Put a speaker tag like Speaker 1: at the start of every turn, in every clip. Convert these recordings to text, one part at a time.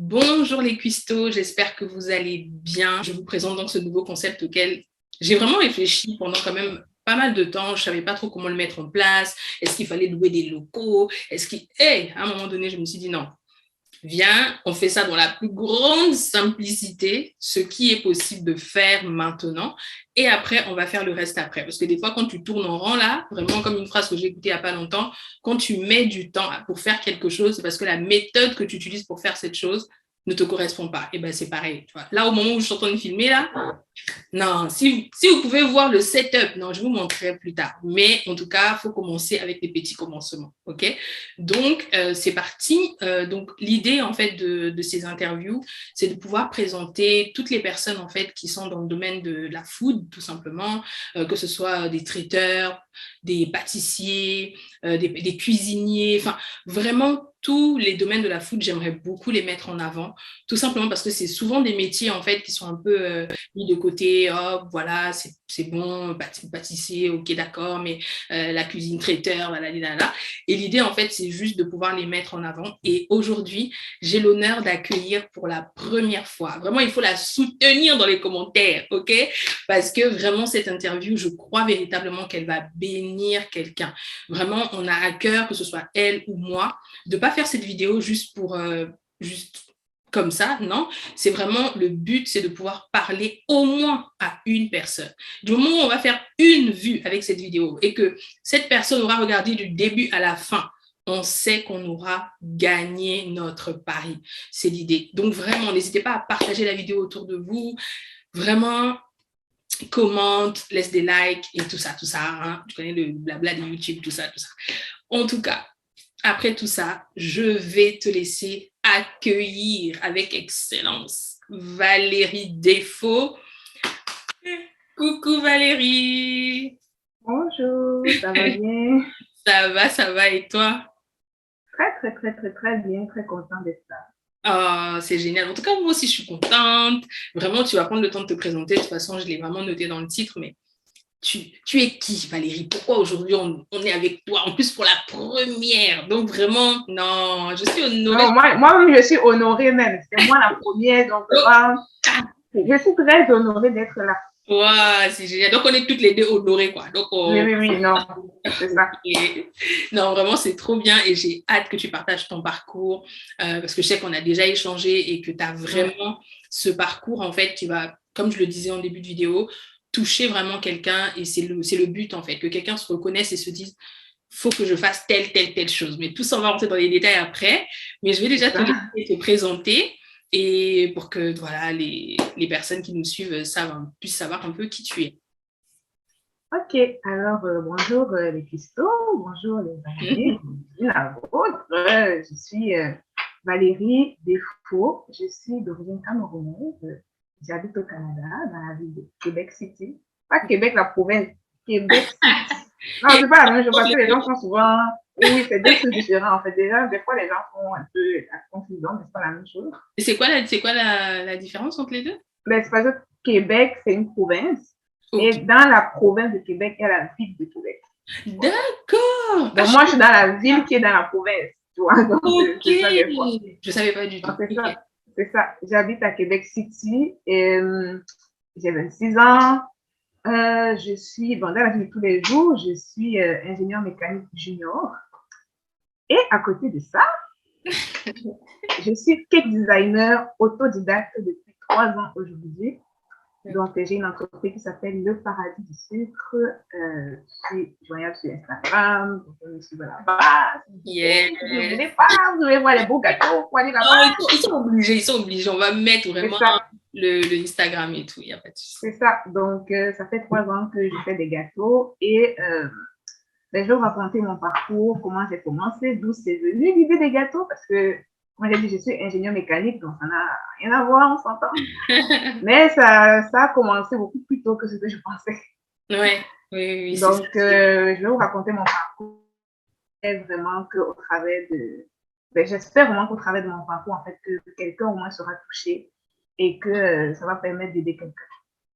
Speaker 1: Bonjour les cuistots, j'espère que vous allez bien. Je vous présente donc ce nouveau concept auquel j'ai vraiment réfléchi pendant quand même pas mal de temps. Je ne savais pas trop comment le mettre en place. Est-ce qu'il fallait louer des locaux? À un moment donné, je me suis dit non. Viens, on fait ça dans la plus grande simplicité, ce qui est possible de faire maintenant. Et après, on va faire le reste après. Parce que des fois, quand tu tournes en rang, là, vraiment comme une phrase que j'ai écoutée il n'y a pas longtemps, quand tu mets du temps pour faire quelque chose, c'est parce que la méthode que tu utilises pour faire cette chose ne te correspond pas. Et bien, c'est pareil. Tu vois. Là, au moment où je suis en train de filmer, là, non, si vous pouvez voir le setup, non, je vous montrerai plus tard. Mais en tout cas, il faut commencer avec des petits commencements. OK? Donc, c'est parti. Donc, l'idée, en fait, de ces interviews, c'est de pouvoir présenter toutes les personnes, en fait, qui sont dans le domaine de la food, tout simplement, que ce soit des traiteurs, des pâtissiers, des cuisiniers, enfin, vraiment tous les domaines de la food, j'aimerais beaucoup les mettre en avant, tout simplement parce que c'est souvent des métiers, en fait, qui sont un peu mis de côté, oh, voilà, c'est bon, pâtissier, ok, d'accord, mais la cuisine traiteur, voilà, là. Et l'idée, en fait, c'est juste de pouvoir les mettre en avant. Et aujourd'hui, j'ai l'honneur d'accueillir pour la première fois. Vraiment, il faut la soutenir dans les commentaires, ok? Parce que vraiment, cette interview, je crois véritablement qu'elle va bénir quelqu'un. Vraiment, on a à cœur, que ce soit elle ou moi, de ne pas faire cette vidéo juste pour... juste comme ça, non. C'est vraiment le but, c'est de pouvoir parler au moins à une personne. Du moment où on va faire une vue avec cette vidéo et que cette personne aura regardé du début à la fin, on sait qu'on aura gagné notre pari. C'est l'idée. Donc vraiment, n'hésitez pas à partager la vidéo autour de vous. Vraiment, commente, laisse des likes et tout ça. Hein. Tu connais le blabla de YouTube, tout ça. En tout cas, après tout ça, je vais te laisser accueillir avec excellence Valérie Défaut. Coucou Valérie.
Speaker 2: Bonjour, ça va bien?
Speaker 1: Ça va et toi?
Speaker 2: Très bien, très content d'être là.
Speaker 1: Oh, c'est génial. En tout cas, moi aussi, je suis contente. Vraiment, tu vas prendre le temps de te présenter. De toute façon, je l'ai vraiment noté dans le titre, mais tu es qui, Valérie? Pourquoi aujourd'hui on est avec toi? En plus, pour la première. Donc, vraiment, non, je suis honorée.
Speaker 2: Non, moi-même, je suis honorée même. C'est moi la première, donc je suis très honorée d'être là.
Speaker 1: Wow, c'est génial. Donc, on est toutes les deux honorées, quoi. Donc,
Speaker 2: Oui, non, c'est ça.
Speaker 1: non, vraiment, c'est trop bien et j'ai hâte que tu partages ton parcours parce que je sais qu'on a déjà échangé et que tu as vraiment ce parcours, en fait, qui va, comme je le disais en début de vidéo, toucher vraiment quelqu'un et c'est le but, en fait, que quelqu'un se reconnaisse et se dise, faut que je fasse telle chose. Mais tout ça, on va rentrer dans les détails après. Mais je vais déjà te laisser te présenter et pour que voilà, les personnes qui nous suivent puissent savoir un peu qui tu es.
Speaker 2: Ok, alors bonjour les cuistots, bonjour les amis, la vôtre. Je suis Valérie Défaut, je suis d'origine camerounaise, j'habite au Canada, dans la ville de Québec City. Pas Québec, la province, Québec City. Non, c'est pas la même chose parce que les gens font souvent. Oui, c'est deux trucs différents en fait. Déjà, des fois, les gens font un peu la confusion, mais c'est pas la même chose.
Speaker 1: Et c'est quoi la différence entre les deux?
Speaker 2: Mais c'est parce que Québec, c'est une province. Et
Speaker 1: Ok.
Speaker 2: dans la province de Québec, il y a la ville de Québec.
Speaker 1: D'accord. Ah,
Speaker 2: Donc, moi, je suis dans la ville qui est dans la province. Tu vois, donc
Speaker 1: ok.
Speaker 2: c'est ça des fois.
Speaker 1: Je savais pas du
Speaker 2: Donc,
Speaker 1: tout.
Speaker 2: c'est
Speaker 1: Ok.
Speaker 2: ça. C'est ça. J'habite à Québec City et j'ai 26 ans. Je suis, bon, dans la vie de tous les jours, je suis ingénieur mécanique junior. Et à côté de ça, je suis cake designer autodidacte depuis 3 ans aujourd'hui. Donc, j'ai une entreprise qui s'appelle Le Paradis du Sucre. Je suis joignable sur Instagram. Vous pouvez me suivre là-bas.
Speaker 1: Yes.
Speaker 2: Si vous ne voulez pas, vous voulez voir les beaux gâteaux, vous aller là-bas.
Speaker 1: Oh, ils sont obligés. On va mettre
Speaker 2: C'est
Speaker 1: vraiment
Speaker 2: ça.
Speaker 1: le Instagram et tout. Il n'y a pas de souci.
Speaker 2: C'est ça. Donc, ça fait 3 ans que je fais des gâteaux et je vais vous raconter mon parcours, comment j'ai commencé, d'où c'est venu l'idée des gâteaux, parce que, moi j'ai dit, je suis ingénieur mécanique, donc ça n'a rien à voir, on s'entend. Mais ça a commencé beaucoup plus tôt que ce que je pensais.
Speaker 1: Ouais, oui, c'est ça.
Speaker 2: Donc, je vais vous raconter mon parcours. Et vraiment qu'au travers de... j'espère vraiment qu'au travers de mon parcours, en fait, que quelqu'un au moins sera touché et que ça va permettre d'aider quelqu'un.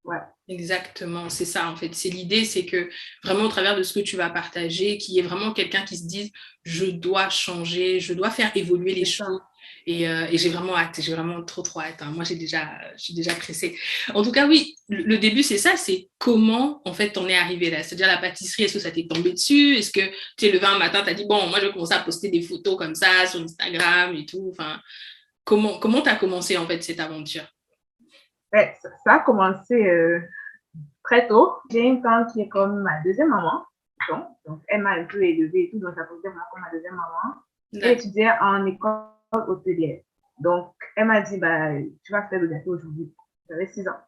Speaker 2: Voilà.
Speaker 1: Exactement, c'est ça en fait. C'est l'idée, c'est que vraiment au travers de ce que tu vas partager, qu'il y ait vraiment quelqu'un qui se dise, je dois changer, je dois faire évoluer les choses. Et j'ai vraiment hâte, j'ai vraiment trop, trop hâte. Hein. Moi, je suis déjà pressée. En tout cas, oui, le début, c'est ça, c'est comment, en fait, t'en es arrivé là. C'est-à-dire la pâtisserie, est-ce que ça t'est tombé dessus? Est-ce que tu es levé un matin, tu as dit, bon, moi, je vais commencer à poster des photos comme ça sur Instagram et tout. Enfin, comment tu as commencé, en fait, cette aventure?
Speaker 2: Ouais, ça a commencé très tôt. J'ai une tante qui est comme ma deuxième maman. Donc elle m'a un peu élevée et tout, donc ça faisait vraiment comme ma deuxième maman. Elle étudiait en école hôtelière. Donc, elle m'a dit, bah, tu vas faire le gâteau aujourd'hui. J'avais 6 ans.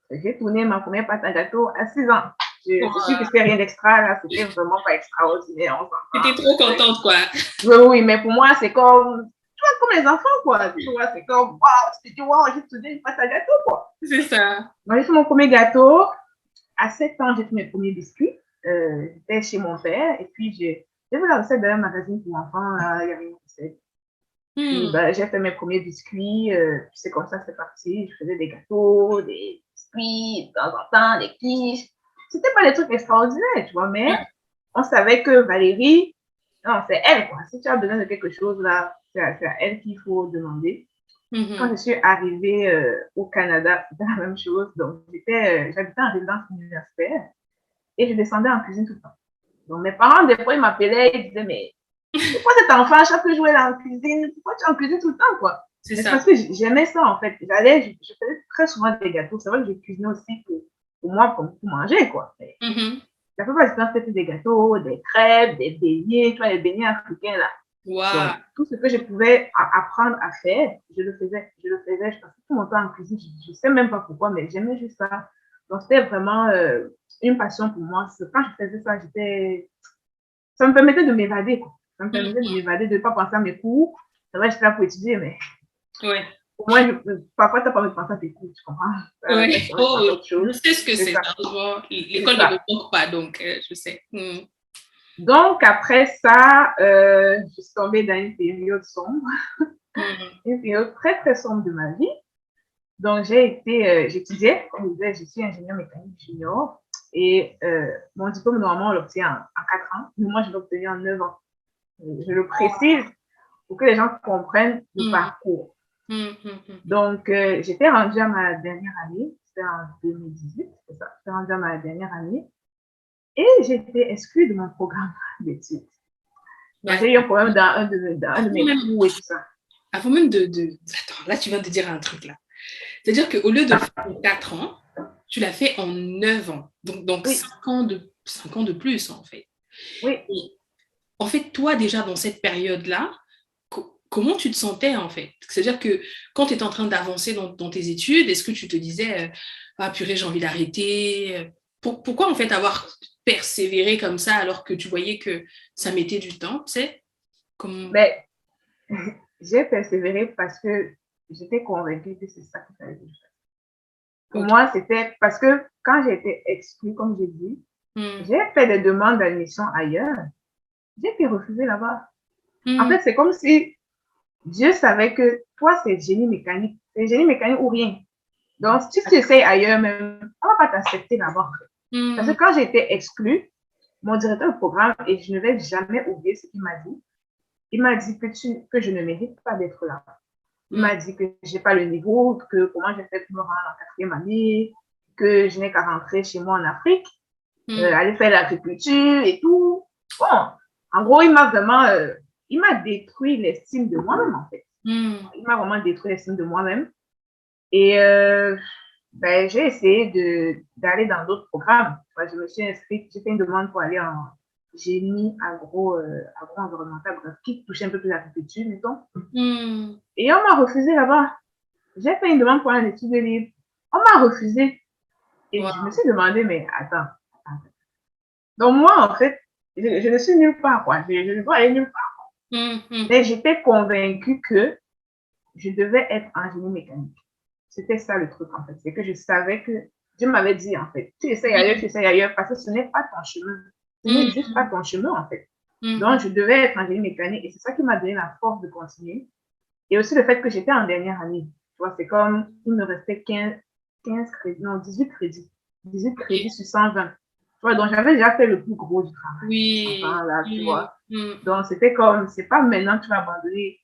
Speaker 2: J'ai tourné ma première pâte à gâteau à 6 ans. Je suis sûre que c'était rien d'extra, là, c'était vraiment pas extraordinaire.
Speaker 1: T'étais trop contente, quoi.
Speaker 2: Oui, mais pour moi, c'est comme, tu vois, comme les enfants, quoi. Tu vois, c'est comme, waouh, tu te dis, waouh, j'ai tourné une pâte à gâteau, quoi.
Speaker 1: C'est ça.
Speaker 2: Moi, j'ai fait mon premier gâteau. À 7 ans, j'ai fait mes premiers biscuits. J'étais chez mon père, et puis j'ai vu la recette d'un magazine pour enfants, là, il y avait une recette. Puis, bah, j'ai fait mes premiers biscuits, c'est comme ça, c'est parti. Je faisais des gâteaux, des biscuits, de temps en temps, des quiches. C'était pas des trucs extraordinaires, tu vois, mais on savait que Valérie, non, c'est elle, quoi. Si tu as besoin de quelque chose, là, c'est à elle qu'il faut demander. Quand je suis arrivée au Canada, c'était la même chose. Donc, j'habitais en résidence universitaire et je descendais en cuisine tout le temps. Donc, mes parents, des fois, ils m'appelaient, ils disaient, mais pourquoi cet enfant, à chaque fois, jouer là en cuisine? Pourquoi tu es en cuisine tout le temps, quoi?
Speaker 1: C'est
Speaker 2: mais
Speaker 1: ça.
Speaker 2: C'est parce que j'aimais ça, en fait. Je faisais très souvent des gâteaux. C'est vrai que je cuisinais aussi pour moi, pour manger, quoi. La plupart du temps, c'était des gâteaux, des crêpes, des beignets, tu vois, les beignets africains, là.
Speaker 1: Wow.
Speaker 2: Donc, tout ce que je pouvais apprendre à faire, je le faisais. Je passais tout mon temps en cuisine. Je ne sais même pas pourquoi, mais j'aimais juste ça. Donc, c'était vraiment une passion pour moi. Quand je faisais ça, ça me permettait de m'évader, quoi. Ça me permettait de m'évader, de ne pas penser à mes cours. C'est vrai, j'étais là pour étudier, mais
Speaker 1: ouais.
Speaker 2: Pour moi, parfois, tu n'as pas envie de penser à tes cours, tu comprends?
Speaker 1: Ouais. Oh, je sais ce que c'est. L'école ne me manque pas, donc je sais.
Speaker 2: Donc, après ça, je suis tombée dans une période sombre, une période très, très sombre de ma vie. Donc, j'étudiais, comme je disais, je suis ingénieur mécanique junior. Et mon diplôme, normalement, on l'obtient en 4 ans. Mais moi, je l'ai obtenu en 9 ans. Je le précise pour que les gens comprennent le parcours. Donc, j'étais rendue à ma dernière année. C'était en 2018, c'est ça. J'étais rendue à ma dernière année. Et j'ai été exclue de mon programme d'études. Donc, j'ai eu un problème dans un de mes cours et tout ça.
Speaker 1: Avant même Attends, là, tu viens de dire un truc, là. C'est-à-dire qu'au lieu de le faire en 4 ans, tu l'as fait en 9 ans. Donc oui. 5 ans de plus, en fait.
Speaker 2: Oui.
Speaker 1: Et, en fait, toi, déjà, dans cette période-là, comment tu te sentais, en fait? C'est-à-dire que quand tu étais en train d'avancer dans tes études, est-ce que tu te disais, ah purée, j'ai envie d'arrêter? Pourquoi, en fait, avoir persévéré comme ça alors que tu voyais que ça mettait du temps, tu sais?
Speaker 2: Mais j'ai persévéré parce que j'étais convaincue que c'est ça qu'il fallait que je fasse. Pour moi, c'était parce que quand j'ai été exclue, comme j'ai dit, j'ai fait des demandes d'admission ailleurs. J'ai été refusée là-bas. En fait, c'est comme si Dieu savait que toi, c'est génie mécanique. C'est génie mécanique ou rien. Donc, si tu essayes ailleurs même, on ne va pas t'accepter là-bas. Parce que quand j'ai été exclue, mon directeur de programme, et je ne vais jamais oublier ce qu'il m'a dit, il m'a dit que je ne mérite pas d'être là. Il m'a dit que je n'ai pas le niveau, que comment j'ai fait pour me rendre en 4e année, que je n'ai qu'à rentrer chez moi en Afrique, aller faire l'agriculture et tout. Bon, en gros, il m'a détruit l'estime de moi-même, en fait. Il m'a vraiment détruit l'estime de moi-même. Et j'ai essayé d'aller dans d'autres programmes. Je me suis inscrite, j'ai fait une demande pour aller en génie agro-environnemental, qui touchait un peu plus l'agriculture, mettons. Et on m'a refusé là-bas. J'ai fait une demande pour un étude libre. On m'a refusé. Et je me suis demandé, mais attends. Donc moi, en fait, je ne suis nulle part, quoi. Je ne dois aller nulle part. Mais j'étais convaincue que je devais être en génie mécanique. C'était ça le truc, en fait. C'est que je savais que Dieu m'avait dit, en fait, tu essayes ailleurs, parce que ce n'est pas ton chemin. Ce n'est juste pas ton chemin, en fait. Donc, je devais être en génie mécanique. Et c'est ça qui m'a donné la force de continuer. Et aussi le fait que j'étais en dernière année. Tu vois, c'est comme, il me restait 15 crédits, non, 18 crédits. 18 crédits sur 120. Tu vois, donc j'avais déjà fait le plus gros du travail.
Speaker 1: Oui.
Speaker 2: Enfin, là, tu vois. Donc, c'était comme, c'est pas maintenant que tu vas abandonner.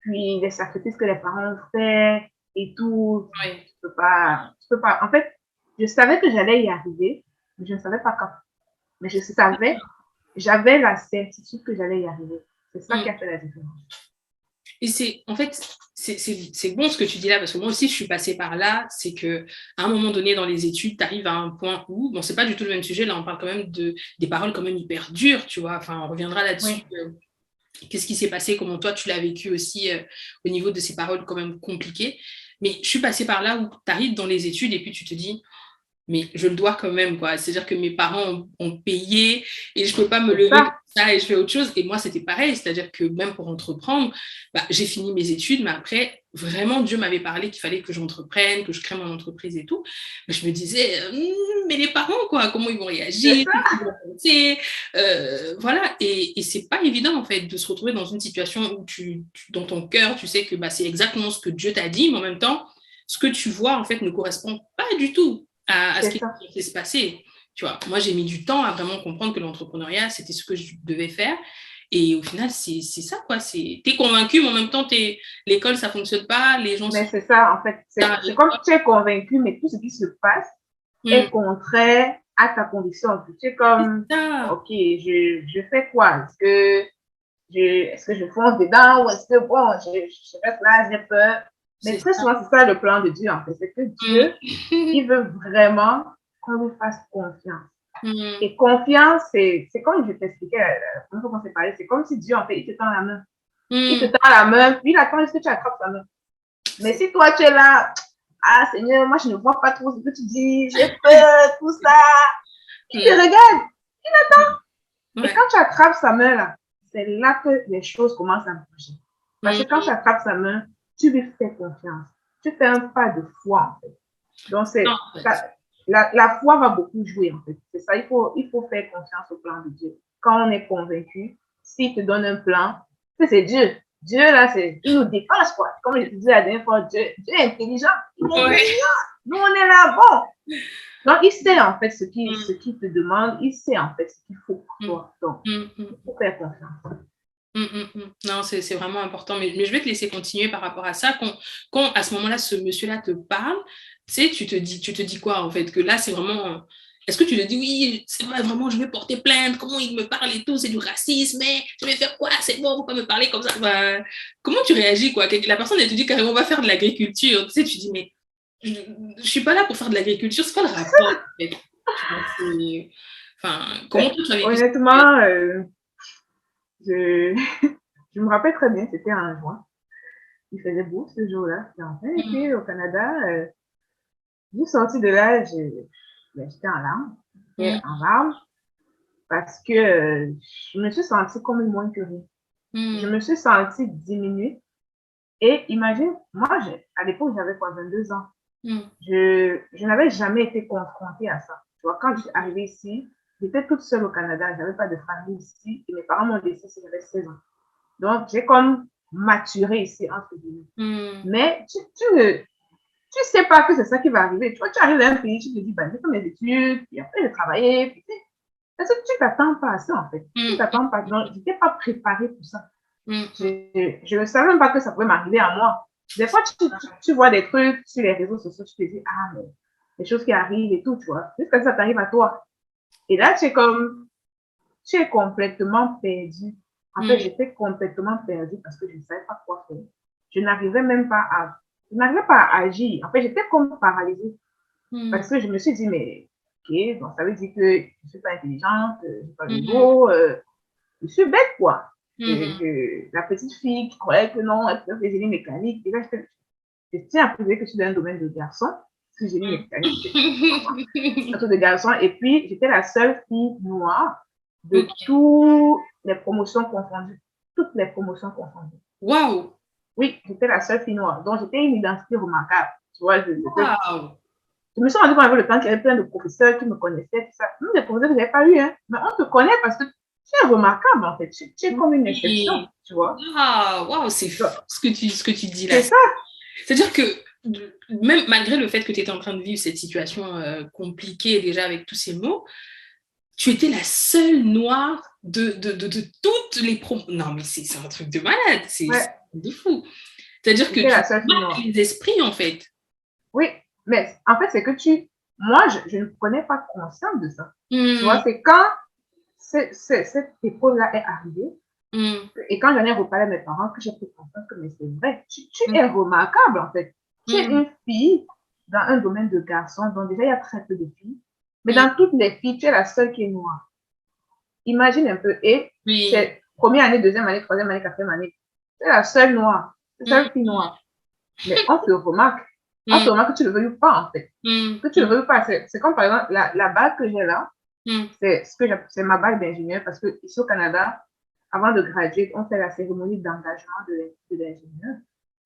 Speaker 2: puis les sacrifices que les parents ont fait et tout.
Speaker 1: Oui.
Speaker 2: Tu peux pas. En fait, je savais que j'allais y arriver, mais je ne savais pas quand. Mais je savais, j'avais la certitude que j'allais y arriver. C'est ça qui a fait la différence.
Speaker 1: Et en fait, c'est bon ce que tu dis là, parce que moi aussi, je suis passée par là. C'est qu'à un moment donné, dans les études, tu arrives à un point où, bon, c'est pas du tout le même sujet, là, on parle quand même des paroles quand même hyper dures, tu vois. Enfin, on reviendra là-dessus.
Speaker 2: Oui.
Speaker 1: Qu'est-ce qui s'est passé, comment toi, tu l'as vécu aussi au niveau de ces paroles quand même compliquées. Mais je suis passée par là où tu arrives dans les études et puis tu te dis, mais je le dois quand même, quoi. C'est-à-dire que mes parents ont payé et je ne peux pas me lever comme ça et je fais autre chose. Et moi, c'était pareil. C'est-à-dire que même pour entreprendre, j'ai fini mes études, mais après, vraiment, Dieu m'avait parlé qu'il fallait que j'entreprenne, que je crée mon entreprise et tout. Mais je me disais, mais les parents, quoi, comment ils vont réagir, ils vont penser, voilà. Et c'est pas évident, en fait, de se retrouver dans une situation où dans ton cœur, tu sais que c'est exactement ce que Dieu t'a dit, mais en même temps, ce que tu vois, en fait, ne correspond pas du tout à ce qui est censé se passer. Tu vois, moi, j'ai mis du temps à vraiment comprendre que l'entrepreneuriat, c'était ce que je devais faire. Et au final, c'est ça, quoi. T'es convaincu, mais en même temps, l'école, ça fonctionne pas. Les gens
Speaker 2: Mais c'est ça, en fait. C'est comme tu es convaincu, mais tout ce qui se passe est contraire à ta conviction. Tu es comme, OK, je fais quoi? Est-ce que je fonce dedans ou est-ce que, bon, je reste là, j'ai peur. Mais très souvent, c'est ça le plan de Dieu, en fait. C'est que Dieu, il veut vraiment qu'on lui fasse confiance. Et confiance, c'est comme je t'expliquais la première fois qu'on s'est parlé, c'est comme si Dieu, en fait, il te tend la main. Il te tend la main, puis il attend est-ce que tu attrapes sa main. Mais si toi, tu es là, ah Seigneur, moi, je ne vois pas trop ce que tu dis, j'ai peur, tout ça. Il te regarde, il attend. Et quand tu attrapes sa main, là, c'est là que les choses commencent à bouger. Parce que quand tu attrapes sa main, tu lui fais confiance. Tu fais un pas de foi, en fait. Donc, la foi va beaucoup jouer, en fait. C'est ça, il faut faire confiance au plan de Dieu. Quand on est convaincu, s'il te donne un plan, c'est Dieu. Dieu, là, il nous dépasse, quoi. Comme je te disais la dernière fois, Dieu est intelligent. Il est intelligent. Nous, on est là, bon. Donc, il sait, en fait, ce qu'il te demande. Il sait, en fait, ce qu'il faut pour toi. Donc, il faut faire confiance.
Speaker 1: Non, c'est vraiment important. Mais je vais te laisser continuer par rapport à ça. Quand à ce moment-là, ce monsieur-là te parle, tu sais, tu te dis quoi, en fait? Que là, c'est vraiment... Est-ce que tu te dis, oui, c'est vrai, vraiment, je vais porter plainte, comment il me parle et tout, c'est du racisme, mais je vais faire quoi? C'est bon, pourquoi me parler comme ça? Comment tu réagis, quoi? La personne, elle te dit carrément, on va faire de l'agriculture. Tu sais, tu dis, mais je suis pas là pour faire de l'agriculture, c'est pas le rapport, en fait. Enfin, comment tu avais vu?
Speaker 2: Honnêtement, je me rappelle très bien, c'était en juin. Il faisait beau ce jour-là, c'était en plein été au Canada. Je suis sortie de là, j'étais en larmes. Parce que je me suis sentie comme une moins que rien. Je me suis sentie diminuée. Et imagine, moi, à l'époque, j'avais 22 ans. Je n'avais jamais été confrontée à ça. Tu vois, quand je suis arrivée ici, j'étais toute seule au Canada. Je n'avais pas de famille ici. Et mes parents m'ont laissée si j'avais 16 ans. Donc, j'ai comme maturé ici, entre guillemets. Mais tu sais pas que c'est ça qui va arriver. Tu vois, tu arrives dans un pays, tu te dis, j'ai fait mes études, puis après, j'ai travaillé, puis parce que tu t'attends pas à ça, en fait. Tu t'attends pas. Donc, je n'étais pas préparée pour ça. Je ne savais même pas que ça pouvait m'arriver à moi. Des fois, tu vois des trucs sur les réseaux sociaux, tu te dis, ah, mais les choses qui arrivent et tout, tu vois. Jusqu'à ce que ça t'arrive à toi. Et là, tu es complètement perdu. En fait, j'étais complètement perdue parce que je ne savais pas quoi faire. Je n'arrivais pas à agir. En fait, j'étais comme paralysée. Parce que je me suis dit, mais, ok, donc ça veut dire que je ne suis pas intelligente, je ne suis pas nouveau, je suis bête, quoi. La petite fille qui croyait que non, elle faisait des génies mécaniques. Et là, je tiens à prouver que je suis dans un domaine de garçon, parce que génie mécanique, un truc de garçon. Et puis, j'étais la seule fille noire de toutes les promotions confondues. Toutes les promotions confondues.
Speaker 1: Waouh!
Speaker 2: Oui, j'étais la seule fille noire. Donc, j'étais une identité remarquable. Tu vois, je me suis rendu compte avec le temps qu'il y avait plein de professeurs qui me connaissaient, tout ça. Même des professeurs que je n'avais pas eu, hein. Mais on te connaît parce que tu es remarquable, en fait. Tu es comme une exception, tu vois.
Speaker 1: Waouh, c'est fou ce que tu dis là.
Speaker 2: C'est ça.
Speaker 1: C'est-à-dire que même malgré le fait que tu étais en train de vivre cette situation compliquée déjà avec tous ces mots, tu étais la seule noire de toutes les promos. Non, mais c'est un truc de malade, c'est de fou. C'est-à-dire que tu marques les esprits, en fait.
Speaker 2: Oui, mais en fait, c'est que moi, je ne prenais pas conscience de ça. Tu vois, c'est quand cette épreuve-là est arrivée, et quand j'en ai reparlé à mes parents, que j'ai pris conscience que, mais c'est vrai, tu es remarquable, en fait. Tu es une fille dans un domaine de garçon, donc déjà, il y a très peu de filles. Mais dans toutes les filles, tu es la seule qui est noire. Imagine un peu. Et c'est première année, deuxième année, troisième année, quatrième année. Tu es la seule noire. La seule fille noire. Mais on te remarque. On te remarque que tu ne le veuilles pas, en fait. Que tu ne le veuilles pas. C'est comme, par exemple, la bague que j'ai là. C'est ma bague d'ingénieur parce que ici au Canada, avant de graduer, on fait la cérémonie d'engagement de l'ingénieur.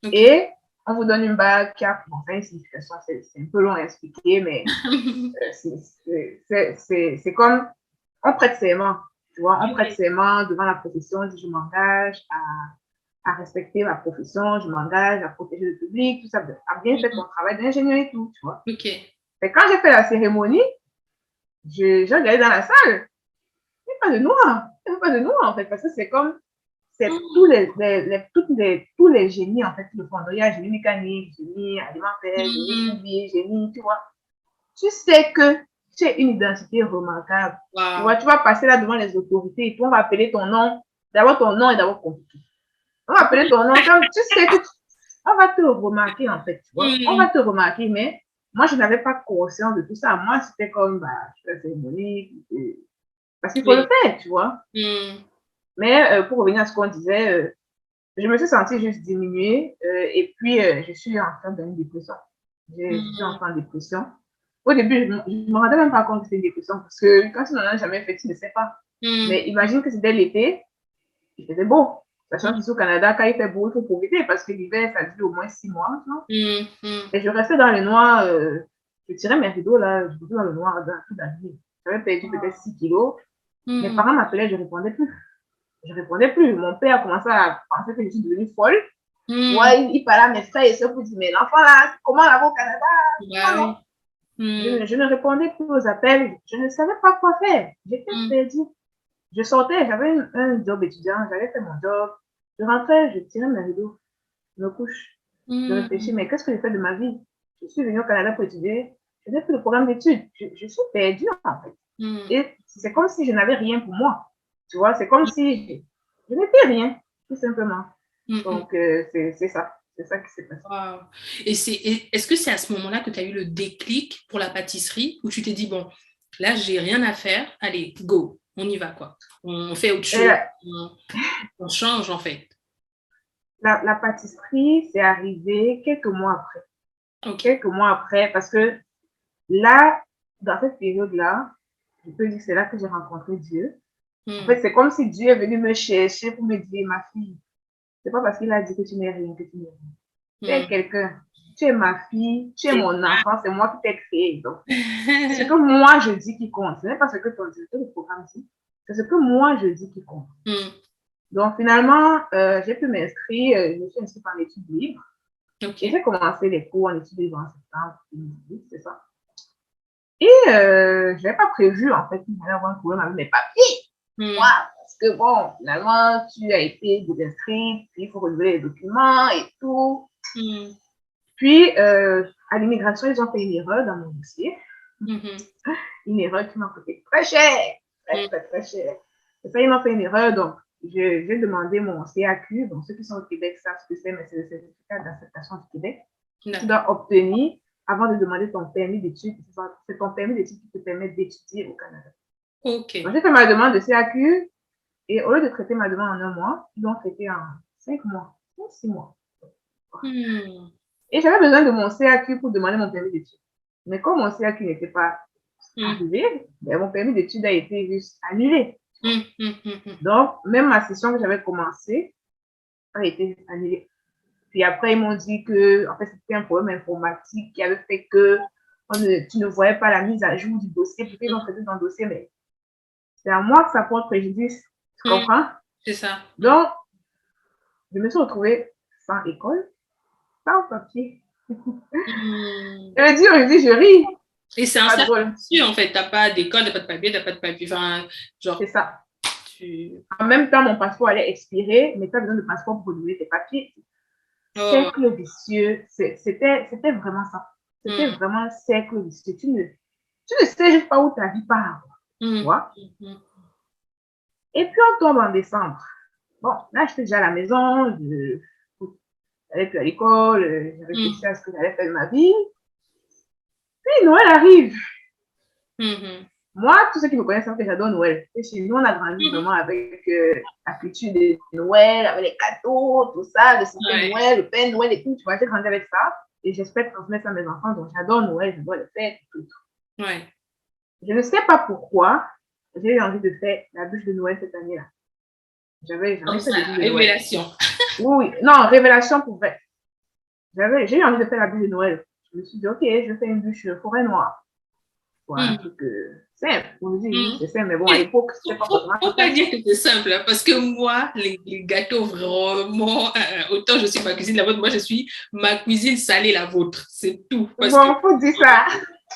Speaker 2: Et on vous donne une bague qui a une signification. C'est un peu long à expliquer, mais c'est comme on prête serment. Tu vois, on prête serment devant la profession. On dit je m'engage à respecter ma profession, je m'engage à protéger le public, tout ça, à bien faire mon travail d'ingénieur et tout, tu vois. Et quand j'ai fait la cérémonie, j'ai regardé dans la salle, il n'y a pas de noir. Il n'y a pas de noir, en fait, parce que c'est comme, c'est tous les génies, en fait, qui le font. Donc, il y a génie mécanique, génie alimentaire, génie civil, génie, tu vois. Tu sais que tu es une identité remarquable. Tu vois, tu vas passer là devant les autorités et puis on va appeler ton nom. D'abord, ton nom est d'abord compliqué. On va appeler ton nom, comme tu sais que on va te remarquer, en fait, tu vois. On va te remarquer, mais moi, je n'avais pas conscience de tout ça. Moi, c'était comme, je fais la cérémonie, parce qu'il faut le faire, tu vois. Mais pour revenir à ce qu'on disait, je me suis sentie juste diminuée et puis je suis en train d'une dépression. Je suis en train de dépression. Au début, je ne me rendais même pas compte que c'était une dépression parce que quand tu n'en as jamais fait, tu ne sais pas. Mais imagine que c'était l'été, il faisait beau. Sachant qu'ici au Canada, quand il fait beau, il faut profiter parce que l'hiver, ça dure au moins 6 mois. Et je restais dans le noir, je tirais mes rideaux là, je vivais dans le noir toute la nuit. J'avais perdu peut-être 6 kilos. Mes parents m'appelaient, je ne répondais plus. Je ne répondais plus. Mon père a commencé à penser que je suis devenue folle. Ouais, il parlait à mes frères et soeurs pour dire, mais l'enfant là, comment là-bas au Canada? Je ne répondais plus aux appels. Je ne savais pas quoi faire. J'étais perdue. Je sortais, j'avais un job étudiant, j'avais fait mon job. Je rentrais, je tirais mes rideaux, je me couche. Je réfléchis, mais qu'est-ce que je fais de ma vie? Je suis venue au Canada pour étudier. Je n'ai plus de programme d'études. Je suis perdue, en fait. Et c'est comme si je n'avais rien pour moi. Tu vois, c'est comme si je n'étais rien, tout simplement. Donc, c'est ça. C'est ça qui s'est passé.
Speaker 1: Wow. Et est-ce que c'est à ce moment-là que tu as eu le déclic pour la pâtisserie où tu t'es dit, bon, là, j'ai rien à faire, allez, go, on y va, quoi. On fait autre chose, on change, en fait.
Speaker 2: La pâtisserie, c'est arrivé quelques mois après. Quelques mois après, parce que là, dans cette période-là, je peux dire que c'est là que j'ai rencontré Dieu. En fait, c'est comme si Dieu est venu me chercher pour me dire, ma fille, c'est pas parce qu'il a dit que tu n'es rien que tu n'es rien. Tu es quelqu'un, tu es ma fille, tu es mon enfant, c'est moi qui t'ai créé. Donc, ce que moi je dis qui compte, ce n'est pas ce que ton directeur de programme dit, c'est ce que moi je dis qui compte. Donc, finalement, j'ai pu m'inscrire, je me suis inscrite en études libres. Et j'ai commencé les cours en études libres en septembre 2018, c'est ça. Et je n'avais pas prévu, en fait, qu'il allait avoir un problème avec mes papiers. Parce que, bon, finalement, tu as été désinscrite, puis il faut renouveler les documents et tout. Puis, à l'immigration, ils ont fait une erreur dans mon dossier. Une erreur qui m'a coûté très cher. Très cher. Et ça, ils m'ont fait une erreur, donc j'ai demandé mon CAQ. Donc, ceux qui sont au Québec savent ce que c'est, mais c'est le certificat d'acceptation du Québec. Tu dois obtenir avant de demander ton permis d'études. C'est ton permis d'études qui te permet d'étudier au Canada. Donc, j'ai fait ma demande de CAQ et au lieu de traiter ma demande en 1 mois, ils l'ont traité en 5 mois, 6 mois. Et j'avais besoin de mon CAQ pour demander mon permis d'études. Mais comme mon CAQ n'était pas arrivé, ben mon permis d'études a été juste annulé. Donc, même ma session que j'avais commencée a été annulée. Puis après, ils m'ont dit que en fait, c'était un problème informatique qui avait fait que tu ne voyais pas la mise à jour du dossier. Puis ils ont traité ton dossier, mais c'est à moi que ça porte préjudice. Tu comprends?
Speaker 1: C'est ça.
Speaker 2: Donc, je me suis retrouvée sans école, sans papier. Je me dis, aujourd'hui, je ris.
Speaker 1: Et c'est un cercle, en fait. Tu n'as pas d'école, tu n'as pas de papier, tu n'as pas de papier. Enfin, genre.
Speaker 2: C'est ça. En même temps, mon passeport allait expirer, mais tu as besoin de passeport pour renouveler tes papiers. Cercle vicieux, c'était vraiment ça. C'était vraiment un cercle vicieux. Tu ne sais juste pas où ta vie part. Tu vois? Et puis, on tombe en décembre. Bon, là, j'étais déjà à la maison, j'allais plus à l'école, j'avais réfléchi à ce que j'allais faire de ma vie. Puis, Noël arrive. Moi, tous ceux qui me connaissent savent que j'adore Noël. Et chez nous, on a grandi vraiment avec la culture de Noël, avec les cadeaux, tout ça, le sapin Noël, le Père Noël et tout. Tu vois, j'ai grandi avec ça. Et j'espère transmettre ça à mes enfants. Donc, j'adore Noël, j'adore les fêtes, tout.
Speaker 1: Ouais.
Speaker 2: Je ne sais pas pourquoi j'ai eu envie de faire la bûche de Noël cette année-là. J'avais jamais fait de bûche de Noël.
Speaker 1: Révélation.
Speaker 2: Oui, non, révélation pour vrai. J'ai eu envie de faire la bûche de Noël. Je me suis dit, ok, je vais faire une bûche forêt noire. Voilà, un truc simple. On me dit, c'est simple, mais bon, à l'époque, c'était pas forcément.
Speaker 1: Faut pas dire que c'est simple, hein, parce que moi, les gâteaux, vraiment, autant je suis ma cuisine, la vôtre, moi, je suis ma cuisine salée, la vôtre. C'est tout.
Speaker 2: Parce bon, faut dire ça.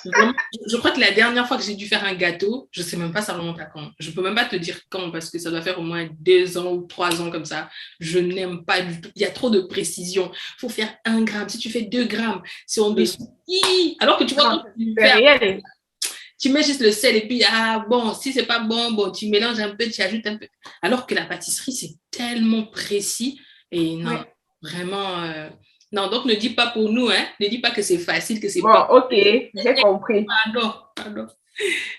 Speaker 1: Vraiment, je crois que la dernière fois que j'ai dû faire un gâteau, je sais même pas ça remonte à quand. Je peux même pas te dire quand, parce que ça doit faire au moins 2 ans ou 3 ans comme ça. Je n'aime pas du tout. Il y a trop de précision. Il faut faire 1 gramme. Si tu fais 2 grammes, c'est en dessous. Alors que tu vois, quand tu fais, tu mets juste le sel et puis, bon, si c'est pas bon, tu mélanges un peu, tu ajoutes un peu. Alors que la pâtisserie, c'est tellement précis. Et non, vraiment... Non, donc ne dis pas pour nous, hein. Ne dis pas que c'est facile, que c'est
Speaker 2: bon,
Speaker 1: pas...
Speaker 2: ok, j'ai compris.
Speaker 1: Pardon.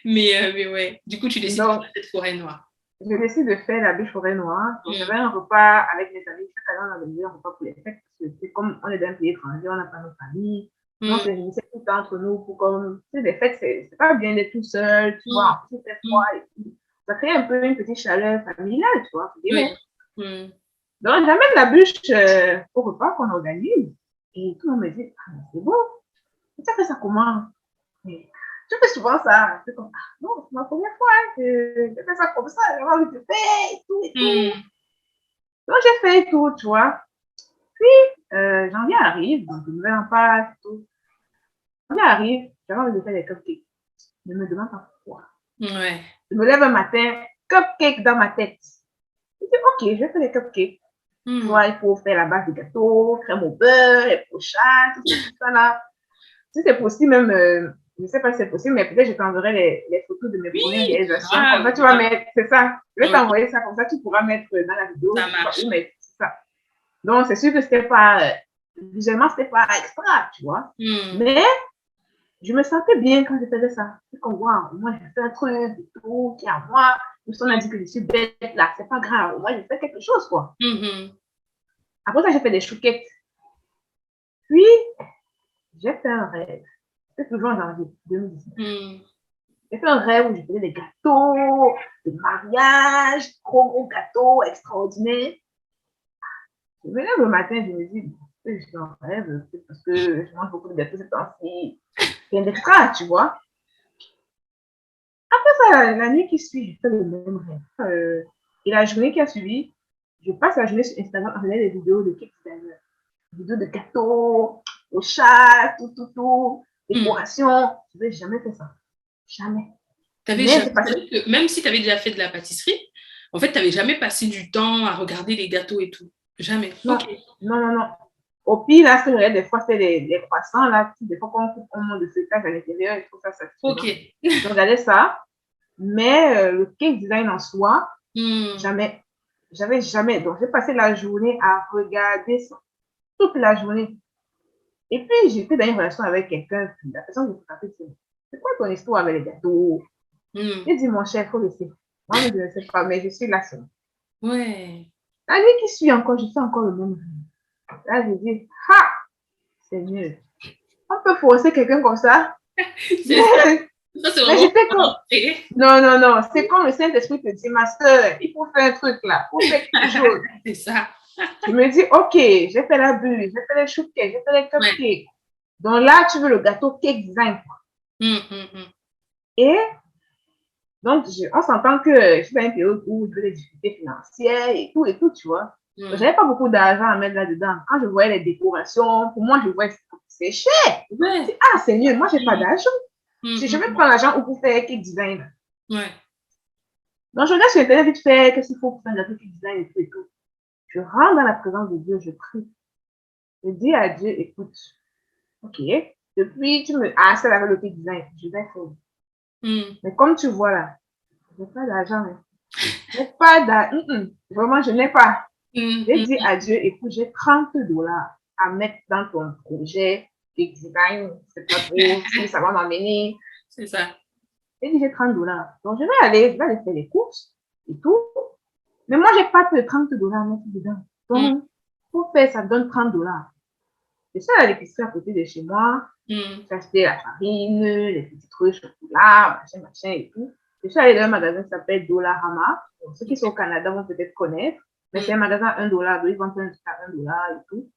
Speaker 1: Mais ouais, du coup, tu décides de faire cette forêt noire.
Speaker 2: Je décide de faire la bûche forêt noire. Donc, j'avais un repas avec mes amis. Chaque année, on avait un repas pour les fêtes. Parce que c'est comme on est d'un pays étranger, on n'a pas nos familles. Donc, c'est tout le temps entre nous pour comme... Tu sais, les fêtes, c'est pas bien d'être tout seul, tu vois. En plus, c'est froid et tout. Ça crée un peu une petite chaleur familiale, tu vois. Donc, j'amène la bûche au repas qu'on organise. Et tout le monde me dit, c'est bon. Tu as fait ça comment? Tu fais souvent ça. C'est comme, non, c'est ma première fois. Je fais ça comme ça. J'ai envie de faire et tout et tout. Donc, j'ai fait et tout, tu vois. Puis, janvier arrive, donc le nouvel an passe et tout. Janvier arrive, j'avais envie de faire des cupcakes. Je me demande pas pourquoi. Je me lève un matin, cupcake dans ma tête. Je dis, ok, je vais faire des cupcakes. Tu vois, il faut faire la base du gâteau, crème au beurre, les pochades, tout ça là. Si c'est possible, même, je ne sais pas si c'est possible, mais peut-être je t'enverrai les photos de mes premières réalisations. Comme ça, tu vas mettre, c'est ça. Je vais t'envoyer ça, comme ça, tu pourras mettre dans la vidéo.
Speaker 1: Ça marche.
Speaker 2: C'est ça. Donc, c'est sûr que c'était pas, visuellement, c'était pas extra, tu vois. Mais, je me sentais bien quand je faisais ça. C'est comme, waouh, moi, j'ai fait un truc, tout, qui est à moi. On a dit que je suis bête, là, c'est pas grave. Moi, j'ai fait quelque chose, quoi. Après ça, j'ai fait des chouquettes. Puis, j'ai fait un rêve. C'est toujours en janvier 2019. J'ai fait un rêve où je faisais des gâteaux, des mariages, gros gâteaux extraordinaires. Je me lève le matin, je me dis, je suis en rêve, c'est parce que je mange beaucoup de gâteaux ces temps-ci. Rien d'extra, tu vois. Après ça, la nuit qui suit, je fais le même rêve. Et la journée qui a suivi, je passe la journée sur Instagram à regarder des vidéos de cake designer. Des vidéos de gâteaux, au chat, tout, décoration. Je n'avais jamais fait ça. Jamais.
Speaker 1: Même si tu avais déjà fait de la pâtisserie, en fait, tu n'avais jamais passé du temps à regarder les gâteaux et tout. Jamais.
Speaker 2: Non, non. Au pire, là, ce que je regarde des fois, c'est les croissants, là. Des fois, quand on coupe un monde de feuilletage à l'intérieur, il faut ça.
Speaker 1: Ok.
Speaker 2: Je regardais ça. Mais le cake design en soi, jamais. J'avais jamais. Donc, j'ai passé la journée à regarder ça. Toute la journée. Et puis, j'étais dans une relation avec quelqu'un. La personne qui me dit, c'est quoi ton histoire avec les gâteaux? J'ai dit, mon cher, il faut laisser. Moi, je ne sais pas, mais je suis là seule.
Speaker 1: Ouais.
Speaker 2: La nuit qui suit encore, je fais encore le même rêve. Là, je dis, c'est mieux. On peut forcer quelqu'un comme ça.
Speaker 1: Ça, c'est vraiment...
Speaker 2: Non. C'est comme le Saint-Esprit te dit, ma soeur, il faut faire un truc là. Il faut faire quelque chose.
Speaker 1: C'est ça.
Speaker 2: Je me dis, ok, j'ai fait la bulle, j'ai fait les chouquettes, j'ai fait les cupcakes. Donc là, tu veux le gâteau cake design. Et donc, on s'entend que je suis dans une période où je veux des difficultés financières et tout, tu vois. Donc, j'avais pas beaucoup d'argent à mettre là-dedans. Quand je voyais les décorations, pour moi, je voyais c'est cher. C'est mieux. Moi, j'ai pas d'argent. Si je vais prendre l'argent pour faire cake design. Donc, je regarde sur Internet vite fait, qu'est-ce qu'il faut pour faire un graphic design et tout et tout. Je rentre dans la présence de Dieu, je prie. Je dis à Dieu, écoute, ok, depuis tu me harcèles avec le graphic design, je vais faire. Mais comme tu vois là, je n'ai pas d'argent. Je n'ai pas d'argent. Vraiment, je n'ai pas. J'ai dit à Dieu, écoute, j'ai 30$ à mettre dans ton projet de design. C'est pas trop si ça va m'amener.
Speaker 1: C'est ça.
Speaker 2: J'ai dit, j'ai 30$. Donc, je vais aller faire les courses et tout. Mais moi, j'ai pas que 30$ à mettre dedans. Donc, pour faire, ça donne 30$. Je suis à l'épicerie à côté de chez moi. J'ai acheté la farine, les petits trucs, chocolat, machin et tout. Je suis allée dans un magasin qui s'appelle Dollarama. Donc, ceux qui sont au Canada vont peut-être connaître. Mais c'est un magasin à 1$. Donc, ils vendent à 1$ et tout.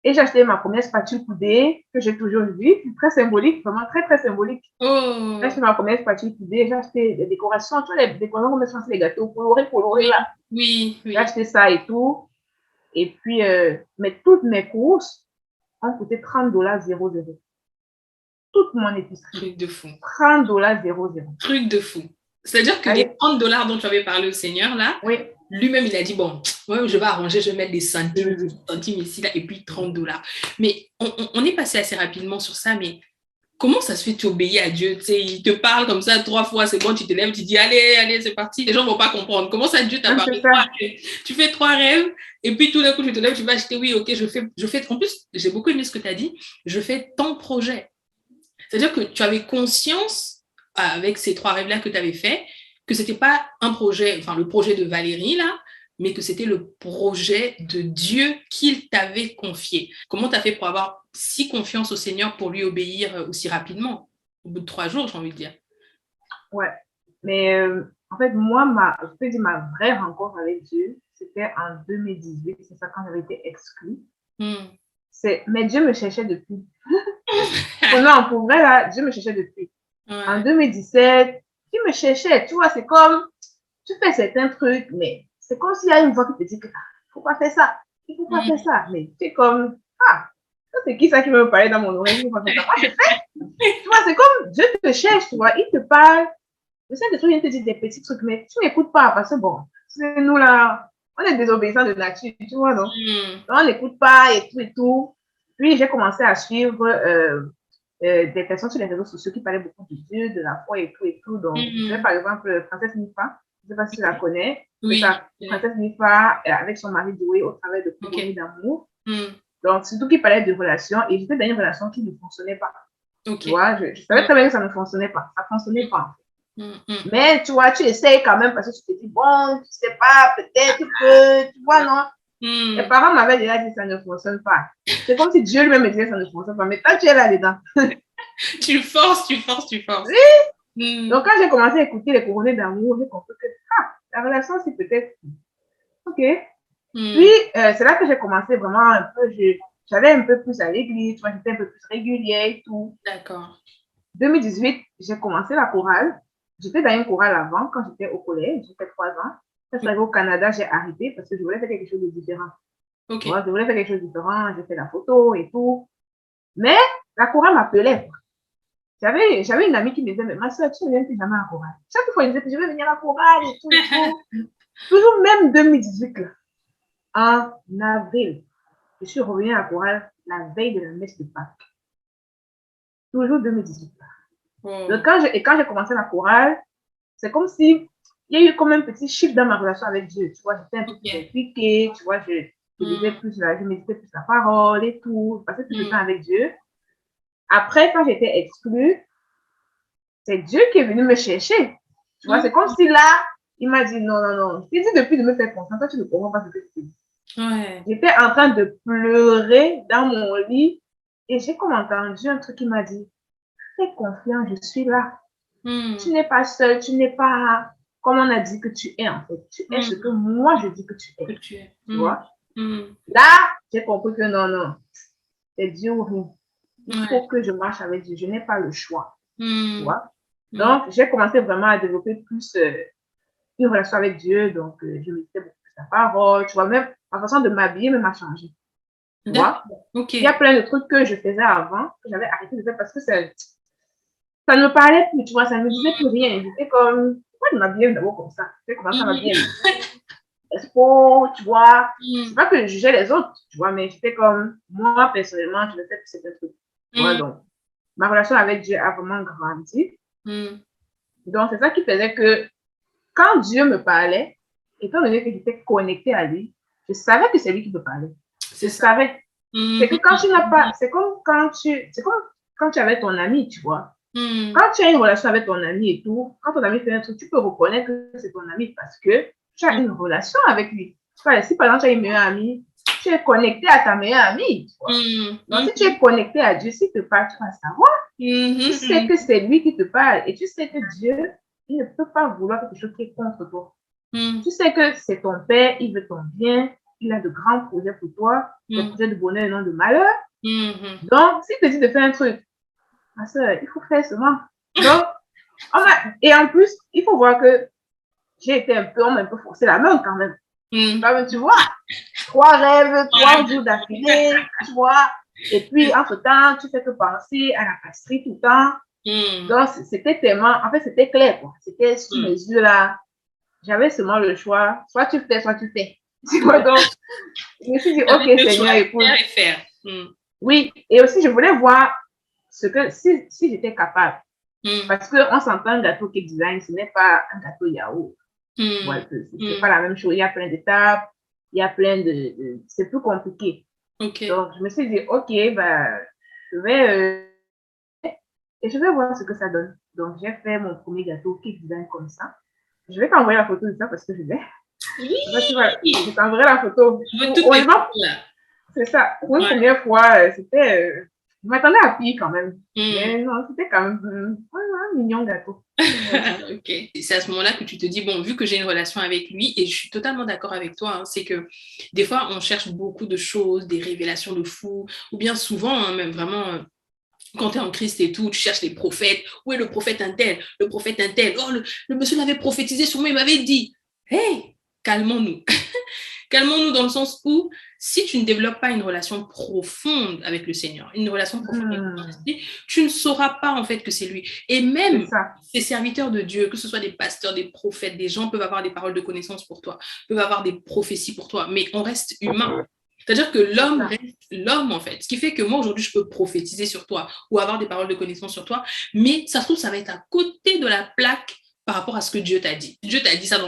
Speaker 2: Et j'ai acheté ma première spatule coudée que j'ai toujours vue. Très symbolique, vraiment très, très symbolique.
Speaker 1: Oh.
Speaker 2: J'ai acheté ma première spatule coudée. J'ai acheté des décorations. Tu vois, les décorations qu'on met sur les gâteaux colorés là.
Speaker 1: Oui.
Speaker 2: J'ai acheté ça et tout. Et puis, mais toutes mes courses ont coûté 30$ 00. Toute mon épicerie.
Speaker 1: Truc de fou.
Speaker 2: 30$ 00.
Speaker 1: Truc de fou. C'est-à-dire que les 30$ dont tu avais parlé au Seigneur, là,
Speaker 2: oui.
Speaker 1: Lui-même, il a dit, bon, ouais, je vais arranger, je vais mettre des centimes ici, là, et puis 30$. Mais on est passé assez rapidement sur ça, mais comment ça se fait que tu obéis à Dieu? Tu sais, il te parle comme ça 3 fois, c'est bon, tu te lèves, tu dis, allez, c'est parti. Les gens ne vont pas comprendre. Comment ça, Dieu t'a parlé? Tu fais 3 rêves, et puis tout d'un coup, tu te lèves, tu vas acheter, oui, ok, je fais. En plus, j'ai beaucoup aimé ce que tu as dit, je fais ton projet. C'est-à-dire que tu avais conscience, avec ces 3 rêves-là que tu avais fait, que ce n'était pas un projet, enfin le projet de Valérie, là, mais que c'était le projet de Dieu qu'il t'avait confié. Comment tu as fait pour avoir si confiance au Seigneur pour lui obéir aussi rapidement? Au bout de 3 jours, j'ai envie de dire.
Speaker 2: Ouais, mais en fait, moi, ma vraie rencontre avec Dieu, c'était en 2018, c'est ça, quand j'avais été exclue. Mais Dieu me cherchait depuis. Non, pour vrai, là, Dieu me cherchait depuis. Ouais. En 2017, il me cherchait, tu vois, c'est comme, tu fais certains trucs, mais c'est comme s'il y a une voix qui te dit que, il faut pas faire ça, il faut pas faire ça, mais tu es comme, c'est qui ça qui me parlait dans mon oreille, il faut pas faire ça, moi je fais. Tu vois, c'est comme, Dieu te cherche, tu vois, il te parle, je sais des trucs, il te dit des petits trucs, mais tu n'écoutes pas, parce que bon, c'est nous là, on est désobéissants de nature, tu vois, non? Donc, on n'écoute pas et tout et tout. Puis, j'ai commencé à suivre des personnes sur les réseaux sociaux qui parlaient beaucoup de Dieu, de la foi et tout et tout. Donc, par exemple, Princesse Nifa, je ne sais pas si tu la connais. Oui. C'est ça, Princesse Nifa, avec son mari Doué, au travers de Couronné d'amour. Donc, surtout qui parlait de relations. Et j'étais dans une relation qui ne fonctionnait pas. Tu vois, je savais très bien que ça ne fonctionnait pas. Ça ne fonctionnait pas. Mais tu vois, tu essayes quand même parce que tu te dis, bon, tu sais pas, peut-être que, tu vois, non? Les parents m'avaient déjà dit ça ne fonctionne pas. C'est comme si Dieu lui-même me disait ça ne fonctionne pas. Mais toi, tu es là-dedans.
Speaker 1: Tu forces.
Speaker 2: Oui. Donc, quand j'ai commencé à écouter les couronnés d'amour, j'ai compris que la relation, c'est peut-être. Ok. Puis, c'est là que j'ai commencé vraiment un peu. J'allais un peu plus à l'église, tu vois, j'étais un peu plus régulière et tout.
Speaker 1: D'accord.
Speaker 2: 2018, j'ai commencé la chorale. J'étais dans une chorale avant, quand j'étais au collège, j'ai fait 3 ans. Quand je suis arrivée au Canada, j'ai arrêté parce que je voulais faire quelque chose de différent. Okay. Ouais, je voulais faire quelque chose de différent, j'ai fait la photo et tout. Mais la chorale m'appelait. J'avais une amie qui me disait, mais ma soeur, tu ne viens plus jamais à la chorale. Chaque fois, elle disait, je vais venir à la chorale et tout et tout. Toujours même 2018, là, en avril, je suis revenue à la chorale la veille de la messe de Pâques. Toujours 2018. Donc, quand j'ai commencé la chorale, c'est comme si il y a eu comme un petit shift dans ma relation avec Dieu. Tu vois, j'étais un peu plus impliquée, tu vois, je lisais plus, je méditais plus la parole et tout, je passais plus de temps avec Dieu. Après, quand j'étais exclue, c'est Dieu qui est venu me chercher. Tu vois, c'est comme si là, il m'a dit non. Je t'ai dit depuis de me faire confiance, toi, tu ne comprends pas ce que je t'ai dit.
Speaker 1: Ouais.
Speaker 2: J'étais en train de pleurer dans mon lit et j'ai comme entendu un truc qui m'a dit, fais confiance, je suis là. Tu n'es pas seule, tu n'es pas comme on a dit que tu es en fait. Tu es ce que moi je dis que tu es. Tu vois? Là, j'ai compris que non. C'est Dieu ou rien. Il faut que je marche avec Dieu. Je n'ai pas le choix. Tu vois? Donc, j'ai commencé vraiment à développer plus une relation avec Dieu. Donc, je méditais beaucoup plus la parole. Tu vois, même ma façon de m'habiller même a changé. Tu vois? Il y a plein de trucs que je faisais avant, que j'avais arrêté de faire parce que ça ne me parlait plus, tu vois, ça ne me disait plus rien. J'étais comme, pourquoi de m'habiller d'abord comme ça? Tu sais comment ça m'habiller? Expo, tu vois. C'est pas que je jugeais les autres, tu vois, mais j'étais comme, moi, personnellement, je le fais que c'est un truc. Tu vois, donc, ma relation avec Dieu a vraiment grandi. Donc, c'est ça qui faisait que quand Dieu me parlait, étant donné que j'étais connectée à lui, je savais que c'est lui qui me parlait. Je savais. C'est que quand tu n'as pas, c'est comme quand tu es avec ton ami, tu vois. Quand tu as une relation avec ton ami et tout, quand ton ami fait un truc, tu peux reconnaître que c'est ton ami parce que tu as une relation avec lui. Si par exemple tu as une meilleure amie, tu es connecté à ta meilleure amie. Tu vois. Donc si tu es connecté à Dieu, s'il te parle, tu vas savoir. Tu sais que c'est lui qui te parle et tu sais que Dieu, il ne peut pas vouloir quelque chose qui est contre toi. Tu sais que c'est ton père, il veut ton bien, il a de grands projets pour toi, des projets de bonheur et non de malheur. Donc, s'il te dit de faire un truc, ma soeur, il faut faire seulement. Donc, et en plus, il faut voir que j'ai été on m'a un peu forcé la main quand même. Tu vois, 3 rêves, 3 jours d'affilée, tu vois. Et puis, en ce temps, tu fais que penser à la pâtisserie tout le temps. Donc, c'était tellement, en fait, c'était clair, quoi. C'était sous mes yeux là. J'avais seulement le choix. Soit tu fais, soit tu fais. Tu vois, donc, je me suis dit, ok, Seigneur, écoute. Oui, et aussi, je voulais voir ce que, si j'étais capable. Parce qu'on s'entend un gâteau cake design, ce n'est pas un gâteau yaourt. Ouais, c'est pas la même chose. Il y a plein d'étapes, il y a plein de c'est plus compliqué. Donc, je me suis dit, ok, bah, je vais et je vais voir ce que ça donne. Donc, j'ai fait mon premier gâteau cake design comme ça. Je vais t'envoyer la photo de ça parce que je vais.
Speaker 1: Oui.
Speaker 2: Je t'enverrai la photo. C'est ça. Pour une première fois, c'était. Je m'attendais à pire quand même. Mais non, c'était quand même un mignon gâteau.
Speaker 1: Ok. C'est à ce moment-là que tu te dis, bon, vu que j'ai une relation avec lui, et je suis totalement d'accord avec toi, hein, c'est que des fois, on cherche beaucoup de choses, des révélations de fou, ou bien souvent, hein, même vraiment, quand tu es en Christ et tout, tu cherches les prophètes. Où est le prophète un tel? Le prophète un tel. Oh, le monsieur l'avait prophétisé sur moi, il m'avait dit. Hey, calmons-nous. Calmons-nous dans le sens où, si tu ne développes pas une relation profonde avec le Seigneur, une relation profonde avec Christ, tu ne sauras pas en fait que c'est lui. Et même ces serviteurs de Dieu, que ce soit des pasteurs, des prophètes, des gens peuvent avoir des paroles de connaissance pour toi, peuvent avoir des prophéties pour toi, mais on reste humain. C'est-à-dire que l'homme reste l'homme, en fait. Ce qui fait que moi, aujourd'hui, je peux prophétiser sur toi ou avoir des paroles de connaissance sur toi, mais ça se trouve, ça va être à côté de la plaque par rapport à ce que Dieu t'a dit. Dieu t'a dit ça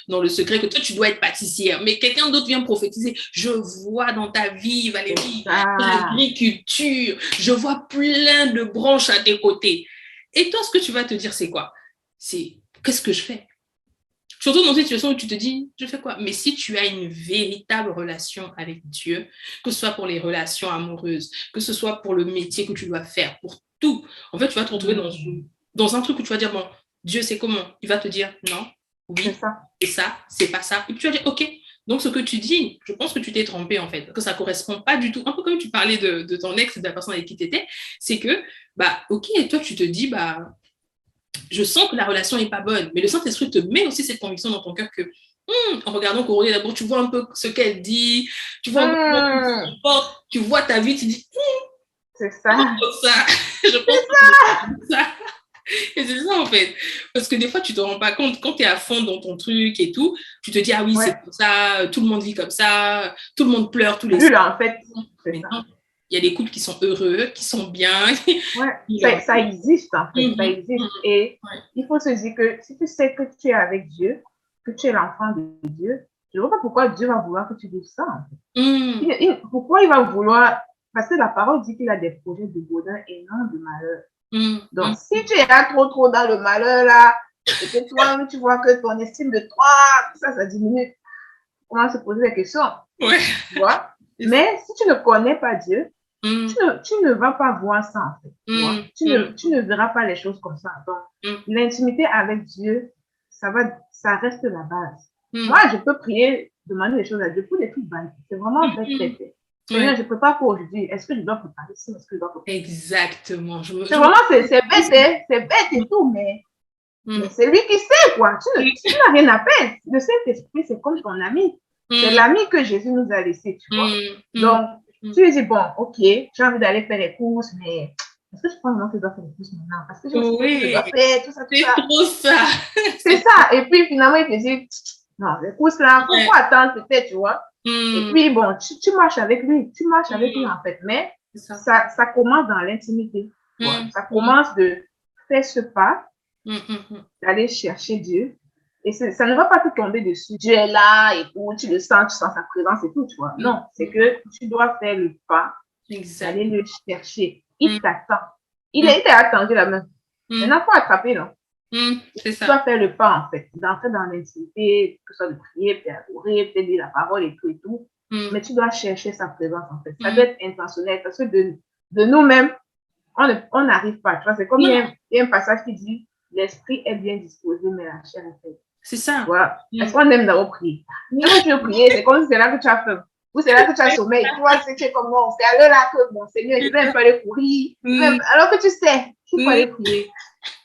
Speaker 1: dans le secret, que toi, tu dois être pâtissière, mais quelqu'un d'autre vient prophétiser. Je vois dans ta vie, Valérie, l'agriculture, je vois plein de branches à tes côtés. Et toi, ce que tu vas te dire, c'est quoi? C'est, qu'est-ce que je fais? Surtout dans une situation où tu te dis, je fais quoi? Mais si tu as une véritable relation avec Dieu, que ce soit pour les relations amoureuses, que ce soit pour le métier que tu dois faire, pour tout, en fait, tu vas te retrouver dans un truc où tu vas dire, bon, Dieu, c'est comment? Il va te dire, non, oui, c'est ça, c'est pas ça. Et puis tu vas dire, ok. Donc, ce que tu dis, je pense que tu t'es trompé, en fait, que ça correspond pas du tout. Un peu comme tu parlais de ton ex, de la personne avec qui tu étais, c'est que, bah, ok, toi, tu te dis, bah, je sens que la relation n'est pas bonne, mais le Saint-Esprit te met aussi cette conviction dans ton cœur que, en regardant Coralie d'abord, tu vois un peu ce qu'elle dit, tu vois un peu comment elle se comporte, tu vois ta vie, tu dis,
Speaker 2: c'est ça.
Speaker 1: Je pense que c'est ça. Et c'est ça en fait. Parce que des fois, tu te rends pas compte, quand tu es à fond dans ton truc et tout, tu te dis, ah oui, c'est comme ça, tout le monde vit comme ça, tout le monde pleure tous les jours.
Speaker 2: Là, en fait,
Speaker 1: mais non, il y a des couples qui sont heureux, qui sont bien.
Speaker 2: Ça existe en fait, ça existe. Et il faut se dire que si tu sais que tu es avec Dieu, que tu es l'enfant de Dieu, je ne vois pas pourquoi Dieu va vouloir que tu vives ça en fait. Pourquoi il va vouloir, parce que la parole dit qu'il a des projets de bonheur et non de malheur. Donc, si tu es là trop dans le malheur là, et que toi, tu vois que ton estime de toi, ça diminue, comment se poser des questions. Tu vois? Mais si tu ne connais pas Dieu, tu ne vas pas voir ça en fait. Tu ne verras pas les choses comme ça. Donc, l'intimité avec Dieu, ça reste la base. Moi, je peux prier, demander des choses à Dieu pour des trucs basiques. C'est vraiment bête. Seigneur, je ne peux pas pour aujourd'hui. Est-ce que je dois préparer ça? Est-ce que je dois préparer?
Speaker 1: Exactement.
Speaker 2: C'est vraiment, c'est bête, c'est bête et tout, mais c'est lui qui sait, quoi. Tu n'as rien à perdre. Le Saint-Esprit, c'est comme ton ami. C'est l'ami que Jésus nous a laissé, tu vois. Donc, tu lui dis, bon, ok, j'ai envie d'aller faire les courses, mais est-ce que je crois vraiment que je dois faire les courses maintenant? Parce que j'ai aussi quelque chose que je
Speaker 1: Oui,
Speaker 2: dois faire, tout ça, tout
Speaker 1: c'est
Speaker 2: ça.
Speaker 1: trop ça.
Speaker 2: C'est ça. Et puis finalement, il te dit, non, les courses là, faut
Speaker 1: Ouais.
Speaker 2: attendre peut-être, tu vois. Et
Speaker 1: Hmm,
Speaker 2: puis bon, tu marches avec lui, tu marches avec lui
Speaker 1: hmm,
Speaker 2: en fait. Mais
Speaker 1: c'est ça.
Speaker 2: ça commence dans l'intimité, tu vois.
Speaker 1: Hmm,
Speaker 2: Ça
Speaker 1: hmm,
Speaker 2: commence de faire ce pas,
Speaker 1: hmm, hmm, hmm.
Speaker 2: d'aller chercher Dieu. Et ça ne va pas te tomber dessus. Dieu est là et tout, tu sens sa présence et tout, tu vois.
Speaker 1: Hmm,
Speaker 2: Non, c'est
Speaker 1: hmm.
Speaker 2: que tu dois faire le pas
Speaker 1: Exact.
Speaker 2: d'aller le chercher.
Speaker 1: Hmm,
Speaker 2: Il t'attend.
Speaker 1: hmm,
Speaker 2: Il t'a attendu la main.
Speaker 1: hmm,
Speaker 2: Maintenant, il faut attraper, non?
Speaker 1: c'est
Speaker 2: Tu
Speaker 1: ça.
Speaker 2: dois faire le pas, en fait, d'entrer dans l'intimité, que ce soit de prier, puis adorer, puis dire la parole et tout et tout.
Speaker 1: Hmm,
Speaker 2: Mais tu dois chercher sa présence, en fait. Ça
Speaker 1: hmm.
Speaker 2: doit être intentionnel parce que de nous-mêmes, on n'arrive pas. Tu vois, c'est comme
Speaker 1: Non,
Speaker 2: il y a un passage qui dit l'esprit est bien disposé, mais la chair est faible.
Speaker 1: c'est ça.
Speaker 2: Voilà. Est-ce
Speaker 1: Hmm.
Speaker 2: qu'on aime d'abord prier? Mais quand tu veux prier, c'est comme si c'est là que tu as faim. Ou c'est là que tu as sommeil. Tu vois, c'est comme non, c'est à l'heure là que, bon, Seigneur, je vais un peu aller courir.
Speaker 1: Hmm,
Speaker 2: Alors que tu sais qu'il faut
Speaker 1: hmm,
Speaker 2: aller prier.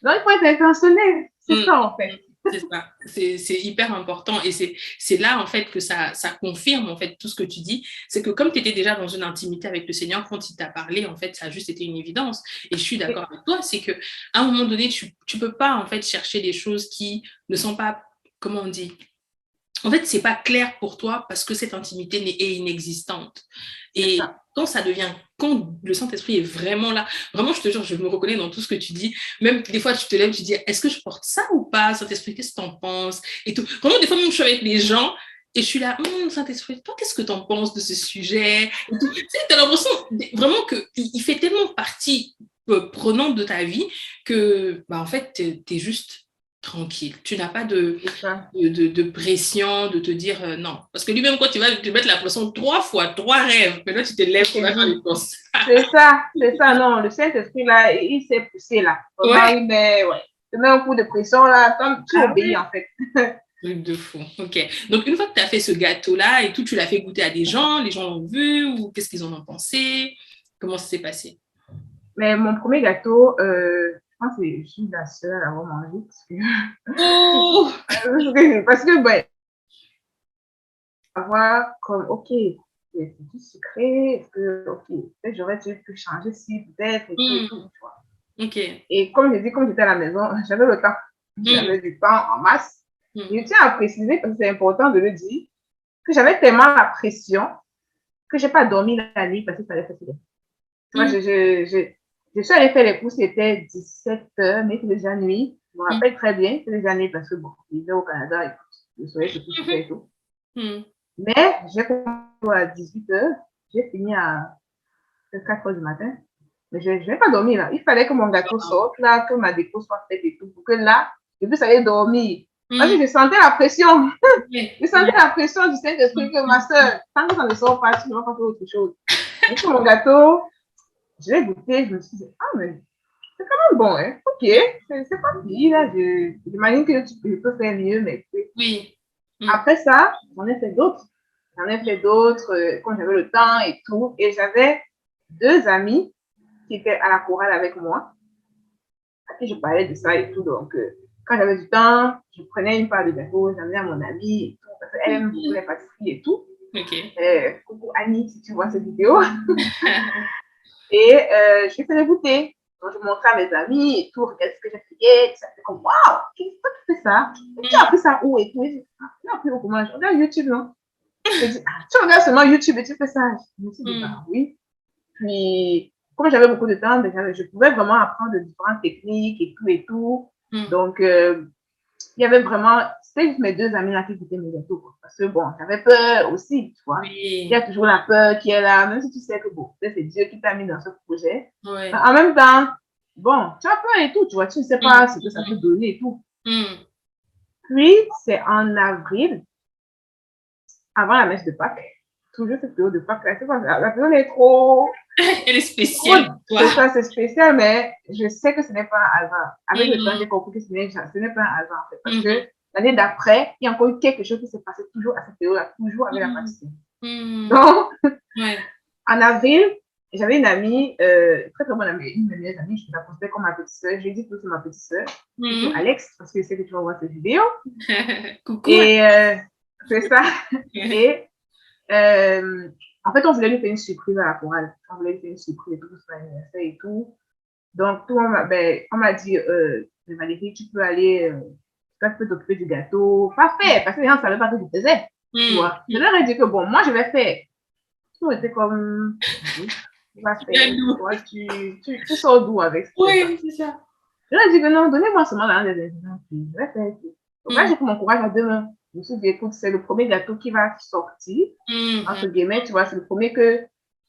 Speaker 2: Donc, il faut être intentionnel. C'est
Speaker 1: hmm.
Speaker 2: ça, en fait.
Speaker 1: C'est ça, c'est hyper important et c'est là en fait que ça confirme en fait tout ce que tu dis, c'est que comme tu étais déjà dans une intimité avec le Seigneur, quand il t'a parlé, en fait, ça a juste été une évidence. Et je suis d'accord avec toi, c'est que à un moment donné, tu peux pas en fait chercher des choses qui ne sont pas, comment on dit, en fait, c'est pas clair pour toi parce que cette intimité est inexistante.
Speaker 2: C'est
Speaker 1: Et
Speaker 2: ça.
Speaker 1: quand le Saint-Esprit est vraiment là, vraiment, je te jure, je me reconnais dans tout ce que tu dis. Même des fois, tu te lèves, tu dis, est-ce que je porte ça ou pas, Saint-Esprit, qu'est-ce que tu en penses? Et tout. Vraiment, des fois, même, je suis avec les gens et je suis là, Saint-Esprit, toi, qu'est-ce que tu en penses de ce sujet? Et tout. Tu sais, as l'impression vraiment qu'il fait tellement partie prenante de ta vie que, bah, en fait, tu es juste tranquille. Tu n'as pas
Speaker 2: C'est ça.
Speaker 1: de pression, de te dire non. Parce que lui-même, quand tu vas te mettre la pression 3 fois, 3 rêves, maintenant tu te lèves,
Speaker 2: Je
Speaker 1: tu
Speaker 2: te
Speaker 1: vas faire les
Speaker 2: dis.
Speaker 1: courses.
Speaker 2: C'est ça, non. Le Saint-Esprit, là, il s'est poussé, là. Vraiment,
Speaker 1: Ouais.
Speaker 2: ouais. Il met un coup de pression, là, comme tu
Speaker 1: Ah
Speaker 2: obéis,
Speaker 1: ouais.
Speaker 2: en fait.
Speaker 1: Truc de fou. Ok. Donc, une fois que tu as fait ce gâteau-là et tout, tu l'as fait goûter à des gens, les gens l'ont vu ou qu'est-ce qu'ils en ont pensé? Comment ça s'est passé?
Speaker 2: Mais mon premier gâteau, je pense que je suis la seule à avoir mangé.
Speaker 1: Oh!
Speaker 2: Parce que ouais, avoir comme, ok, c'est du sucré, est-ce que, ok, peut-être j'aurais pu changer si, peut-être, et tout, tu vois.
Speaker 1: Ok.
Speaker 2: Et comme je dis, comme j'étais à la maison, j'avais le temps.
Speaker 1: Mm,
Speaker 2: J'avais du temps en masse.
Speaker 1: mm,
Speaker 2: Je tiens à préciser, parce que c'est important de le dire, que j'avais tellement la pression que j'ai pas dormi la nuit parce que ça allait fatiguer. Tu vois,
Speaker 1: mm,
Speaker 2: je suis allée faire les courses, c'était 17h, mais c'était déjà nuit. Je me
Speaker 1: mm,
Speaker 2: rappelle très bien, c'était déjà nuit parce que bon, je vivais au Canada et le soleil se couchait et tout.
Speaker 1: mm.
Speaker 2: Mais j'ai commencé à 18h, j'ai fini à 4h du matin. Mais je n'ai pas dormi là. Il fallait que mon gâteau sorte là, que ma déco soit faite et tout, pour que là, je puisse aller dormir. Parce
Speaker 1: Mm.
Speaker 2: que je sentais la pression.
Speaker 1: Ouais,
Speaker 2: Je sentais
Speaker 1: ouais.
Speaker 2: la pression du Saint-Esprit que ma soeur, tant que ça ne sort pas, tu ne vas pas faire autre chose. Donc, mon gâteau, je l'ai goûté, je me suis dit, ah, mais c'est quand même bon, hein. Ok, c'est pas pire, là. J'imagine que je peux faire mieux, mais
Speaker 1: Oui. Mm,
Speaker 2: après ça, j'en ai fait d'autres. J'en ai fait d'autres quand j'avais le temps et tout. Et j'avais deux amis qui étaient à la chorale avec moi, à qui je parlais de ça et tout. Donc, quand j'avais du temps, je prenais une part de gâteau, j'amenais à mon amie et tout, parce qu'elle aime beaucoup les pâtisseries et tout.
Speaker 1: ok.
Speaker 2: Coucou Annie, si tu vois cette vidéo. Et je lui faisais goûter. Donc, je montrais à mes amis et tout, regarde ce que j'ai fait. Ça fait comme, waouh, qu'est-ce que tu fais ça? Et tu as appris ça où et tout? Et tu as appris où? Comment? Je regarde YouTube, non? Je dis, ah, tu regardes seulement YouTube et tu fais ça. Je me suis dit,
Speaker 1: Mm,
Speaker 2: bah oui. Puis, comme j'avais beaucoup de temps, je pouvais vraiment apprendre de différentes techniques et tout et tout.
Speaker 1: mm.
Speaker 2: Donc, il y avait vraiment, c'était juste mes deux amis là qui goûtaient mes gâteaux. Parce que bon, j'avais peur aussi, tu vois. Il y a
Speaker 1: Oui.
Speaker 2: toujours la peur qui est là, même si tu sais que bon, c'est Dieu qui t'a mis dans ce projet. Mais
Speaker 1: Ouais.
Speaker 2: en même temps, bon, tu as peur et tout, tu vois, tu ne sais
Speaker 1: Mm,
Speaker 2: pas ce que ça peut donner et tout.
Speaker 1: mm.
Speaker 2: Puis, c'est en avril, avant la messe de Pâques, toujours cette période de Pâques, la période est trop.
Speaker 1: Elle est spéciale pour toi.
Speaker 2: C'est ça, c'est spécial, mais je sais que ce n'est pas un hasard. Avec le temps,
Speaker 1: Mm,
Speaker 2: j'ai compris que ce n'est pas un hasard, en fait. Parce
Speaker 1: mm,
Speaker 2: que l'année d'après, il y a encore eu quelque chose qui s'est passé toujours à cette période-là, toujours avec la
Speaker 1: mm,
Speaker 2: pâtisserie.
Speaker 1: mm.
Speaker 2: Donc,
Speaker 1: Ouais.
Speaker 2: en avril, j'avais une amie, très très bonne amie, une de mes meilleures amies, je la considère comme ma petite soeur. Je lui dis que c'est ma petite soeur. Coucou
Speaker 1: Mm.
Speaker 2: Alex, parce que je sais que tu vas voir cette vidéo.
Speaker 1: Coucou.
Speaker 2: Et c'est ça. Et en fait, on voulait lui faire une surprise à la chorale. On voulait lui faire une surprise et tout, son anniversaire et tout. Donc, on m'a dit, Valérie, tu peux aller, toi, tu peux t'occuper du gâteau. Parfait, parce que les gens ne savaient pas que je faisais. Tu vois. Je leur ai dit que bon, moi, je vais faire. Tout était comme, oui, tu vas faire. Toi, tu sors d'où avec ça?
Speaker 1: Oui, c'est ça.
Speaker 2: Je leur ai dit que non, donnez-moi seulement des exemples. Je vais faire. Donc là, j'ai pris mon courage à deux mains. Je me suis dit, écoute, c'est le premier gâteau qui va sortir. Entre guillemets, tu vois, c'est le premier que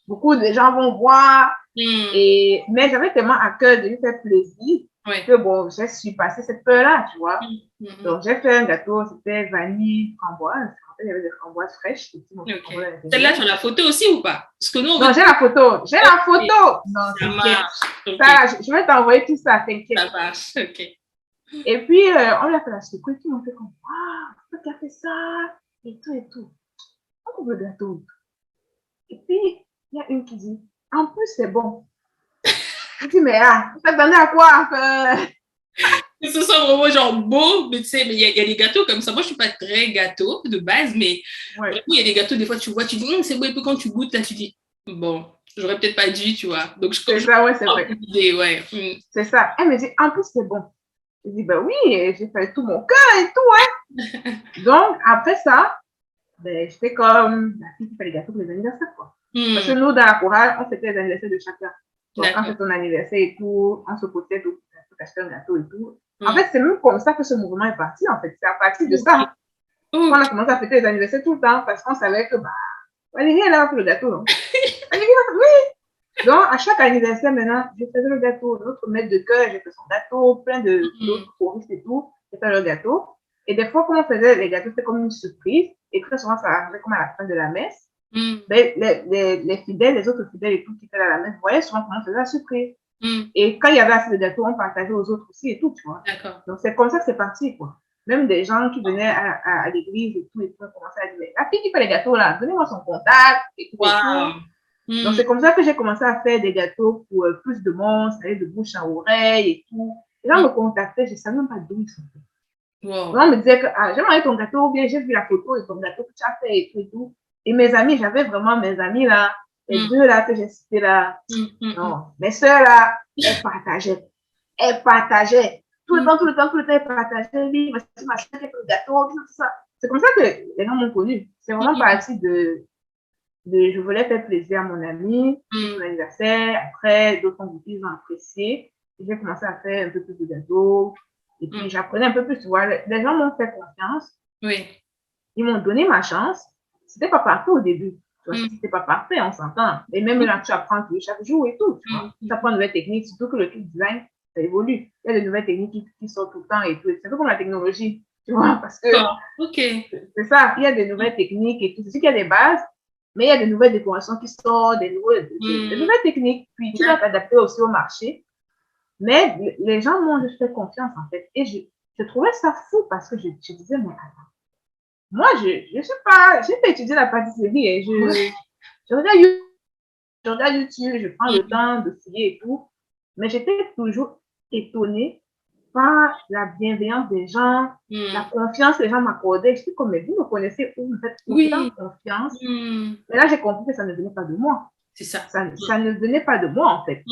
Speaker 2: beaucoup de gens vont voir. Mais j'avais tellement à cœur de lui faire plaisir que bon, je suis passée cette peur-là, tu vois. Donc, j'ai fait un gâteau, c'était vanille, framboise. En fait, il y avait des framboises fraîches.
Speaker 1: Celle-là, tu as la photo aussi ou pas? Parce que nous,
Speaker 2: non, j'ai la photo. J'ai la photo. Non,
Speaker 1: ça marche.
Speaker 2: Ça, je vais t'envoyer tout ça, t'inquiète.
Speaker 1: Ça marche, ok.
Speaker 2: Et puis, on lui a fait la surprise. Tout le monde fait comme, waouh, qui a fait ça? Et tout, et tout. On ouvre le gâteau. Et puis, il y a une qui dit, en plus, c'est bon. Je dis, mais vous t'attendez à quoi?
Speaker 1: Que ce soit vraiment genre beau, mais tu sais, il y a des gâteaux comme ça. Moi, je suis pas très gâteau de base, mais vraiment, il y a des gâteaux, des fois, tu vois, tu dis, c'est beau, et puis quand tu goûtes, là, tu dis, bon, j'aurais peut-être pas dû, tu vois. Donc,
Speaker 2: c'est ça, ouais, c'est vrai.
Speaker 1: Ouais.
Speaker 2: C'est ça. Elle me dit, en plus, c'est bon. Je dis, ben oui, j'ai fait tout mon cœur et tout, hein. Donc, après ça, ben, j'étais comme la fille qui fait les gâteaux pour les anniversaires, quoi. Parce que nous, dans la chorale, on fêtait les anniversaires de chacun. Donc, quand c'est ton anniversaire et tout, on se possède pour acheter un gâteau et tout. En fait, c'est même comme ça que ce mouvement est parti, en fait. C'est à partir de ça qu'on a commencé à fêter les anniversaires tout le temps parce qu'on savait que, bah, Valérie est là pour le gâteau, non? Valérie, oui! Donc, à chaque anniversaire, maintenant, je faisais le gâteau. Notre maître de cœur, j'ai fait son gâteau, plein d'autres choristes et tout. J'ai fait le gâteau. Et des fois, quand on faisait les gâteaux, c'était comme une surprise. Et très souvent, ça arrivait comme à la fin de la messe. Mais les fidèles, les autres fidèles et tout qui étaient à la messe, voyaient souvent comment on faisait la surprise. Et quand il y avait assez de gâteaux, on partageait aux autres aussi et tout, tu vois. Donc, c'est comme ça que c'est parti, quoi. Même des gens qui venaient à l'église et tout, on commençait à dire, la fille qui fait les gâteaux, là, donnez-moi son contact et tout. Donc, c'est comme ça que j'ai commencé à faire des gâteaux pour plus de monde, ça allait de bouche à oreille et tout. Les gens me contactaient, je ne savais même pas d'où ils sont. On me disait que j'ai mangé ton gâteau, ou bien j'ai vu la photo de ton gâteau que tu as fait et tout et tout. Et mes amis, j'avais vraiment mes amis là, les deux là que j'ai cités là. Non, mes soeurs là, elles partageaient. Elles partageaient. Tout le temps, elles partageaient. Oui, voici ma soeur qui a fait le gâteau, tout ça. C'est comme ça que les gens m'ont connu. C'est vraiment parti de je voulais faire plaisir à mon ami, son anniversaire. Après, d'autres ont goûté, ils ont apprécié. J'ai commencé à faire un peu plus de gâteaux. Et puis, j'apprenais un peu plus, tu vois. Les gens m'ont fait confiance.
Speaker 1: Oui.
Speaker 2: Ils m'ont donné ma chance. C'était pas parfait au début. Tu vois, c'était pas parfait, on s'entend. Et même là, tu apprends chaque jour et tout, tu vois. Tu apprends de nouvelles techniques, surtout que le truc design, ça évolue. Il y a de nouvelles techniques qui sortent tout le temps et tout. C'est un peu comme la technologie, tu vois, parce que c'est ça, il y a de nouvelles techniques et tout. C'est sûr qu'il y a des bases, mais il y a de nouvelles décorations qui sortent, des nouvelles techniques. Puis tu dois t'adapter aussi au marché. Mais les gens m'ont juste fait confiance, en fait. Et je trouvais ça fou parce que je disais, mais attends, moi, je sais pas, j'ai fait étudier la pâtisserie et je regarde YouTube, je prends le temps de fouiller et tout. Mais j'étais toujours étonnée par la bienveillance des gens, la confiance que les gens m'accordaient. Je suis comme, mais vous me connaissez, vous me faites autant confiance. Mais là, j'ai compris que ça ne venait pas de moi.
Speaker 1: C'est ça.
Speaker 2: Ça ne venait pas de moi, en fait.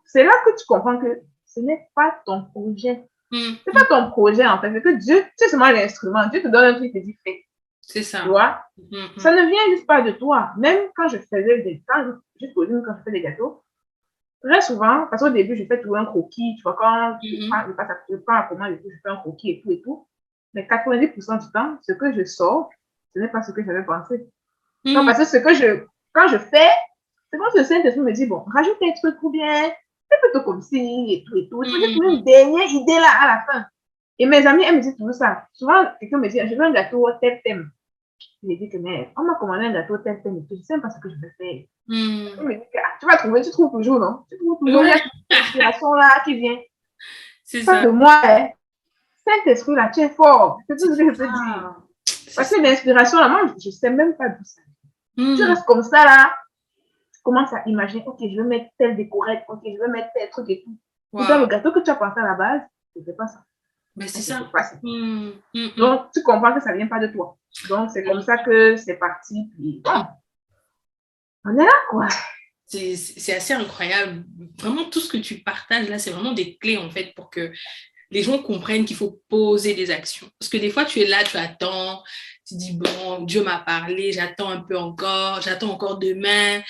Speaker 2: C'est là que tu comprends que ce n'est pas ton projet. C'est pas ton projet, en fait. C'est que Dieu, c'est seulement l'instrument. Dieu te donne un truc et te dit, fais.
Speaker 1: C'est ça.
Speaker 2: Tu vois? Ça ne vient juste pas de toi. Même quand je faisais des temps, juste pour dire, quand je fais des gâteaux, très souvent, parce qu'au début, je fais toujours un croquis. Tu vois, quand je prends la commande, je fais un croquis et tout. Mais 90% du temps, ce que je sors, ce n'est pas ce que j'avais pensé. Non, parce que quand je fais, c'est comme si le Saint-Esprit me dit, bon, rajoute tes trucs ou bien, c'est plutôt comme ci et tout et tout. J'ai trouvé une dernière idée là à la fin. Et mes amis, elles me disent toujours ça. Souvent, quelqu'un me dit, je veux un gâteau tel thème. Je me dis que, mais on m'a commandé un gâteau tel thème et tout. Je ne sais pas ce que je vais faire. Je me dis que, tu vas trouver, tu trouves toujours, non? Tu trouves toujours, il y a cette inspiration là qui vient.
Speaker 1: C'est ça.
Speaker 2: De moi, hein. Saint-Esprit là, tu es fort. C'est tout ce que je peux dire. Parce que l'inspiration là, moi, je ne sais même pas d'où ça vient. Tu restes comme ça là. Commence à imaginer, ok, je vais mettre telle décorette, ok, je vais mettre tel truc et tout. Dans le gâteau que tu as pensé à la base, c'était pas ça.
Speaker 1: Mais c'est ça.
Speaker 2: Donc, tu comprends que ça vient pas de toi. Donc, c'est comme ça que c'est parti. Puis, bon, on est là, quoi.
Speaker 1: C'est assez incroyable. Vraiment, tout ce que tu partages là, c'est vraiment des clés en fait pour que les gens comprennent qu'il faut poser des actions. Parce que des fois, tu es là, tu attends, tu dis, bon, Dieu m'a parlé, j'attends un peu encore, j'attends encore demain.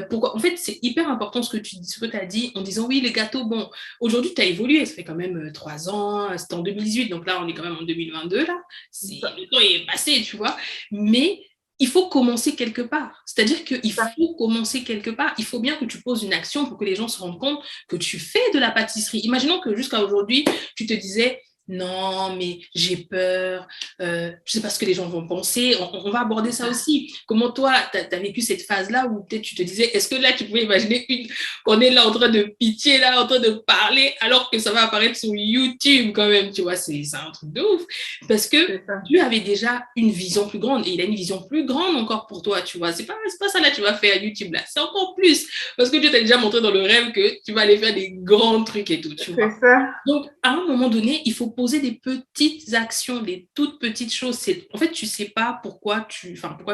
Speaker 1: Pourquoi? En fait, c'est hyper important ce que tu as dit en disant, oui, les gâteaux, bon, aujourd'hui, tu as évolué, ça fait quand même 3 ans, c'était en 2018, donc là, on est quand même en 2022, là. Le temps est passé, tu vois. Mais il faut commencer quelque part. C'est-à-dire qu'il faut commencer quelque part. Il faut bien que tu poses une action pour que les gens se rendent compte que tu fais de la pâtisserie. Imaginons que jusqu'à aujourd'hui, tu te disais, non, mais j'ai peur, je ne sais pas ce que les gens vont penser. On va aborder ça aussi. Comment toi, tu as vécu cette phase-là où peut-être tu te disais, est-ce que là, tu pouvais imaginer qu'on est là en train de pitcher, là, en train de parler, alors que ça va apparaître sur YouTube quand même, tu vois, c'est un truc de ouf. Parce que Dieu avait déjà une vision plus grande et il a une vision plus grande encore pour toi, tu vois. C'est pas ça là, tu vas faire YouTube là, c'est encore plus. Parce que Dieu t'a déjà montré dans le rêve que tu vas aller faire des grands trucs et tout, tu vois.
Speaker 2: Ça.
Speaker 1: Donc, à un moment donné, il faut poser des petites actions, des toutes petites choses. En fait, tu sais pas pourquoi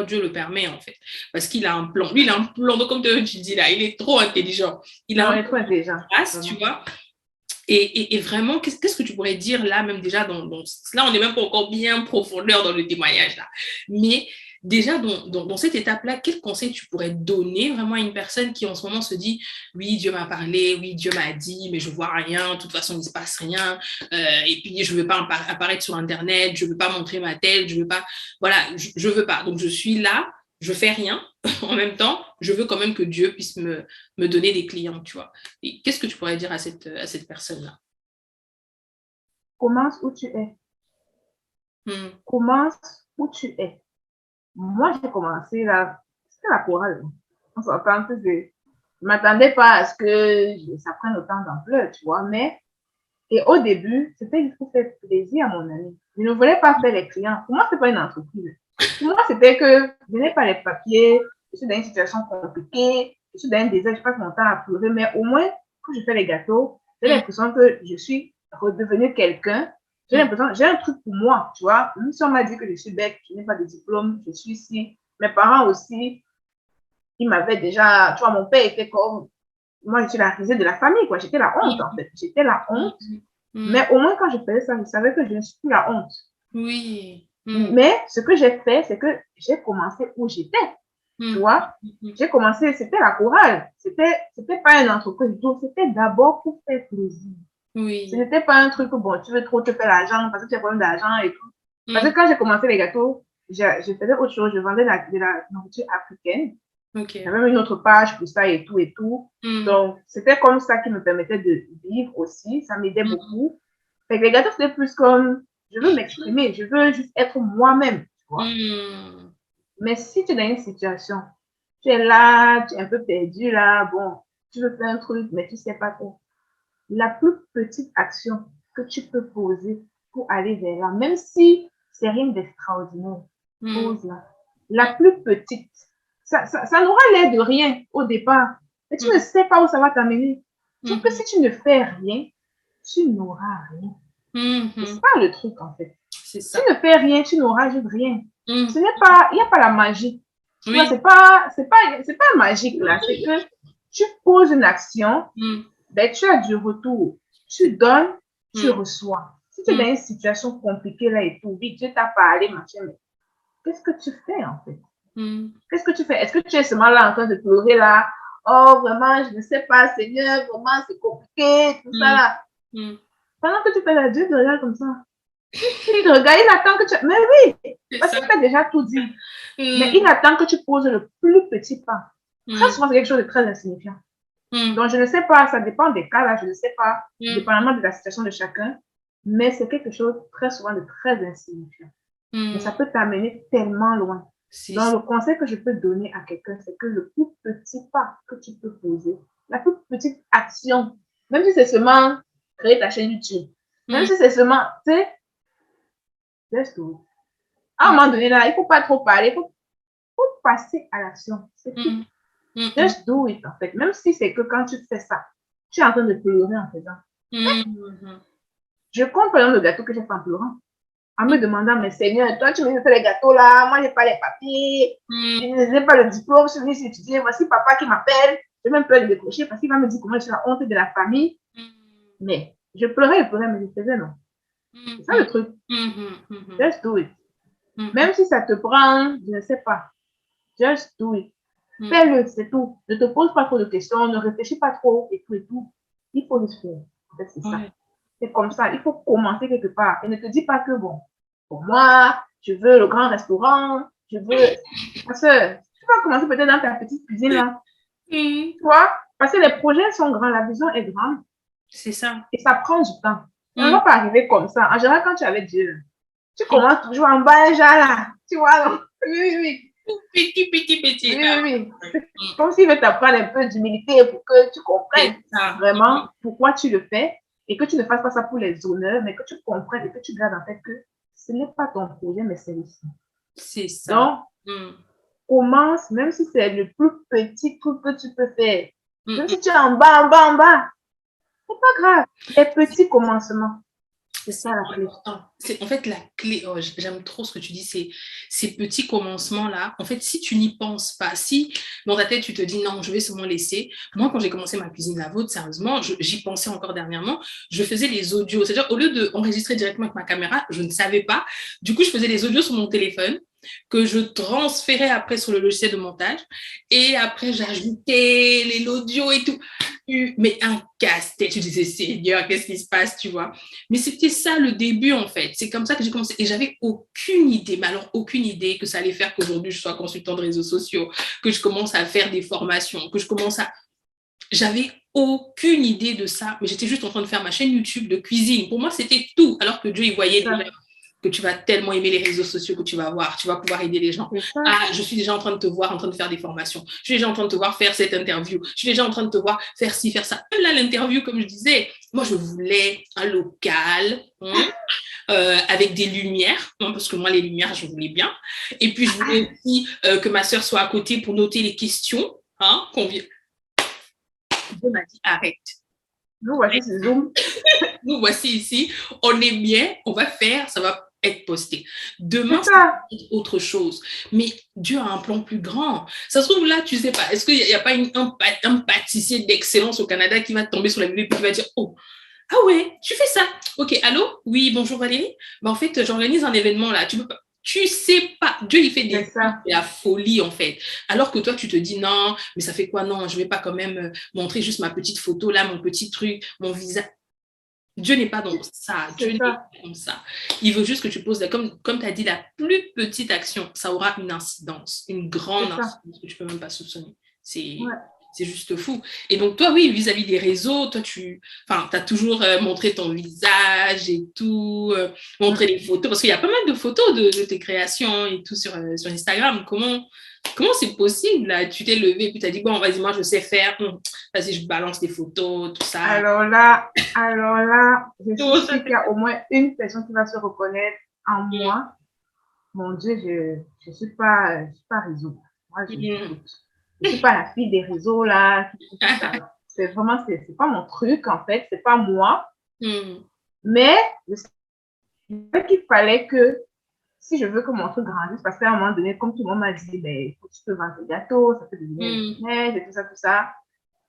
Speaker 1: Dieu le permet, en fait. Parce qu'il a un plan. Lui, il a un plan. Donc, comme tu dis là, il est trop intelligent. Il a un
Speaker 2: trop intelligent.
Speaker 1: Tu vois. Et vraiment, qu'est-ce que tu pourrais dire là, même déjà, là, on n'est même pas encore bien profondeur dans le témoignage là. Mais déjà, dans cette étape-là, quel conseil tu pourrais donner vraiment à une personne qui en ce moment se dit, oui, Dieu m'a parlé, oui, Dieu m'a dit, mais je vois rien, de toute façon, il ne se passe rien, et puis je ne veux pas apparaître sur Internet, je ne veux pas montrer ma tête, je veux pas, voilà, je veux pas. Donc, je suis là, je fais rien. En même temps, je veux quand même que Dieu puisse me donner des clients, tu vois. Et qu'est-ce que tu pourrais dire à cette personne-là?
Speaker 2: Commence où tu es. Commence où tu es. Moi, j'ai commencé là, c'était la chorale. On s'entend un peu de... Je ne m'attendais pas à ce que ça prenne autant d'ampleur, tu vois, mais... Et au début, c'était juste pour faire plaisir à mon ami. Je ne voulais pas faire les clients. Pour moi, ce n'est pas une entreprise. Pour moi, c'était que je n'ai pas les papiers, je suis dans une situation compliquée, je suis dans un désert, je passe mon temps à pleurer, mais au moins, quand je fais les gâteaux, j'ai l'impression que je suis redevenue quelqu'un. J'ai l'impression, j'ai un truc pour moi, tu vois. Même si on m'a dit que je suis bête, je n'ai pas de diplôme, je suis ici. Mes parents aussi, ils m'avaient déjà, tu vois, mon père était comme, moi, je suis la risée de la famille, quoi. J'étais la honte, en fait. J'étais la honte. Mais au moins, quand je faisais ça, je savais que je ne suis plus la honte.
Speaker 1: Oui.
Speaker 2: Mais ce que j'ai fait, c'est que j'ai commencé où j'étais. Tu vois, j'ai commencé, c'était la chorale. C'était pas une entreprise du tout. C'était d'abord pour faire plaisir.
Speaker 1: Oui.
Speaker 2: Ce n'était pas un truc, bon, tu veux trop te faire l'argent parce que tu as problème d'argent et tout. Parce que quand j'ai commencé les gâteaux, je faisais autre chose. Je vendais de la nourriture africaine.
Speaker 1: Okay.
Speaker 2: J'avais même une autre page pour ça et tout et tout. Donc, c'était comme ça qui me permettait de vivre aussi. Ça m'aidait beaucoup. Fait que les gâteaux, c'était plus comme, je veux m'exprimer, je veux juste être moi-même, tu vois. Mais si tu es dans une situation, tu es là, tu es un peu perdu là, bon, tu veux faire un truc, mais tu ne sais pas trop. La plus petite action que tu peux poser pour aller vers là, même si c'est rien d'extraordinaire, pose-la. La plus petite. Ça n'aura l'air de rien au départ, mais tu ne sais pas où ça va t'amener. Sauf que si tu ne fais rien, tu n'auras rien. C'est ça le truc en fait. Si tu ne fais rien, tu n'auras juste rien. Ce n'est pas, il n'y a pas la magie. Oui. C'est pas magique là. C'est que tu poses une action, ben, tu as du retour. Tu donnes, tu reçois. Si tu es dans une situation compliquée là et tout, vite, Dieu t'a parlé, machin, mais qu'est-ce que tu fais en fait? Qu'est-ce que tu fais? Est-ce que tu es seulement là en train de pleurer là? Oh, vraiment, je ne sais pas, Seigneur, vraiment, c'est compliqué, tout ça là. Pendant que tu fais la Dieu te regarde comme ça. Il te regarde, il attend que tu... Mais oui, parce qu'il t'a déjà tout dit. Mais il attend que tu poses le plus petit pas. Très souvent, c'est quelque chose de très insignifiant. Donc, je ne sais pas, ça dépend des cas, là, je ne sais pas, dépendamment de la situation de chacun, mais c'est quelque chose très souvent de très insignifiant. Mais ça peut t'amener tellement loin. Donc, le conseil que je peux donner à quelqu'un, c'est que le plus petit pas que tu peux poser, la plus petite action, même si c'est seulement créer ta chaîne YouTube, même si c'est seulement, tu sais, laisse tout. À un moment donné, là, il ne faut pas trop parler, il faut passer à l'action. C'est tout. Just do it, en fait. Même si c'est que quand tu fais ça, tu es en train de pleurer en faisant. Je compte, par exemple, le gâteau que j'ai fait en pleurant. En me demandant, mais Seigneur, toi, tu me fais les gâteaux là, moi, je n'ai pas les papiers, je n'ai pas le diplôme, je suis venue étudier, voici papa qui m'appelle, j'ai même peur de décrocher parce qu'il va me dire comment je suis la honte de la famille. Mais je pleurais, mais je faisais non. C'est ça le truc. Just do it. Même si ça te prend, je ne sais pas. Just do it. Fais-le, c'est tout. Ne te pose pas trop de questions, ne réfléchis pas trop et tout et tout. Il faut le faire. En fait, c'est ça. C'est comme ça. Il faut commencer quelque part. Et ne te dis pas que, bon, pour moi, je veux le grand restaurant, je veux... Parce que tu vas commencer peut-être dans ta petite cuisine là. Tu vois? Parce que les projets sont grands, la vision est grande.
Speaker 1: C'est ça.
Speaker 2: Et ça prend du temps. Ça ne va pas arriver comme ça. En général, quand tu es avec Dieu, tu commences toujours en bas déjà là. Tu vois, non? Oui.
Speaker 1: Petit.
Speaker 2: Oui. Comme s'il veut t'apprendre un peu d'humilité pour que tu comprennes vraiment pourquoi tu le fais et que tu ne fasses pas ça pour les honneurs, mais que tu comprennes et que tu gardes en fait que ce n'est pas ton projet, mais c'est le sien.
Speaker 1: C'est ça.
Speaker 2: Donc, commence, même si c'est le plus petit truc que tu peux faire. Même si tu es en bas, c'est pas grave. Les petits commencements. C'est ça la clé.
Speaker 1: C'est en fait la clé. Oh, j'aime trop ce que tu dis. C'est ces petits commencements-là. En fait, si tu n'y penses pas, si dans ta tête tu te dis non, je vais seulement laisser. Moi, quand j'ai commencé ma cuisine la vôtre, sérieusement, j'y pensais encore dernièrement. Je faisais les audios. C'est-à-dire, au lieu d'enregistrer directement avec ma caméra, je ne savais pas. Du coup, je faisais les audios sur mon téléphone que je transférais après sur le logiciel de montage. Et après, j'ajoutais l'audio et tout. Mais un casse-tête. Tu disais, Seigneur, qu'est-ce qui se passe, tu vois? Mais c'était ça le début, en fait. C'est comme ça que j'ai commencé. Et j'avais aucune idée, mais alors aucune idée que ça allait faire qu'aujourd'hui, je sois consultant de réseaux sociaux, que je commence à faire des formations, que je commence à... J'avais aucune idée de ça, mais j'étais juste en train de faire ma chaîne YouTube de cuisine. Pour moi, c'était tout. Alors que Dieu, il voyait déjà que tu vas tellement aimer les réseaux sociaux que tu vas voir, tu vas pouvoir aider les gens. Ah, je suis déjà en train de te voir en train de faire des formations. Je suis déjà en train de te voir faire cette interview. Je suis déjà en train de te voir faire ci, faire ça. Là, l'interview, comme je disais, moi, je voulais un local avec des lumières, parce que moi, les lumières, je voulais bien. Et puis, je voulais aussi que ma sœur soit à côté pour noter les questions. Qu'on vient. Dieu m'a dit, arrête.
Speaker 2: Nous voici sur Zoom.
Speaker 1: Nous voici ici. On est bien. On va faire. Ça va être posté. Demain, ça va être autre chose. Mais Dieu a un plan plus grand. Ça se trouve là, tu sais pas. Est-ce qu'il n'y a pas un pâtissier d'excellence au Canada qui va tomber sur la vidéo et qui va dire, oh, ah ouais, tu fais ça. Ok, allô? Oui, bonjour Valérie. En fait, j'organise un événement là. Tu sais pas. Dieu, il fait de la folie, en fait. Alors que toi, tu te dis, non, mais ça fait quoi? Non, je vais pas quand même montrer juste ma petite photo là, mon petit truc, mon visage. Dieu n'est pas dans ça. Dieu n'est pas comme ça. Il veut juste que tu poses, comme tu as dit, la plus petite action. Ça aura une incidence, une grande incidence que tu peux même pas soupçonner. C'est juste fou. Et donc, toi, oui, vis-à-vis des réseaux, toi, tu as toujours montré ton visage et tout, montré les photos, parce qu'il y a pas mal de photos de tes créations et tout sur Instagram. Comment c'est possible, là? Tu t'es levé et puis tu as dit, bon, vas-y, moi, je sais faire. Vas-y, je balance des photos, tout ça.
Speaker 2: Alors là, je suis sûre qu'il y a au moins une personne qui va se reconnaître en moi. Mon Dieu, je suis pas réseau. Moi, je suis pas la fille des réseaux, là. C'est vraiment, c'est pas mon truc, en fait. C'est pas moi. Mais je sais qu'il fallait que, si je veux que mon truc grandisse, parce qu'à un moment donné, comme tout le monde m'a dit, ben, faut que tu peux vendre des gâteaux, ça peut devenir un business et tout ça.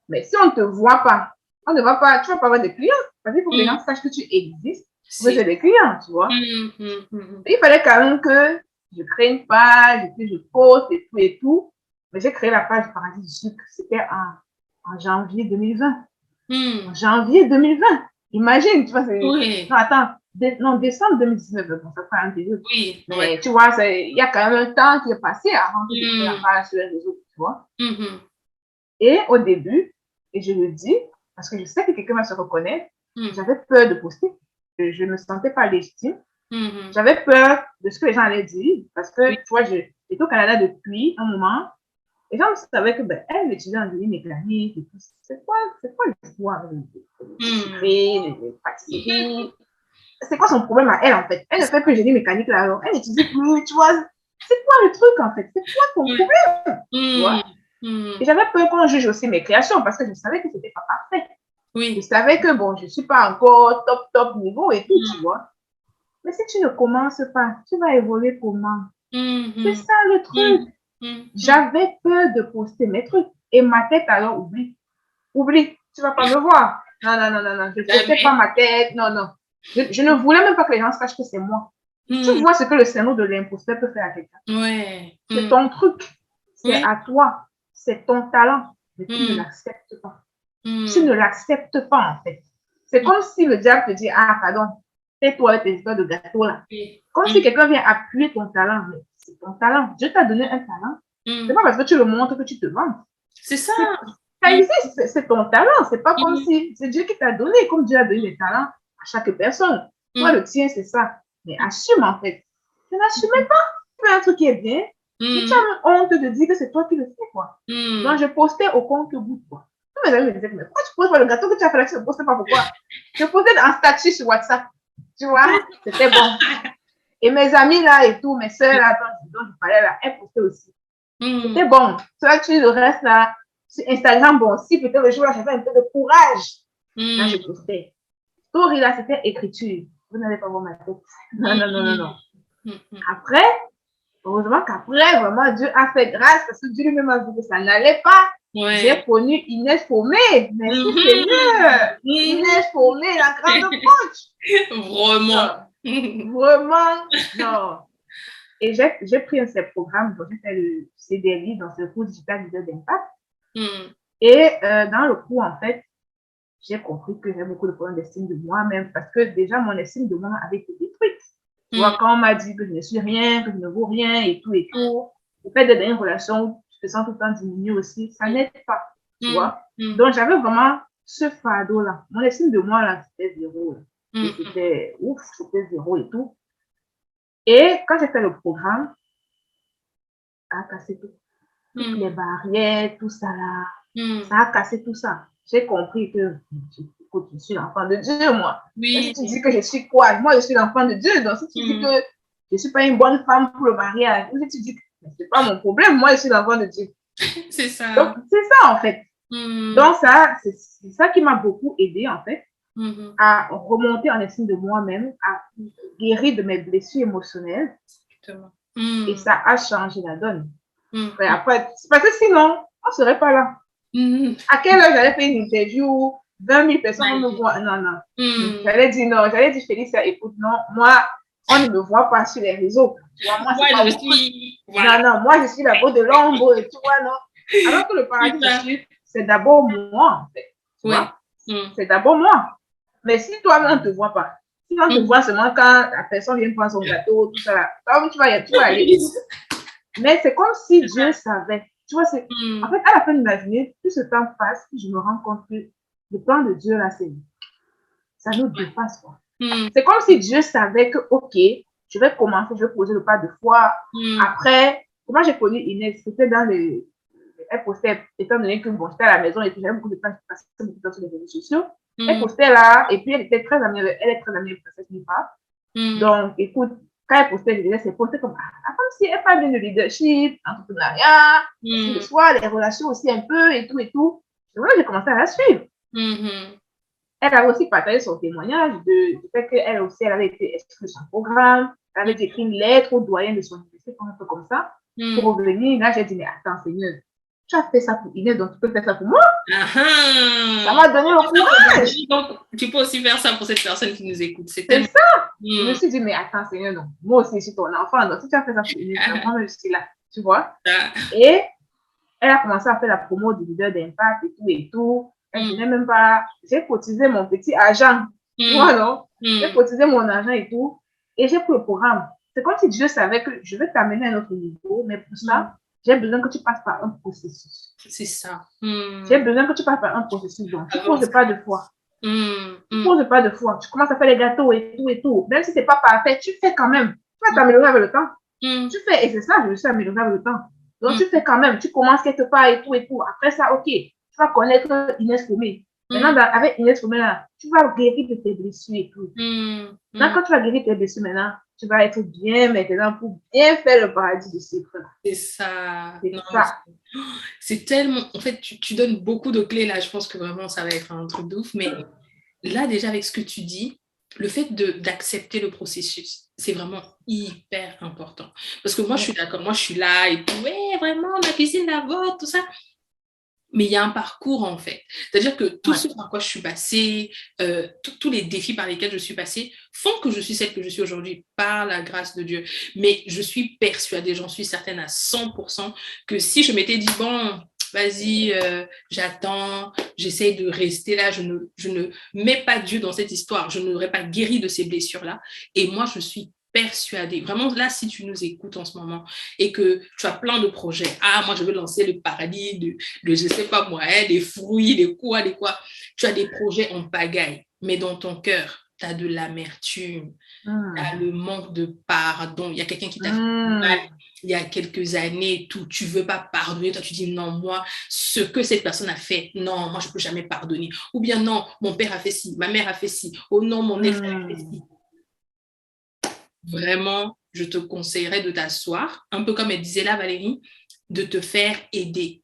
Speaker 2: Mais si on ne te voit pas, on ne va pas, tu vas pas avoir de clients. Parce qu'il faut que les gens sachent que tu existes pour que j'ai des clients, tu vois. Il fallait quand même que je crée une page, et puis je poste et tout. Mais j'ai créé la page Paradis du Sucre. C'était en janvier 2020. En janvier 2020. Imagine, tu vois, c'est... Non, attends. Décembre 2019, bon, ça fait un début. Mais tu vois, il y a quand même un temps qui est passé avant que je crée la page sur les réseaux, tu vois. Et au début, et je le dis, parce que je sais que quelqu'un va se reconnaître, j'avais peur de poster. Je ne me sentais pas légitime. J'avais peur de ce que les gens allaient dire, parce que, tu vois, j'étais au Canada depuis un moment. Les gens savaient que, elle étudiait en génie mécanique et tout. C'est quoi l'histoire les pâtisseries? C'est quoi son problème à elle, en fait? Elle ne fait que génie mécanique, là, alors elle n'étudie plus, tu vois. C'est quoi le truc, en fait? C'est quoi ton problème? Tu vois? Et j'avais peur qu'on juge aussi mes créations parce que je savais que c'était pas parfait. Je savais que, bon, je suis pas encore top niveau et tout, tu vois. Mais si tu ne commences pas, tu vas évoluer comment? C'est ça le truc. J'avais peur de poster mes trucs. Et ma tête, alors, oublie. Oublie, tu vas pas me voir. Non, non, non, non, non, je ne postais pas ma tête. Non, non. Je ne voulais même pas que les gens sachent que c'est moi. Tu vois ce que le cerveau de l'imposteur peut faire à quelqu'un.
Speaker 1: Ouais.
Speaker 2: C'est ton truc. C'est à toi. C'est ton talent. Mais tu ne l'acceptes pas. Tu ne l'acceptes pas, en fait. C'est comme si le diable te dit, ah, pardon, fais-toi avec tes histoires de gâteau, là. Comme si quelqu'un vient appuyer ton talent. Mais c'est ton talent. Dieu t'a donné un talent. C'est pas parce que tu le montres que tu te vends.
Speaker 1: C'est ça.
Speaker 2: Ça existe, c'est ton talent. C'est pas comme si c'est Dieu qui t'a donné, comme Dieu a donné des talents à chaque personne. Toi, le tien, c'est ça. Mais assume, en fait. Tu n'assumais pas. Tu fais un truc qui est bien. Mais tu as honte de dire que c'est toi qui le fais, quoi. Donc, je postais au compte-gouttes, quoi. Tous mes amis me disaient, mais pourquoi tu poses pas le gâteau que tu as fait là, tu ne postes pas, pourquoi? Je postais en statut sur WhatsApp. Tu vois, c'était bon. Et mes amis là et tout, mes soeurs là, dont je parlais là, elles postaient aussi. C'était bon. Toi, tu le restes là, sur Instagram, bon, si peut-être le jour là, j'avais un peu de courage, là, je postais. Story là, c'était écriture. Vous n'allez pas voir ma tête. Non, non, non, non, non. Après, heureusement qu'après, vraiment, Dieu a fait grâce parce que Dieu lui-même a vu que ça n'allait pas. J'ai connu Inès Paumé. Merci Seigneur. Inès Paumé, la grande coach.
Speaker 1: Vraiment.
Speaker 2: Non. Vraiment, non. Et j'ai pris un de ces programmes, donc j'ai fait le CDLI dans ce cours digital leader d'impact. Et dans le cours, en fait, j'ai compris que j'ai beaucoup de problèmes d'estime de moi-même parce que déjà, mon estime de moi avait été détruite. Tu vois, quand on m'a dit que je ne suis rien, que je ne vaux rien et tout, le fait d'être dans une relation où tu te sens tout le temps diminué aussi, ça n'aide pas, tu vois. Donc, j'avais vraiment ce fardeau-là. Mon estime de moi, là, c'était zéro. Et c'était ouf, c'était zéro et tout. Et quand j'ai fait le programme, ça a cassé tout. Toutes les barrières, tout ça là, ça a cassé tout ça. J'ai compris que écoute, je suis l'enfant de Dieu, moi. Oui. Si tu dis que je suis quoi? Moi, je suis l'enfant de Dieu. Donc, si tu dis que je ne suis pas une bonne femme pour le mariage, ou si tu dis que ce n'est pas mon problème, moi, je suis l'enfant de Dieu.
Speaker 1: C'est ça.
Speaker 2: Donc, c'est ça, en fait. Donc, ça, c'est ça qui m'a beaucoup aidé, en fait, à remonter en estime de moi-même, à guérir de mes blessures émotionnelles. Exactement. Et ça a changé la donne. Après, parce que sinon, on ne serait pas là. À quelle heure j'allais faire une interview, 20 000 personnes me voient? Non, non. J'allais dire non. J'allais dire, Félicia, écoute, non, moi, on ne me voit pas sur les réseaux. Tu vois, moi, c'est pas je suis... Voilà. Non, non, moi, je suis la peau de l'ombre, tu vois, non. Alors que le paradis de Dieu, c'est d'abord moi, en fait. Tu vois? C'est d'abord moi. Mais si toi-même, on ne te voit pas, si on te voit seulement quand la personne vient prendre son gâteau, tout ça, là, tu vas aller. Mais c'est comme si Dieu savait. Tu vois, c'est... En fait, à la fin de ma journée, plus ce temps passe, plus je me rends compte que le plan de Dieu, là, ça nous dépasse, quoi. C'est comme si Dieu savait que, OK, je vais commencer, je vais poser le pas de foi. Après, comment j'ai connu Inès? C'était dans les... Elle postait, étant donné que, bon, j'étais à la maison et puis j'avais beaucoup de temps, je passais beaucoup de temps sur les réseaux sociaux. Elle postait là, et puis elle est très amie avec Princesse Nipa. Donc, écoute, quand elle postait, c'est posté comme si elle parle bien de leadership, entrepreneuriat, le soir, les relations aussi un peu et tout et tout. Et voilà, j'ai commencé à la suivre. Elle avait aussi partagé son témoignage du fait qu'elle aussi, elle avait été exclue de son programme, elle avait écrit une lettre au doyen de son université, un peu comme ça, pour revenir. Là, j'ai dit, mais attends, Seigneur, tu as fait ça pour Inès, donc tu peux faire ça pour moi. Ça m'a donné le courage.
Speaker 1: Donc, tu peux aussi faire ça pour cette personne qui nous écoute.
Speaker 2: C'est ça. Je me suis dit, mais attends, Seigneur, non. Moi aussi, je suis ton enfant. Donc, si tu as fait ça pour Inès, moi, je suis là. Tu vois? Et elle a commencé à faire la promo du leader d'impact et tout et tout. Elle venait même pas. J'ai cotisé mon petit argent. Tu vois, non? J'ai cotisé mon argent et tout. Et j'ai pris le programme. C'est comme si Dieu savait que je vais t'amener à un autre niveau, mais pour ça, j'ai besoin que tu passes par un processus.
Speaker 1: C'est ça.
Speaker 2: J'ai besoin que tu passes par un processus. Donc, tu ne poses pas de foi. Tu ne poses pas de foi. Tu commences à faire les gâteaux et tout et tout. Même si ce n'est pas parfait, tu fais quand même. Tu vas t'améliorer avec le temps. Tu fais, et c'est ça, je me suis améliorée avec le temps. Donc, tu fais quand même. Tu commences quelque part et tout et tout. Après ça, OK, tu vas connaître Inès Paumé. Maintenant, avec Inès Paumé, là, tu vas guérir de tes blessures et tout. Maintenant, quand tu vas guérir tes blessures maintenant, tu vas être bien maintenant pour bien faire le paradis de ces frères.
Speaker 1: C'est ça.
Speaker 2: C'est ça.
Speaker 1: C'est tellement... En fait, tu donnes beaucoup de clés là. Je pense que vraiment, ça va être un truc de ouf. Mais là, déjà, avec ce que tu dis, le fait d'accepter le processus, c'est vraiment hyper important. Parce que moi, je suis d'accord. Moi, je suis là et tout. Ouais, vraiment, ma cuisine, la vôtre, tout ça. Mais il y a un parcours, en fait. C'est-à-dire que tout
Speaker 2: Ouais.
Speaker 1: ce par quoi je suis passée, tous les défis par lesquels je suis passée, font que je suis celle que je suis aujourd'hui par la grâce de Dieu. Mais je suis persuadée, j'en suis certaine à 100%, que si je m'étais dit, bon, vas-y, j'attends, j'essaye de rester là, je ne mets pas Dieu dans cette histoire, je n'aurais pas guéri de ces blessures-là. Et moi, je suis persuadée, vraiment là, si tu nous écoutes en ce moment et que tu as plein de projets, ah, moi, je veux lancer le paradis de je sais pas moi, hein, des fruits, des quoi, tu as des projets en pagaille, mais dans ton cœur, tu as de l'amertume, tu as le manque de pardon, il y a quelqu'un qui t'a fait mal il y a quelques années, tout, tu veux pas pardonner, toi tu dis non, moi, ce que cette personne a fait, non, moi je peux jamais pardonner, ou bien non, mon père a fait ci, ma mère a fait ci, oh non, mon ex a fait ci. Vraiment, je te conseillerais de t'asseoir, un peu comme elle disait là, Valérie, de te faire aider.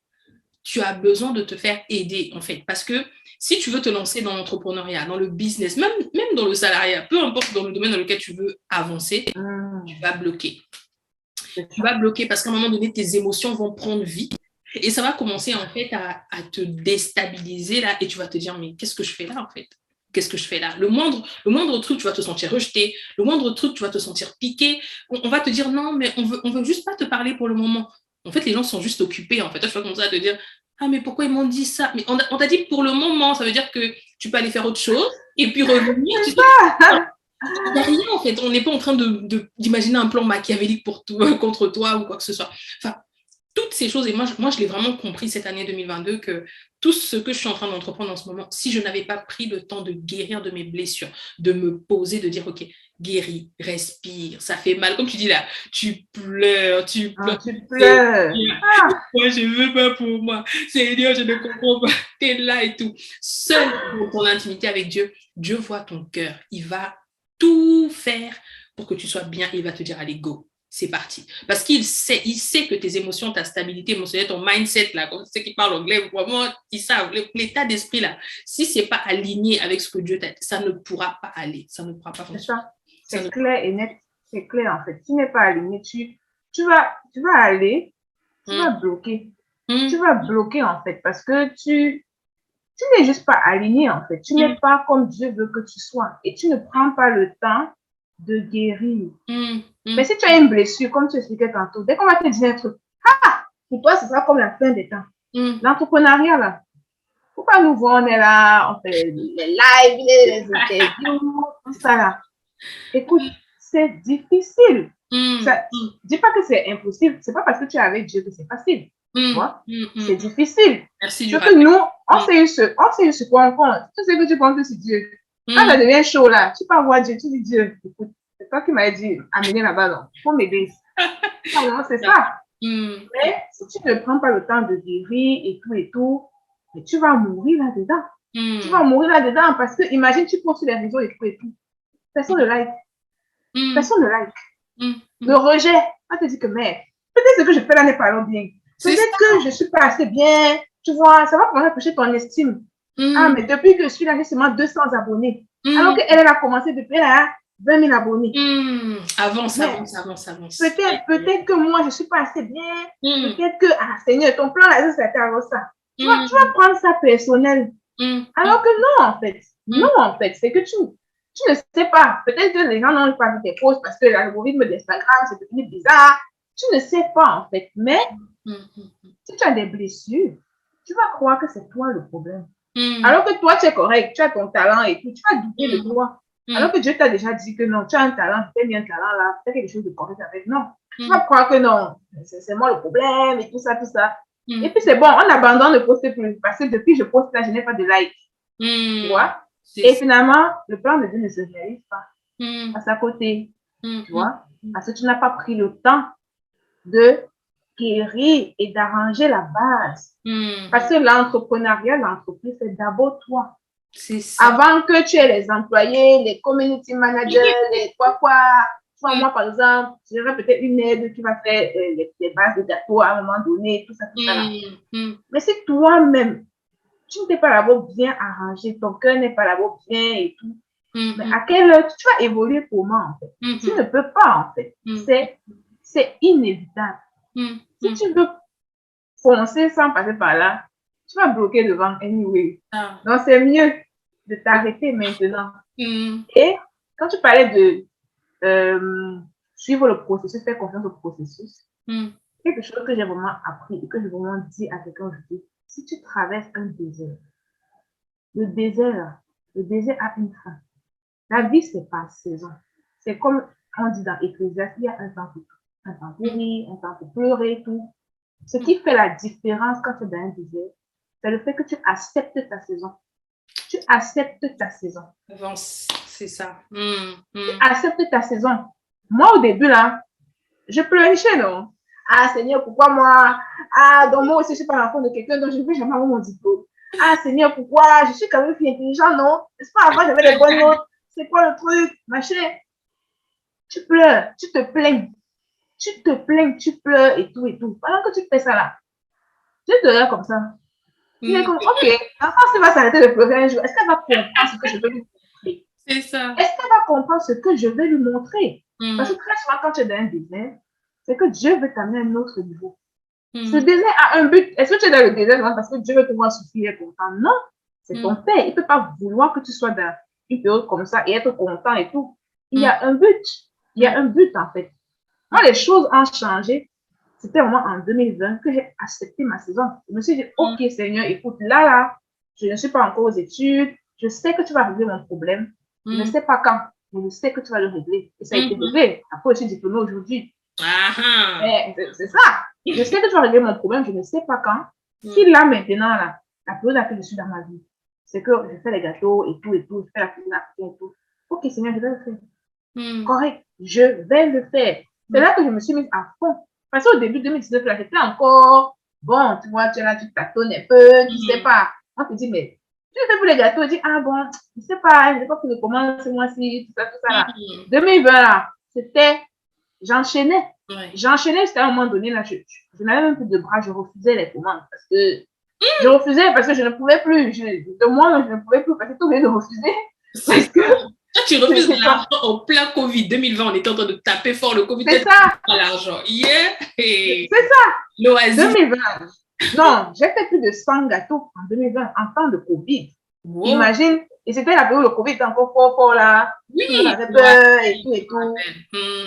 Speaker 1: Tu as besoin de te faire aider, en fait, parce que si tu veux te lancer dans l'entrepreneuriat, dans le business, même dans le salariat, peu importe dans le domaine dans lequel tu veux avancer, tu vas bloquer. Tu vas bloquer parce qu'à un moment donné, tes émotions vont prendre vie et ça va commencer en fait à te déstabiliser là et tu vas te dire mais qu'est-ce que je fais là en fait? Qu'est-ce que je fais là? Le moindre truc, tu vas te sentir rejeté. Le moindre truc, tu vas te sentir piqué. On va te dire non, mais on veut juste pas te parler pour le moment. En fait, les gens sont juste occupés. En fait, toi, tu vas commencer à te dire ah, mais pourquoi ils m'ont dit ça? Mais on t'a dit pour le moment. Ça veut dire que tu peux aller faire autre chose et puis revenir. Tu sais, il n'y a rien en fait. On n'est pas en train d'imaginer un plan machiavélique pour toi, contre toi ou quoi que ce soit. Enfin, toutes ces choses, et moi je l'ai vraiment compris cette année 2022, que tout ce que je suis en train d'entreprendre en ce moment, si je n'avais pas pris le temps de guérir de mes blessures, de me poser, de dire, OK, guéris, respire, ça fait mal. Comme tu dis là, tu pleures.
Speaker 2: Tu pleures.
Speaker 1: Moi, je ne veux pas pour moi. Seigneur, je ne comprends pas. Tu es là et tout. Seul dans ton intimité avec Dieu, Dieu voit ton cœur. Il va tout faire pour que tu sois bien. Il va te dire, allez, go. C'est parti. Parce qu'il sait que tes émotions, ta stabilité émotionnelle, ton mindset, là, comme ceux qui parlent anglais, vraiment, ils savent, l'état d'esprit, là, si c'est pas aligné avec ce que Dieu t'a dit, ça ne pourra pas aller, ça ne pourra pas fonctionner.
Speaker 2: C'est clair et net, c'est clair, en fait. Si tu n'es pas aligné, tu vas aller, tu vas bloquer. Tu vas bloquer, en fait, parce que tu n'es juste pas aligné, en fait. Tu n'es pas comme Dieu veut que tu sois. Et tu ne prends pas le temps de guérir. Mais si tu as une blessure, comme tu expliquais tantôt, dès qu'on va te dire un truc, pour toi, ce sera comme la fin des temps. L'entrepreneuriat, là, faut pas nous voir, on est là, on fait les lives, les interviews, tout ça, là. Écoute, c'est difficile. Dis pas que c'est impossible. C'est pas parce que tu es avec Dieu que c'est facile. C'est difficile.
Speaker 1: Merci
Speaker 2: Dieu. Que nous, on sait eu ce qu'on compte. Tu sais que tu comptes sur Dieu. Quand ça devient chaud là, tu peux voir Dieu, tu dis Dieu, écoute, c'est toi qui m'as dit, amener là-bas, non, faut m'aider. C'est ça. Mais si tu ne prends pas le temps de guérir et tout, mais tu vas mourir là-dedans. Tu vas mourir là-dedans parce que imagine, tu postes sur les réseaux et tout. Personne ne like. Personne ne like. Le rejet, on te dit que, mais peut-être ce que je fais là n'est pas bien. Peut-être que je ne suis pas assez bien. Tu vois, ça va commencer à toucher ton estime. Mais depuis que je suis là, j'ai seulement 200 abonnés. Alors qu'elle a commencé depuis là, 20 000 abonnés.
Speaker 1: Avance.
Speaker 2: Peut-être que moi, je ne suis pas assez bien. Peut-être que, Seigneur, ton plan là, c'était avant ça. Tu vas prendre ça personnel. Alors que non, en fait. Non, en fait, c'est que tu ne sais pas. Peut-être que les gens n'ont pas vu tes posts parce que l'algorithme d'Instagram, c'est devenu bizarre. Tu ne sais pas, en fait. Mais si tu as des blessures, tu vas croire que c'est toi le problème. Alors que toi, tu es correct, tu as ton talent et tout, tu vas douter de toi. Alors que Dieu t'a déjà dit que non, tu as un talent, tu as mis un talent là, tu as quelque chose de correct avec. Non, tu vas croire que non, c'est moi le problème et tout ça, tout ça. Et puis c'est bon, on abandonne de poster plus parce que depuis que je poste là, je n'ai pas de like. Tu vois? Et finalement, le plan de Dieu ne se réalise pas. À sa côté. Tu vois? Parce que tu n'as pas pris le temps de guérir et d'arranger la base. Parce que l'entrepreneuriat, l'entreprise, c'est d'abord toi. Avant que tu aies les employés, les community managers, les quoi. Moi, par exemple, j'aurais peut-être une aide qui va faire les bases de gâteaux à un moment donné, tout ça, tout ça. Là. Mais si toi-même, tu ne t'es pas d'abord bien arrangé, ton cœur n'est pas d'abord bien et tout, mais à quelle heure tu vas évoluer comment, en fait? Tu ne peux pas, en fait. C'est inévitable. Si tu veux foncer sans passer par là, tu vas bloquer devant anyway.
Speaker 1: Ah.
Speaker 2: Donc, c'est mieux de t'arrêter maintenant.
Speaker 1: Mm.
Speaker 2: Et quand tu parlais de suivre le processus, faire confiance au processus, quelque chose que j'ai vraiment appris et que j'ai vraiment dit à quelqu'un aujourd'hui, si tu traverses un désert, le désert a une fin. La vie, c'est par saison. C'est comme on dit dans Ecclésiaste, il y a un temps pour tout. Un temps pour rire, un temps pour pleurer, tout. Ce qui fait la différence quand tu es dans un désert, c'est le fait que tu acceptes ta saison. Tu acceptes ta saison.
Speaker 1: C'est ça.
Speaker 2: Tu acceptes ta saison. Moi, au début, là, je pleurnichais, non? Ah, Seigneur, pourquoi moi? Ah, donc moi aussi, je ne suis pas l'enfant de quelqu'un, donc je ne vais jamais avoir mon diplôme. Ah, Seigneur, pourquoi? Je suis quand même fille intelligente, non? N'est-ce pas, avant, j'avais des bonnes notes. C'est quoi le truc? Machin. Tu pleures, tu te plains. Tu te plains, tu pleures et tout et tout. Pendant que tu fais ça là, tu te regardes comme ça. Tu es comme, ok, l'enfant, si va s'arrêter de pleurer un jour, est-ce qu'elle va comprendre ce que je veux lui montrer?
Speaker 1: C'est ça.
Speaker 2: Est-ce qu'elle va comprendre ce que je vais lui montrer? Parce que très souvent, quand tu es dans un désert, c'est que Dieu veut t'amener à un autre niveau. Ce désert a un but. Est-ce que tu es dans le désert parce que Dieu veut te voir souffrir et content? Non, c'est ton Père. Il ne peut pas vouloir que tu sois dans une période comme ça et être content et tout. Il y a un but. Il y a un but en fait. Moi, les choses ont changé. C'était vraiment en 2020 que j'ai accepté ma saison. Je me suis dit, ok Seigneur, écoute, là, je ne suis pas encore aux études. Je sais que tu vas régler mon problème. Je ne sais pas quand, mais je sais que tu vas le régler. Et ça a été réglé. Après, je suis diplômée aujourd'hui. C'est ça. Je sais que tu vas régler mon problème, je ne sais pas quand. Si là, maintenant, là, la période à laquelle je suis dans ma vie, c'est que je fais les gâteaux et tout, je fais la cuisine africaine et tout. Ok, Seigneur, je vais le faire. Correct, je vais le faire. C'est là que je me suis mise à fond. Parce qu'au début 2019, là, j'étais encore, bon, tu vois, tu es là, tu tâtonnes un peu, tu sais pas. On te dit, mais tu fais pour les gâteaux, tu dis, ah bon, je sais pas, je n'ai pas fait de commande ce mois-ci, tout ça, là. 2020, là, c'était, j'enchaînais. J'enchaînais jusqu'à un moment donné, là, je n'avais même plus de bras, je refusais les commandes parce que je refusais parce que je ne pouvais plus. De moi, je ne pouvais plus parce que tout le monde refusait. Parce que
Speaker 1: tu refuses l'argent au plein Covid 2020, on était en train de taper fort le Covid.
Speaker 2: C'est ça.
Speaker 1: L'argent. Yeah.
Speaker 2: C'est ça.
Speaker 1: L'oasis.
Speaker 2: 2020. Non, j'ai fait plus de 100 gâteaux en 2020 en temps de Covid. Wow. Imagine. Et c'était la période où le Covid était encore fort là.
Speaker 1: Oui.
Speaker 2: On avait peur et tout et tout.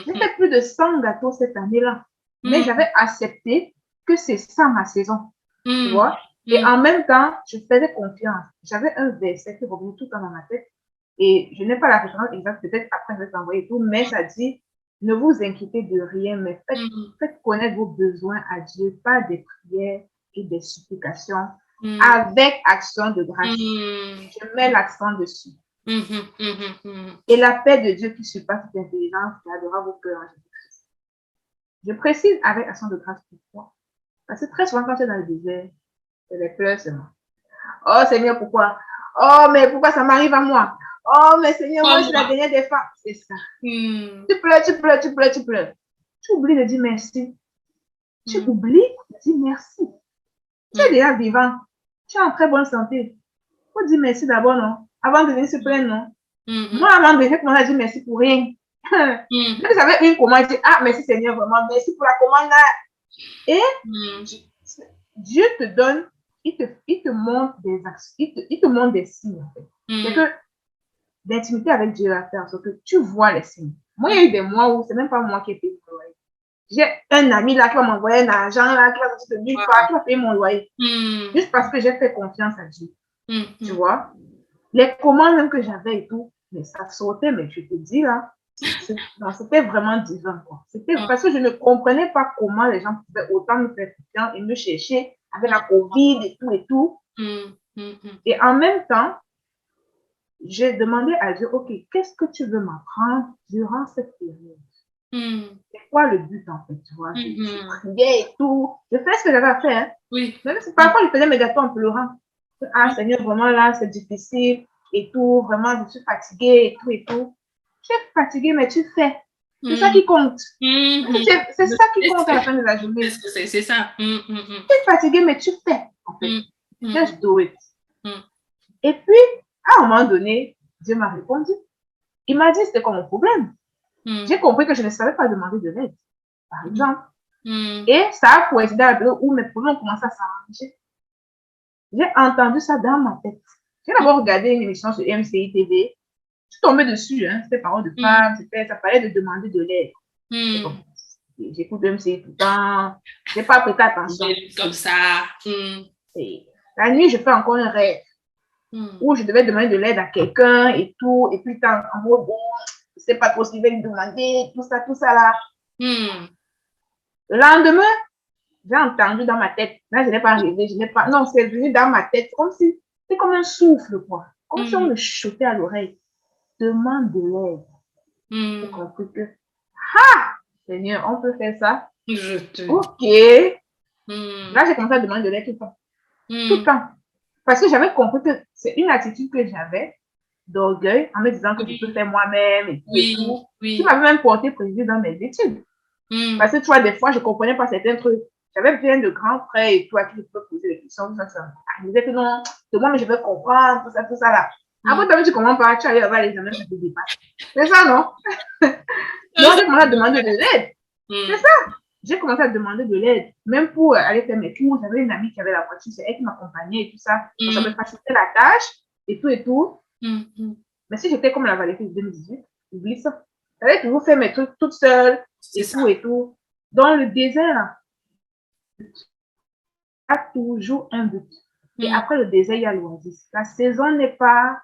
Speaker 2: J'ai fait plus de 100 gâteaux cette année-là. Mais j'avais accepté que c'est ça ma saison. Tu vois? Et en même temps, je faisais confiance. J'avais un verset qui revenait tout le temps dans ma tête. Et je n'ai pas la référence exacte, peut-être après je vais t'envoyer tout, mais ça dit, ne vous inquiétez de rien, mais faites connaître vos besoins à Dieu par des prières et des supplications avec action de grâce. Je mets l'accent dessus. Et la paix de Dieu qui surpasse toute intelligence gardera vos cœurs en Jésus-Christ. Je précise avec action de grâce pourquoi. Parce que très souvent, quand tu es dans le désert, c'est les pleurs seulement. Oh Seigneur, pourquoi? Oh, mais pourquoi ça m'arrive à moi? Oh, mais Seigneur, moi, je suis la dernière des femmes. C'est ça. Tu pleures, tu pleures, tu pleures, tu pleures. Tu oublies de dire merci. Tu oublies de dire merci. Tu es déjà vivant. Tu es en très bonne santé. Il faut dire merci d'abord, non? Avant de venir se plaindre, non? Moi, avant de venir, je dire merci pour rien. Vous savez, une commande, je dis, ah, merci Seigneur, vraiment, merci pour la commande là. Et Dieu te donne, il te montre des actions, il te montre des signes, en fait. C'est que d'intimité avec Dieu à faire, parce que tu vois les signes. Moi, il y a eu des mois où c'est même pas moi qui ai payé mon loyer. J'ai un ami là qui va m'envoyer un argent là, qui va sortir de nulle part, qui va payer mon loyer. Juste parce que j'ai fait confiance à Dieu. Tu vois? Les commandes même que j'avais et tout, mais ça sortait, mais je te dis là, c'était vraiment divin, quoi. C'était parce que je ne comprenais pas comment les gens pouvaient autant me faire confiance et me chercher avec la Covid et tout. Et en même temps, j'ai demandé à Dieu, ok, qu'est-ce que tu veux m'apprendre durant cette période? C'est quoi le but en fait, tu vois? Je priais et tout. Je fais ce que j'avais à faire. Hein.
Speaker 1: Oui.
Speaker 2: Même si parfois je faisais mes gâteaux en pleurant. Ah Seigneur, vraiment là, c'est difficile et tout. Vraiment, je suis fatiguée et tout. Je suis fatiguée, mais tu fais. C'est ça qui compte. C'est ça qui compte à la fin de la journée.
Speaker 1: C'est ça.
Speaker 2: Tu es fatiguée, mais tu fais. En fait. Just do it. Et puis, à un moment donné, Dieu m'a répondu. Il m'a dit c'était quoi mon problème. J'ai compris que je ne savais pas demander de l'aide, par exemple. Et ça a coïncidé à la période où mes problèmes ont commencé à s'arranger. J'ai entendu ça dans ma tête. J'ai d'abord regardé une émission sur MCI TV. Je suis tombée dessus, hein. C'était Paroles de femmes, ça parlait de demander de l'aide. Bon, j'écoute MCI tout le temps. Je n'ai pas prêté attention.
Speaker 1: Comme ça.
Speaker 2: Et la nuit, je fais encore un rêve où je devais demander de l'aide à quelqu'un et tout. Et puis, en mode, bon, je ne sais pas trop ce qu'il va lui demander, tout ça là. Le lendemain, j'ai entendu dans ma tête. Là, je n'ai pas rêvé, non, c'est venu dans ma tête. C'est comme un souffle, quoi. Comme si on me chuchotait à l'oreille. Demande de l'aide. J'ai compris que, Seigneur, on peut faire ça. Ok. Là, j'ai commencé à demander de l'aide tout le temps. Tout le temps. Parce que j'avais compris que c'est une attitude que j'avais d'orgueil en me disant que je peux faire moi-même et tout. Qui m'avait même porté préjudice dans mes études. Parce que, tu vois, des fois, je ne comprenais pas certains trucs. J'avais plein de grands frères et tout à qui je pouvais poser des questions. Je me disais que non, de moi, mais je vais comprendre, tout ça là. Après, tu ne comprends pas, tu arrives à les examens, tu te dépasses. C'est ça, non? Donc, j'ai commencé à demander de l'aide. C'est ça. J'ai commencé à demander de l'aide. Même pour aller faire mes cours, j'avais une amie qui avait la voiture, c'est elle qui m'accompagnait et tout ça. Donc, ça me facilitait la tâche et tout et tout. Mais si j'étais comme la Valérie de 2018, oublie ça. J'avais toujours fait mes trucs toute seule et tout et tout. Dans le désert, il y a toujours un but. Et après le désert, il y a l'oasis. La saison n'est pas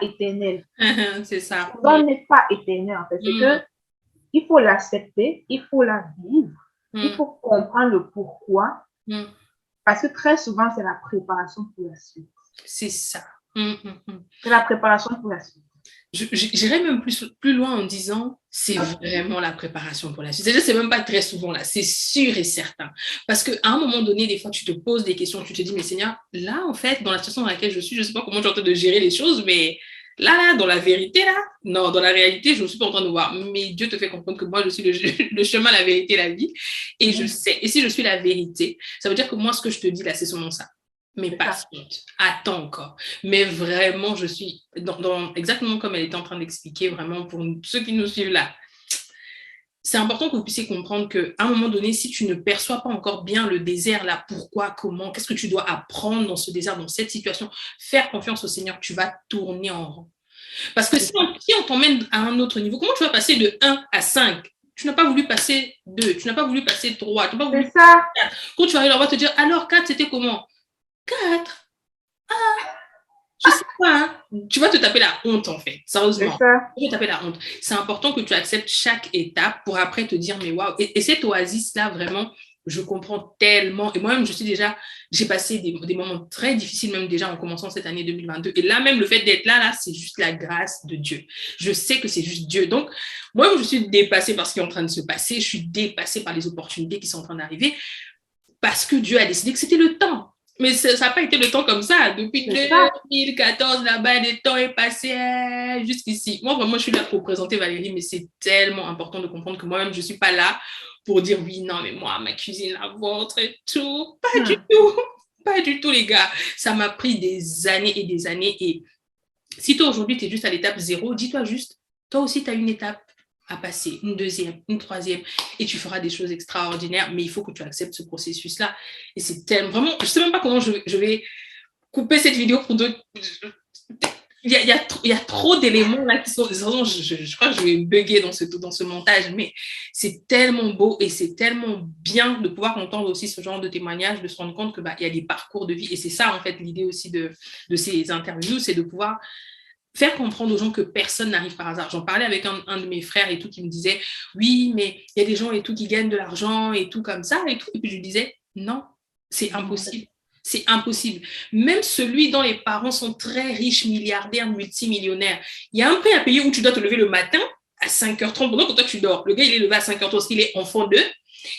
Speaker 2: éternelle.
Speaker 1: C'est ça.
Speaker 2: La saison n'est pas éternelle, en fait. C'est que il faut l'accepter, il faut la vivre, il faut comprendre le pourquoi. Parce que très souvent, c'est la préparation pour la suite.
Speaker 1: C'est ça.
Speaker 2: C'est la préparation pour la suite.
Speaker 1: J'irais même plus loin en disant, c'est vraiment la préparation pour la suite. C'est même pas très souvent là, c'est sûr et certain. Parce qu'à un moment donné, des fois, tu te poses des questions, tu te dis, mais Seigneur, là, en fait, dans la situation dans laquelle je suis, je sais pas comment je suis en train de gérer les choses, mais là, dans la vérité, là, non, dans la réalité, je ne suis pas en train de voir. Mais Dieu te fait comprendre que moi, je suis le chemin, la vérité, la vie. Et je sais, et si je suis la vérité, ça veut dire que moi, ce que je te dis là, c'est seulement ça. Mais patiente, attends encore. Mais vraiment, je suis exactement comme elle était en train d'expliquer, vraiment pour ceux qui nous suivent là. C'est important que vous puissiez comprendre qu'à un moment donné, si tu ne perçois pas encore bien le désert, là, pourquoi, comment, qu'est-ce que tu dois apprendre dans ce désert, dans cette situation, faire confiance au Seigneur, tu vas tourner en rond. Parce que si on t'emmène à un autre niveau, comment tu vas passer de 1 à 5? Tu n'as pas voulu passer 2, tu n'as pas voulu passer 3, tu n'as pas voulu passer 4. Quand tu arrives, on va te dire, alors 4, c'était comment? 4. Je sais pas, hein. Tu vas te taper la honte en fait, sérieusement. Tu vas te taper la honte. C'est important que tu acceptes chaque étape pour après te dire, mais waouh. Et cette oasis-là, vraiment, je comprends tellement. Et moi-même, j'ai passé des moments très difficiles, même déjà en commençant cette année 2022. Et là, même le fait d'être là, c'est juste la grâce de Dieu. Je sais que c'est juste Dieu. Donc, moi, je suis dépassée par ce qui est en train de se passer. Je suis dépassée par les opportunités qui sont en train d'arriver parce que Dieu a décidé que c'était le temps. Mais ça n'a pas été le temps comme ça. Depuis 2014, là-bas, le temps est passé jusqu'ici. Moi, vraiment, je suis là pour présenter Valérie, mais c'est tellement important de comprendre que moi-même, je ne suis pas là pour dire oui, non, mais moi, ma cuisine, la vôtre et tout. Pas du tout. Pas du tout, les gars. Ça m'a pris des années et des années. Et si toi, aujourd'hui, tu es juste à l'étape 0, dis-toi juste, toi aussi, tu as une étape à passer, une deuxième, une troisième, et tu feras des choses extraordinaires, mais il faut que tu acceptes ce processus-là. Et c'est tellement, vraiment, je ne sais même pas comment je vais couper cette vidéo pour d'autres. Il y a trop d'éléments là qui sont. Je crois que je vais bugger dans ce montage, mais c'est tellement beau et c'est tellement bien de pouvoir entendre aussi ce genre de témoignages, de se rendre compte que il y a des parcours de vie. Et c'est ça, en fait, l'idée aussi de ces interviews, c'est de pouvoir faire comprendre aux gens que personne n'arrive par hasard. J'en parlais avec un de mes frères et tout qui me disait oui, mais il y a des gens et tout qui gagnent de l'argent et tout comme ça et tout. Et puis je lui disais non, c'est impossible. C'est impossible. Même celui dont les parents sont très riches, milliardaires, multimillionnaires, il y a un prix à payer où tu dois te lever le matin à 5h30 pendant que toi tu dors. Le gars, il est levé à 5h30 parce qu'il est enfant d'eux.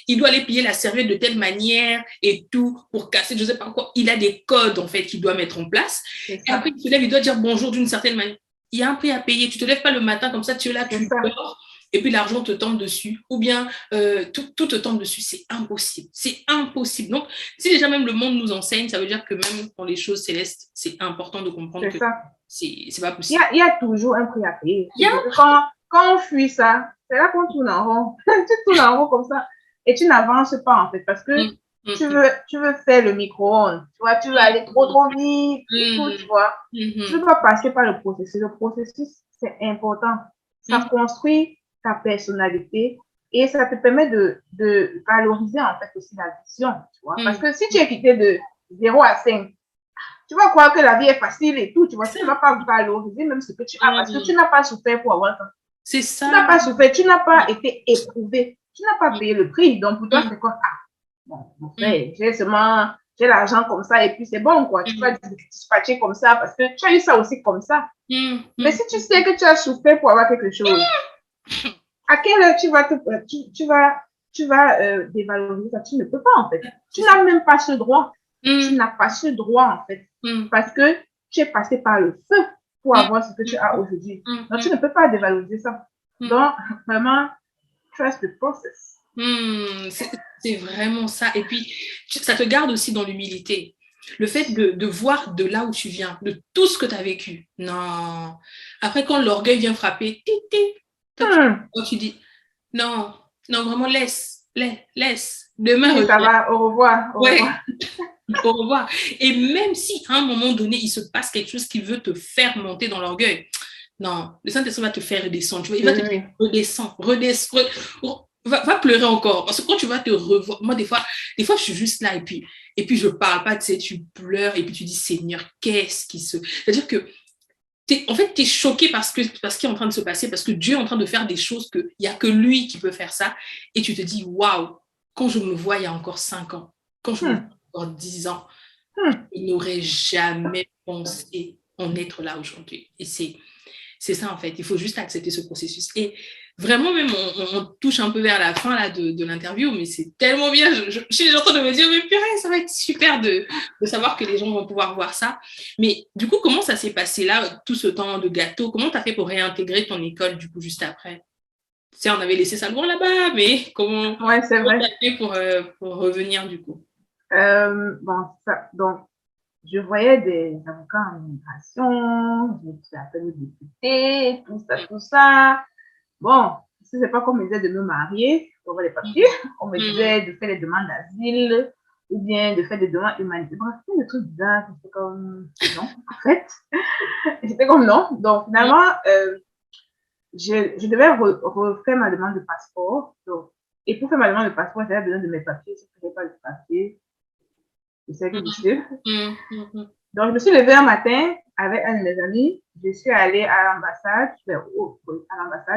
Speaker 1: Il doit aller plier la serviette de telle manière et tout pour casser, je ne sais pas quoi. Il a des codes, en fait, qu'il doit mettre en place. Et après, il se lève, il doit dire bonjour d'une certaine manière. Il y a un prix à payer. Tu ne te lèves pas le matin comme ça, tu es là, tu dors, et puis l'argent te tombe dessus. Ou bien tout te tombe dessus. C'est impossible. C'est impossible. Donc, si déjà même le monde nous enseigne, ça veut dire que même pour les choses célestes, c'est important de comprendre que c'est pas possible.
Speaker 2: Il y a toujours un prix à payer. Quand on fuit ça, c'est là qu'on tourne en rond. Tu tournes en rond comme ça. Et tu n'avances pas, en fait, parce que Tu veux faire le micro-ondes, tu vois, tu veux aller trop vite et tout, tu vois. Tu veux pas passer par le processus. Le processus, c'est important. Ça construit ta personnalité et ça te permet de valoriser en fait aussi la vision, tu vois. Parce que si tu es quitté de 0 à 5, tu vas croire que la vie est facile et tout, tu vois. Tu ne vas pas valoriser même ce que tu as parce que tu n'as pas souffert pour avoir ça.
Speaker 1: C'est ça.
Speaker 2: Tu n'as pas souffert, tu n'as pas été éprouvé, tu n'as pas payé le prix. Donc pour toi, c'est quoi? Ah, bon, mon frère, j'ai l'argent comme ça et puis c'est bon, quoi. Tu vas dispatcher comme ça parce que tu as eu ça aussi comme ça. Mais si tu sais que tu as souffert pour avoir quelque chose, à quelle heure tu vas dévaloriser ça? Tu ne peux pas, en fait. Tu n'as même pas ce droit. Tu n'as pas ce droit, en fait. Parce que tu es passé par le feu pour avoir ce que tu as aujourd'hui. Donc, tu ne peux pas dévaloriser ça. Donc, vraiment, trust the process.
Speaker 1: C'est vraiment ça. Et puis, ça te garde aussi dans l'humilité. Le fait de voir de là où tu viens, de tout ce que tu as vécu. Non. Après, quand l'orgueil vient frapper, tu dis, non, non, vraiment, laisse. Demain,
Speaker 2: oui, ça va, au revoir.
Speaker 1: Au revoir. Et même si à un moment donné, il se passe quelque chose qui veut te faire monter dans l'orgueil, non, le Saint-Esprit va te faire redescendre. Tu vois, il va te dire, redescends. Va pleurer encore. Parce que quand tu vas te revoir, moi, des fois, je suis juste là et puis je parle pas, tu sais, tu pleures et puis tu dis, Seigneur, qu'est-ce qui se... C'est-à-dire que en fait, tu es choqué parce qu'il est en train de se passer, parce que Dieu est en train de faire des choses qu'il n'y a que lui qui peut faire ça. Et tu te dis, waouh, quand je me vois il y a encore 5 ans, quand je me vois encore 10 ans, je n'aurais jamais pensé en être là aujourd'hui. Et c'est ça, en fait. Il faut juste accepter ce processus. Et vraiment, même, on touche un peu vers la fin là, de l'interview, mais c'est tellement bien. Je suis déjà en train de me dire, mais purée, ça va être super de savoir que les gens vont pouvoir voir ça. Mais du coup, comment ça s'est passé là, tout ce temps de gâteau? Comment tu as fait pour réintégrer ton école, du coup, juste après? Tu sais, on avait laissé ça loin là-bas, mais comment tu as fait pour revenir, du coup?
Speaker 2: Donc, je voyais des avocats en immigration, je suis appelée au député, tout ça. Bon, si c'est pas qu'on me disait de me marier, pour voir les papiers, on me disait de faire des demandes d'asile ou bien de faire des demandes humanitaires. Bref, c'est des trucs bizarres, c'était comme non, en fait. J'étais comme non. Donc, finalement, je devais refaire ma demande de passeport. Donc, et pour faire ma demande de passeport, j'avais besoin de mes papiers. Si je n'avais pas de papiers, je sais que monsieur. Donc, je me suis levée un matin avec un de mes amis. Je suis allée à l'ambassade,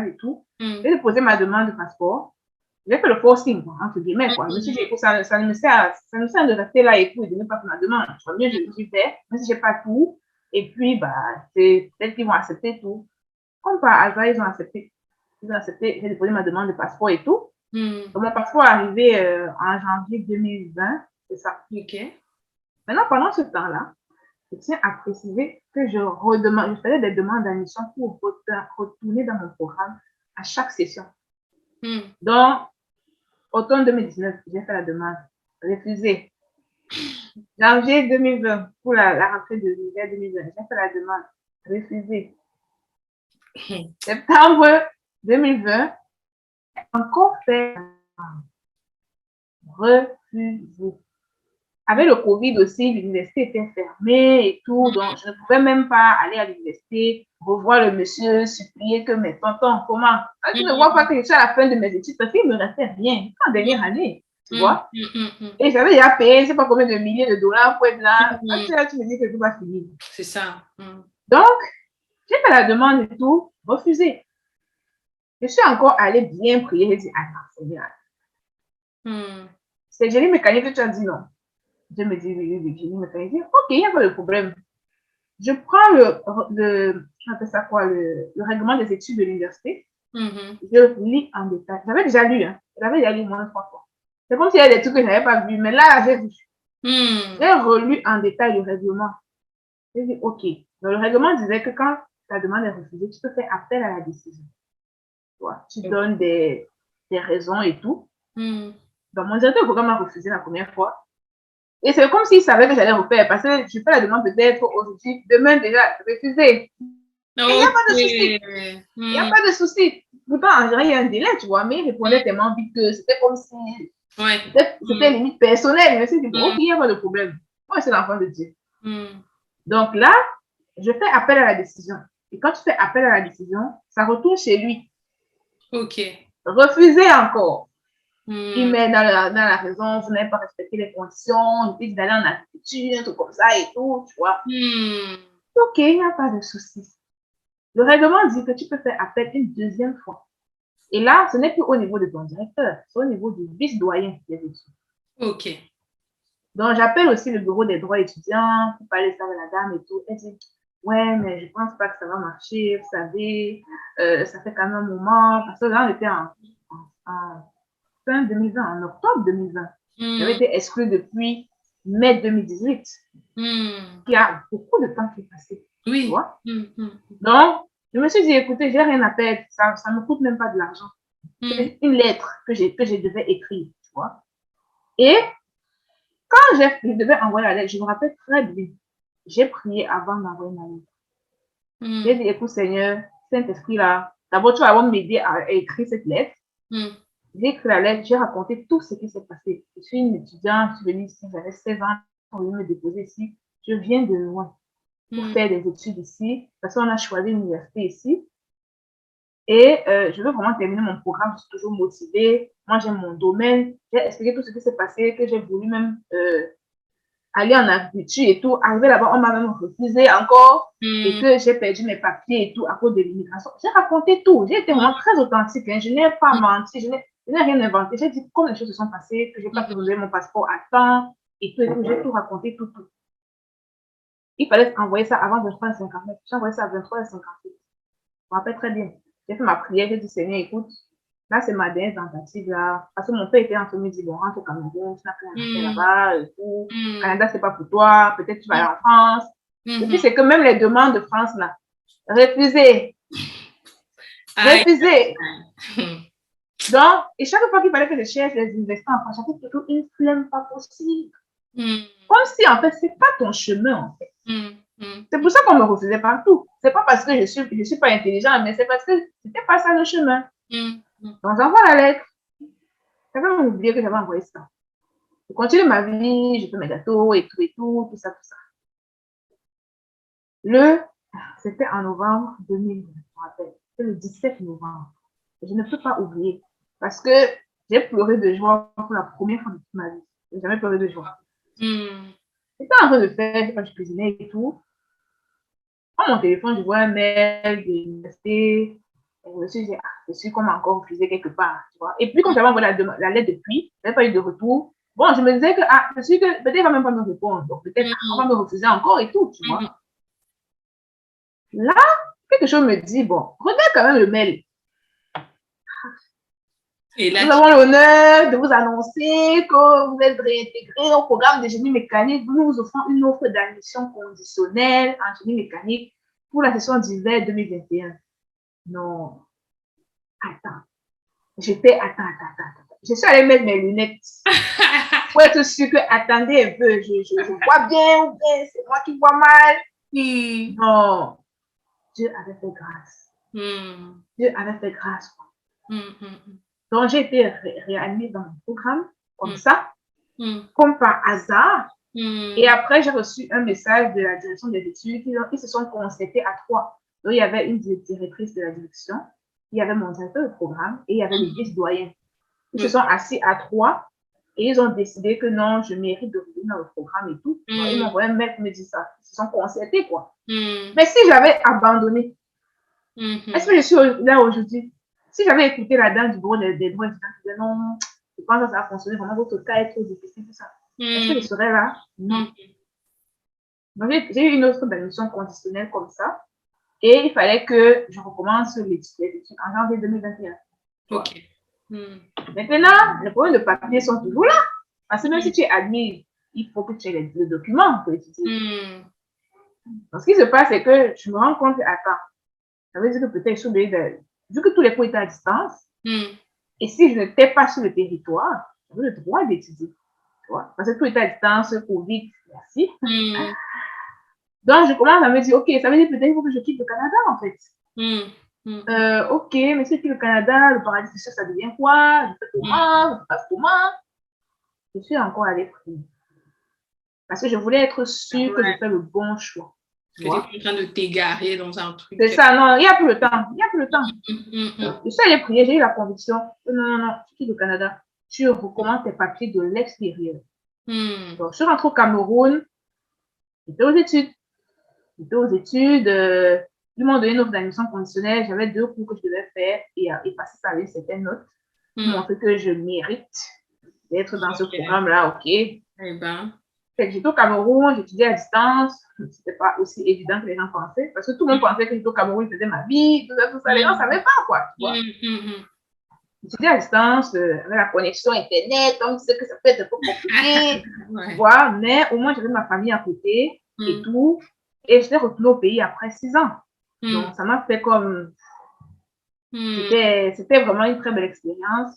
Speaker 2: et tout. J'ai déposé ma demande de passeport. J'ai fait le forcing, entre guillemets, quoi. Je me suis dit, écoute, ça ne me sert de rester là et tout et de ne pas faire ma demande. Je mieux, je le suis fait, même si je n'ai pas tout. Et puis, bah, c'est peut-être qu'ils vont accepter tout. Comme par hasard, ils ont accepté. J'ai déposé ma demande de passeport et tout. Donc, mon passeport est arrivé en janvier 2020, c'est ça. Maintenant, pendant ce temps-là, je tiens à préciser que je faisais des demandes d'admission pour retourner dans mon programme à chaque session. Donc, automne 2019, j'ai fait la demande, refusée. Janvier 2020, pour la rentrée de juillet 2020, j'ai fait la demande, refusée. Septembre 2020, encore fait refusée. Avec le Covid aussi, l'université était fermée et tout, donc je ne pouvais même pas aller à l'université, revoir le monsieur, supplier que mes tontons, comment? Tu ne vois pas que je suis à la fin de mes études parce qu'il ne me restait rien en dernière année, tu vois? Et j'avais déjà payé, je ne sais pas combien de milliers de dollars pour être là. Tu me dis que tout va finir.
Speaker 1: C'est ça.
Speaker 2: Donc, j'ai fait la demande et tout, refusé. Je suis encore allée bien prier, j'ai dit, attends, Seigneur. C'est génie mécanique que tu as dit non. Je me dis, oui, génie mécanique. Ok, il n'y a pas de problème. Je prends le règlement des études de l'université. Je lis en détail. J'avais déjà lu, hein. J'avais déjà lu moins de 3 fois. C'est comme s'il y a des trucs que je n'avais pas vus, mais là, j'ai vu. J'ai relu en détail le règlement. J'ai dit, ok. Donc, le règlement disait que quand ta demande est refusée, tu peux faire appel à la décision. Tu donnes des raisons et tout. Donc, mon directeur du programme m'a refusé la première fois. Et c'est comme s'il savait que j'allais refaire, parce que je fais la demande peut-être aujourd'hui, demain déjà, refusé. Il n'y a pas de souci. Il n'y a pas de souci. Pourtant, en général, il y a un délai, tu vois, mais il répondait tellement vite que c'était comme si
Speaker 1: Ouais.
Speaker 2: C'était limite personnel. Je me suis dit, bon, ok, il n'y a pas de problème. Moi, c'est l'enfant de Dieu. Donc là, je fais appel à la décision. Et quand tu fais appel à la décision, ça retourne chez lui.
Speaker 1: Ok.
Speaker 2: Refuser encore. Il met dans la raison, vous n'avez pas respecté les conditions, il dit d'aller en agriculture, un truc comme ça et tout, tu vois. Ok, il n'y a pas de souci. Le règlement dit que tu peux faire appel une deuxième fois. Et là, ce n'est plus au niveau de ton directeur, c'est au niveau du vice-doyen qui est dessus.
Speaker 1: Ok.
Speaker 2: Donc, j'appelle aussi le bureau des droits étudiants pour parler ça avec la dame et tout. Elle dit, ouais, mais je ne pense pas que ça va marcher, vous savez, ça fait quand même un moment, parce que là, on était en fin 2020, en octobre 2020. J'avais été exclue depuis mai 2018. Il y a beaucoup de temps qui est passé.
Speaker 1: Oui.
Speaker 2: Tu vois? Donc, je me suis dit, écoutez, j'ai rien à perdre, ça ne me coûte même pas de l'argent. C'est une lettre que je devais écrire, tu vois. Et quand je devais envoyer la lettre, je me rappelle très bien, j'ai prié avant d'envoyer ma lettre. J'ai dit, écoute Seigneur, Saint-Esprit-là, d'abord tu vas m'aider à écrire cette lettre. J'ai écrit la lettre, j'ai raconté tout ce qui s'est passé. Je suis une étudiante, je suis venue ici, j'avais 16 ans, on vient me déposer ici. Je viens de loin pour faire des études ici, parce qu'on a choisi l'université ici. Et je veux vraiment terminer mon programme, je suis toujours motivée. Moi, j'aime mon domaine. J'ai expliqué tout ce qui s'est passé, que j'ai voulu même aller en agriculture et tout. Arrivé là-bas, on m'a même refusé encore et que j'ai perdu mes papiers et tout à cause de l'immigration. J'ai raconté tout. J'ai été vraiment très authentique. Hein. Je n'ai pas menti. Je n'ai rien inventé. J'ai dit comment les choses se sont passées, que je n'ai pas pu relever mon passeport à temps et tout. J'ai tout raconté, tout. Il fallait envoyer ça avant 23h59. J'ai envoyé ça à 23h58. Je me rappelle très bien. J'ai fait ma prière. J'ai dit, Seigneur, écoute, là, c'est ma dernière tentative, là. Parce que mon père était en train de me dire, bon, rentre au Cameroun, tu n'as plus rien à faire là-bas, et tout. Canada, c'est pas pour toi. Peut-être tu vas aller en France. Et puis, c'est que même les demandes de France, là, refusées. Refusées. Donc, et chaque fois qu'il fallait que je cherche les universités en France, j'avais toujours une flemme pas possible. Comme si, en fait, c'est pas ton chemin, en fait. C'est pour ça qu'on me refusait partout. C'est pas parce que je suis pas intelligente, mais c'est parce que c'était pas ça le chemin. Donc, j'envoie la lettre. J'avais même oublié que j'avais envoyé ça. Je continue ma vie, je fais mes gâteaux et tout ça. C'était en novembre 2020, je me rappelle. C'était le 17 novembre. Je ne peux pas oublier parce que j'ai pleuré de joie pour la première fois de toute ma vie. Je n'ai jamais pleuré de joie. J'étais en train de faire, quand je cuisinais et tout. Dans mon téléphone, je vois un mail de l'université. Je me suis dit, je suis comme encore refusée quelque part, tu vois. Et puis, quand j'avais envoyé la lettre depuis, je n'avais pas eu de retour. Bon, je me disais que, je suis que peut-être il va même pas me répondre. Donc, peut-être on va me refuser encore et tout, tu vois. Là, quelque chose me dit, bon, regarde quand même le mail. Et là, nous avons l'honneur de vous annoncer que vous êtes réintégré au programme de génie mécanique. Nous vous offrons une offre d'admission conditionnelle en génie mécanique pour la session d'hiver 2021. Non. Attends. Attends. Je suis allée mettre mes lunettes pour être sûre que, attendez un peu, je vois bien ou bien c'est moi qui vois mal. Non. Dieu avait fait grâce. Dieu avait fait grâce. Donc, j'ai été réanimée dans mon programme, comme ça, comme par hasard. Et après, j'ai reçu un message de la direction des études qui se sont concertés à 3. Donc, il y avait une directrice de la direction, il y avait mon directeur de programme et il y avait les vice-doyens. Ils se sont assis à 3 et ils ont décidé que non, je mérite de revenir dans le programme et tout. Donc, ils m'ont envoyé un mail qui me dit ça. Ils se sont concertés, quoi. Mais si j'avais abandonné, est-ce que je suis là aujourd'hui? Si j'avais écouté la dame du bureau des droits étudiants qui disait non, je pense que ça va fonctionner, vraiment votre cas est trop difficile, tout ça. Est-ce que je serais là? Non. Donc, j'ai eu une autre admission conditionnelle comme ça. Et il fallait que je recommence les études en janvier 2021. Ok. Maintenant, les problèmes de papier sont toujours là. Parce que même si tu es admis, il faut que tu aies le document pour étudier. Donc, ce qui se passe, c'est que je me rends compte, attends, ça veut dire que peut-être je suis obligée de... Vu que tous les cours étaient à distance, et si je n'étais pas sur le territoire, j'avais le droit d'étudier. Tu vois? Parce que tout était à distance, Covid, merci. Donc, je commence à me dire, ok, ça veut dire peut-être qu'il faut que je quitte le Canada, en fait. Ok, mais si je quitte le Canada, le paradis fiscal, ça devient quoi? Je fais comment? Je passe comment? je suis encore allée prier. Parce que je voulais être sûre que je fais le bon choix.
Speaker 1: Tu étais en train de t'égarer dans un truc.
Speaker 2: C'est ça, non, il n'y a plus le temps. Il n'y a plus le temps. Je suis allée prier, j'ai eu la conviction. Non, tu quittes le Canada. Tu recommences tes papiers de l'extérieur. Donc, je suis rentrée au Cameroun. J'étais aux études. Ils m'ont donné une offre d'admission conditionnelle. J'avais 2 cours que je devais faire et passer par une certaine note pour montrer que je mérite d'être dans ce programme-là. OK.
Speaker 1: Eh ben.
Speaker 2: J'étais au Cameroun, j'étudiais à distance. C'était pas aussi évident que les gens pensaient. Parce que tout le monde pensait que j'étais au Cameroun, je faisais ma vie, tout ça. Les gens ne savaient pas, quoi. Tu vois. J'étudiais à distance, avec la connexion Internet, donc c'est que ça peut être un peu compliqué. Tu vois, mais au moins j'avais ma famille à côté et tout. Et je suis retournée au pays après 6 ans. Donc, ça m'a fait comme... C'était vraiment une très belle expérience.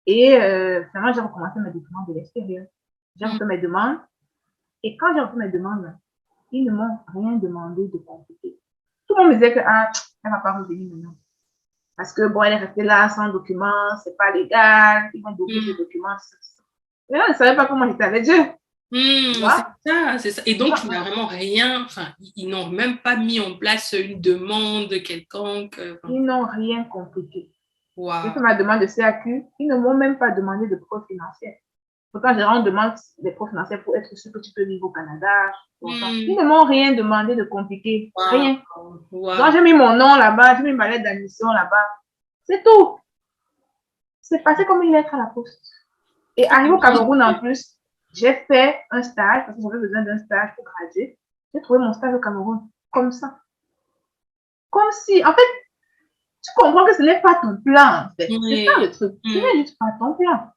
Speaker 2: Et finalement, j'ai recommencé mes documents de l'extérieur. J'ai refait mes demandes. Et quand j'ai refait mes demandes, ils ne m'ont rien demandé de compliqué. Tout le monde me disait que, elle ne va pas revenir maintenant. Parce que, bon, elle est restée là sans documents, c'est pas légal, ils vont bloquer ses documents. Mais on ne savait pas comment j'étais avec Dieu.
Speaker 1: C'est ça. Et donc, tu n'as vraiment rien, enfin, ils n'ont même pas mis en place une demande quelconque.
Speaker 2: Ils n'ont rien compliqué.
Speaker 1: Wow.
Speaker 2: J'ai fait ma demande de CAQ, ils ne m'ont même pas demandé de preuve financière. Pourtant, on demande des preuves financières pour être sûr que tu peux vivre au Canada. Ils ne m'ont rien demandé de compliqué. Rien. Donc, j'ai mis mon nom là-bas, j'ai mis ma lettre d'admission là-bas. C'est tout. C'est passé comme une lettre à la poste. Et arrivé au Cameroun en plus, j'ai fait un stage, parce que j'avais besoin d'un stage pour graduer. J'ai trouvé mon stage au Cameroun, comme ça. Comme si, en fait, tu comprends que ce n'est pas ton plan, en fait. C'est ça le truc. Ce n'est juste pas ton plan.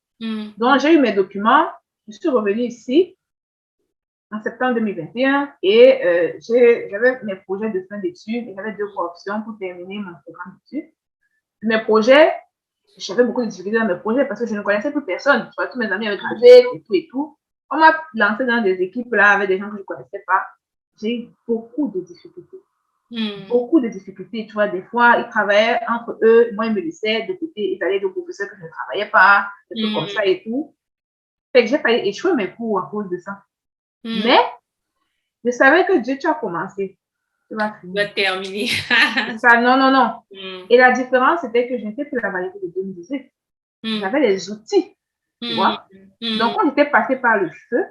Speaker 2: Donc, j'ai eu mes documents. Je suis revenue ici en septembre 2021 et j'avais mes projets de fin d'études. J'avais 2 options pour terminer mon programme d'études. Mes projets, j'avais beaucoup de difficultés dans mes projets parce que je ne connaissais plus personne. Tu vois, tous mes amis avaient gradué et tout. On m'a lancé dans des équipes là avec des gens que je ne connaissais pas. J'ai eu beaucoup de difficultés. Beaucoup de difficultés. Tu vois, des fois, ils travaillaient entre eux. Moi, ils me laissaient de côté. Ils allaient aux professeurs que je ne travaillais pas. Des trucs comme ça et tout. Fait que j'ai failli échouer mes cours à cause de ça. Mais, je savais que Dieu, tu as commencé. Tu vas finir.
Speaker 1: Tu vas terminer.
Speaker 2: Ça, non. Et la différence, c'était que je n'étais plus la variété de 2018. J'avais les outils. Tu vois. Donc, quand j'étais passée par le feu,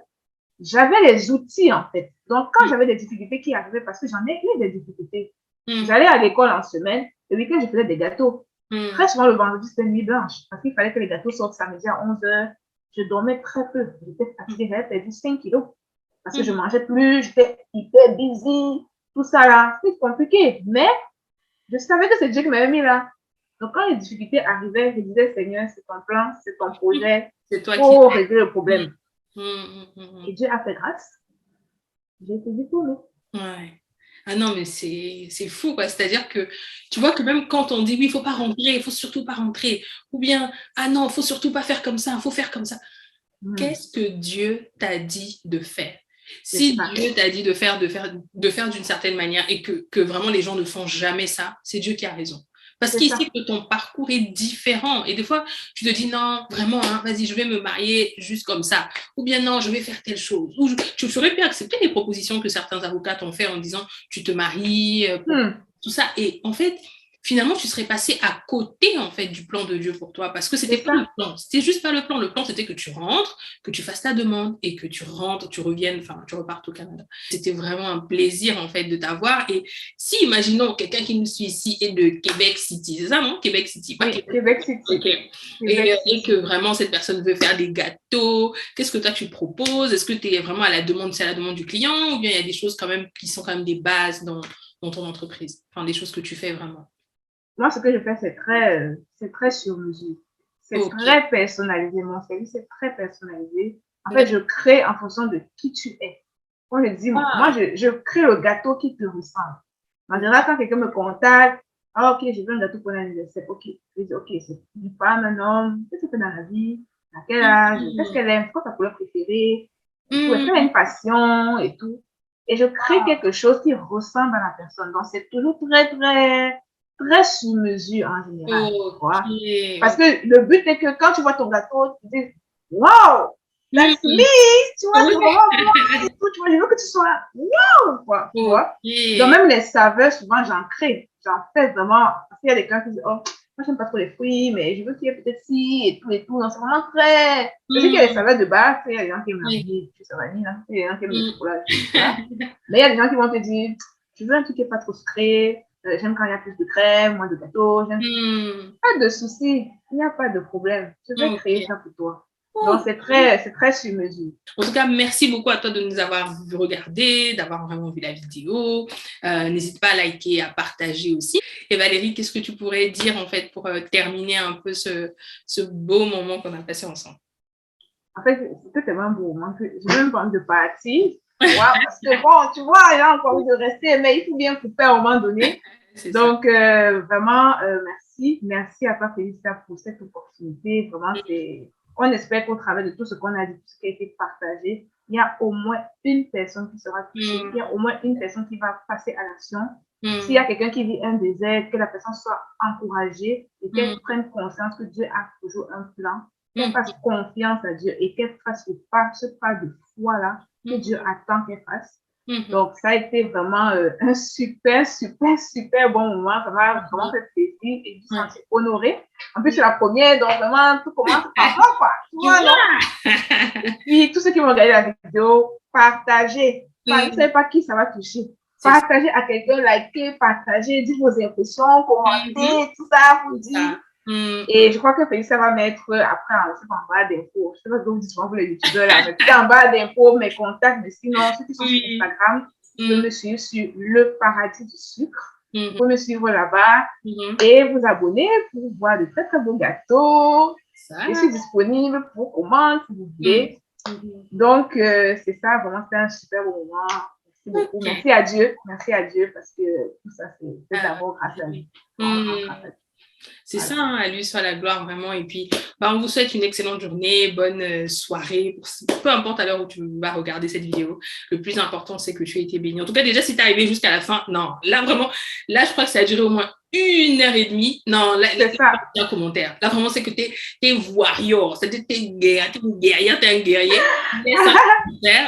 Speaker 2: j'avais les outils, en fait. Donc, quand j'avais des difficultés qui arrivaient, parce que j'en ai eu des difficultés, j'allais à l'école en semaine, le week-end, je faisais des gâteaux. Très souvent, le vendredi, c'était nuit blanche, parce qu'il fallait que les gâteaux sortent samedi à 11h. Je dormais très peu. J'étais fatiguée, j'avais perdu 5 kilos. Parce que je ne mangeais plus, j'étais hyper busy, tout ça là. C'est compliqué. Mais je savais que c'est Dieu qui m'avait mis là. Donc, quand les difficultés arrivaient, je disais, Seigneur, c'est ton plan, c'est ton projet.
Speaker 1: C'est toi
Speaker 2: pour régler le problème. Et Dieu a fait grâce. J'ai été diplômée.
Speaker 1: Ouais. Ah non, mais c'est fou, quoi. C'est-à-dire que tu vois que même quand on dit oui, il ne faut pas rentrer, il ne faut surtout pas rentrer, ou bien ah non, il ne faut surtout pas faire comme ça, il faut faire comme ça. Qu'est-ce que Dieu t'a dit de faire? Si Dieu t'a dit de faire d'une certaine manière et que vraiment les gens ne font jamais ça, c'est Dieu qui a raison. Parce qu'il sait que ton parcours est différent. Et des fois, tu te dis non, vraiment, hein, vas-y, je vais me marier juste comme ça. Ou bien non, je vais faire telle chose. Ou tu aurais pu accepter les propositions que certains avocats t'ont fait en disant tu te maries, tout ça. Et en fait, finalement, tu serais passé à côté, en fait, du plan de Dieu pour toi, parce que c'était pas le plan. C'était juste pas le plan. Le plan, c'était que tu rentres, que tu fasses ta demande et que tu rentres, tu reviennes, enfin, tu repartes au Canada. C'était vraiment un plaisir, en fait, de t'avoir. Et si, imaginons, quelqu'un qui nous suit ici est de Québec City, c'est ça, non? Québec City, pas
Speaker 2: Québec City.
Speaker 1: Okay. Et que vraiment, cette personne veut faire des gâteaux, qu'est-ce que toi, tu proposes? Est-ce que tu es vraiment à la demande, c'est à la demande du client, ou bien il y a des choses quand même qui sont quand même des bases dans ton entreprise, enfin, des choses que tu fais vraiment?
Speaker 2: Moi, ce que je fais, c'est très sur mesure. C'est très personnalisé. Mon service est très personnalisé. En fait, je crée en fonction de qui tu es. Quand je dis, moi, je crée le gâteau qui te ressemble. En général, quand quelqu'un me contacte, ok, je veux un gâteau pour l'anniversaire. Ok, je dis, ok, c'est une femme, un homme, qu'est-ce que tu fais dans la vie? À quel âge? Qu'est-ce qu'elle aime? Quoi sa couleur préférée? Est-ce qu'elle a une passion et tout? Et je crée quelque chose qui ressemble à la personne. Donc, c'est toujours très sur mesure en général. Parce que le but est que quand tu vois ton gâteau, tu dis waouh, That's me, tu vois, c'est vraiment moi et tout, tu vois, je veux que tu sois wow, quoi, tu vois. Donc, même les saveurs, souvent, j'en crée. J'en fais vraiment, parce qu'il y a des gens qui disent, oh, moi, j'aime pas trop les fruits, mais je veux qu'il y ait peut-être ci et tout et tout. Donc, c'est vraiment très. Je sais qu'il y a des saveurs de base, il y a des gens qui aiment la vanille, tu sais, vanille, là. Il y a des gens qui aiment le chocolat, voilà. Mais il y a des gens qui vont te dire, je veux un truc qui n'est pas trop sucré, j'aime quand il y a plus de crème, moins de gâteau, j'aime. Pas de souci, il n'y a pas de problème. Je vais créer ça pour toi. Donc, c'est très sur mesure.
Speaker 1: En tout cas, merci beaucoup à toi de nous avoir regardé, d'avoir vraiment vu la vidéo. N'hésite pas à liker, à partager aussi. Et Valérie, qu'est-ce que tu pourrais dire en fait pour terminer un peu ce beau moment qu'on a passé ensemble?
Speaker 2: En fait, c'était tellement un beau moment que je n'ai même pas envie de partir. Ouais, parce que bon, tu vois, j'ai encore envie de rester, mais il faut bien couper à un moment donné. Donc, vraiment, merci. Merci à toi, Félicita, pour cette opportunité. Vraiment, on espère qu'au travers de tout ce qu'on a dit, tout ce qui a été partagé, il y a au moins une personne qui sera touchée, il y a au moins une personne qui va passer à l'action. S'il y a quelqu'un qui vit un désert, que la personne soit encouragée et qu'elle prenne conscience que Dieu a toujours un plan, qu'elle fasse confiance à Dieu et qu'elle fasse ce pas de foi-là que Dieu attend qu'elle fasse. Donc, ça a été vraiment un super bon moment. Ça m'a vraiment fait plaisir et je me sens honorée. En plus, c'est la première, donc vraiment, tout commence par moi, quoi. Tu vois, non? Et puis, tous ceux qui vont regarder la vidéo, partagez. Je ne sais pas qui ça va toucher. Partagez à quelqu'un, likez, partagez, dites vos impressions, commentez, tout ça, vous dites. Et je crois que Félicita va mettre après en bas d'infos. Je ne sais pas ce que vous dites souvent, vous les youtubeurs là, mais c'est en bas d'infos mes contacts. Mais sinon, ceux qui sont sur Instagram, vous pouvez me suivre sur Le Paradis du Sucre. Vous pouvez me suivre là-bas et vous abonner pour voir de très très beaux gâteaux. Je suis disponible pour commander si vous voulez. Donc, c'est ça, vraiment, c'était un super beau moment. Merci beaucoup. Merci à Dieu parce que tout ça, c'est d'abord grâce à lui.
Speaker 1: C'est ça, hein, à lui soit la gloire vraiment. Et puis, on vous souhaite une excellente journée, bonne soirée, peu importe à l'heure où tu vas regarder cette vidéo. Le plus important, c'est que tu aies été béni. En tout cas, déjà, si tu es arrivé jusqu'à la fin, non, là, vraiment, là, je crois que ça a duré au moins 1h30. Non, là, un commentaire. Là, vraiment, c'est que tu es warrior. C'est-à-dire que tu es une guerrière, tu es un guerrier.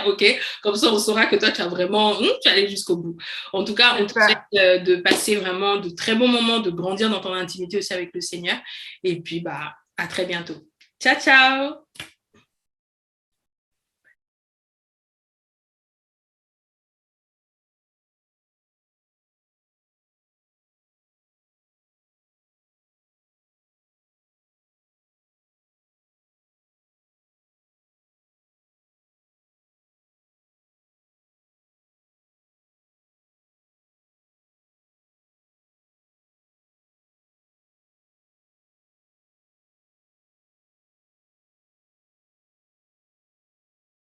Speaker 1: OK? Comme ça, on saura que toi, tu as vraiment, tu es allé jusqu'au bout. En tout cas, on te souhaite de passer vraiment de très bons moments, de grandir dans ton intimité aussi avec le Seigneur. Et puis, à très bientôt. Ciao, ciao!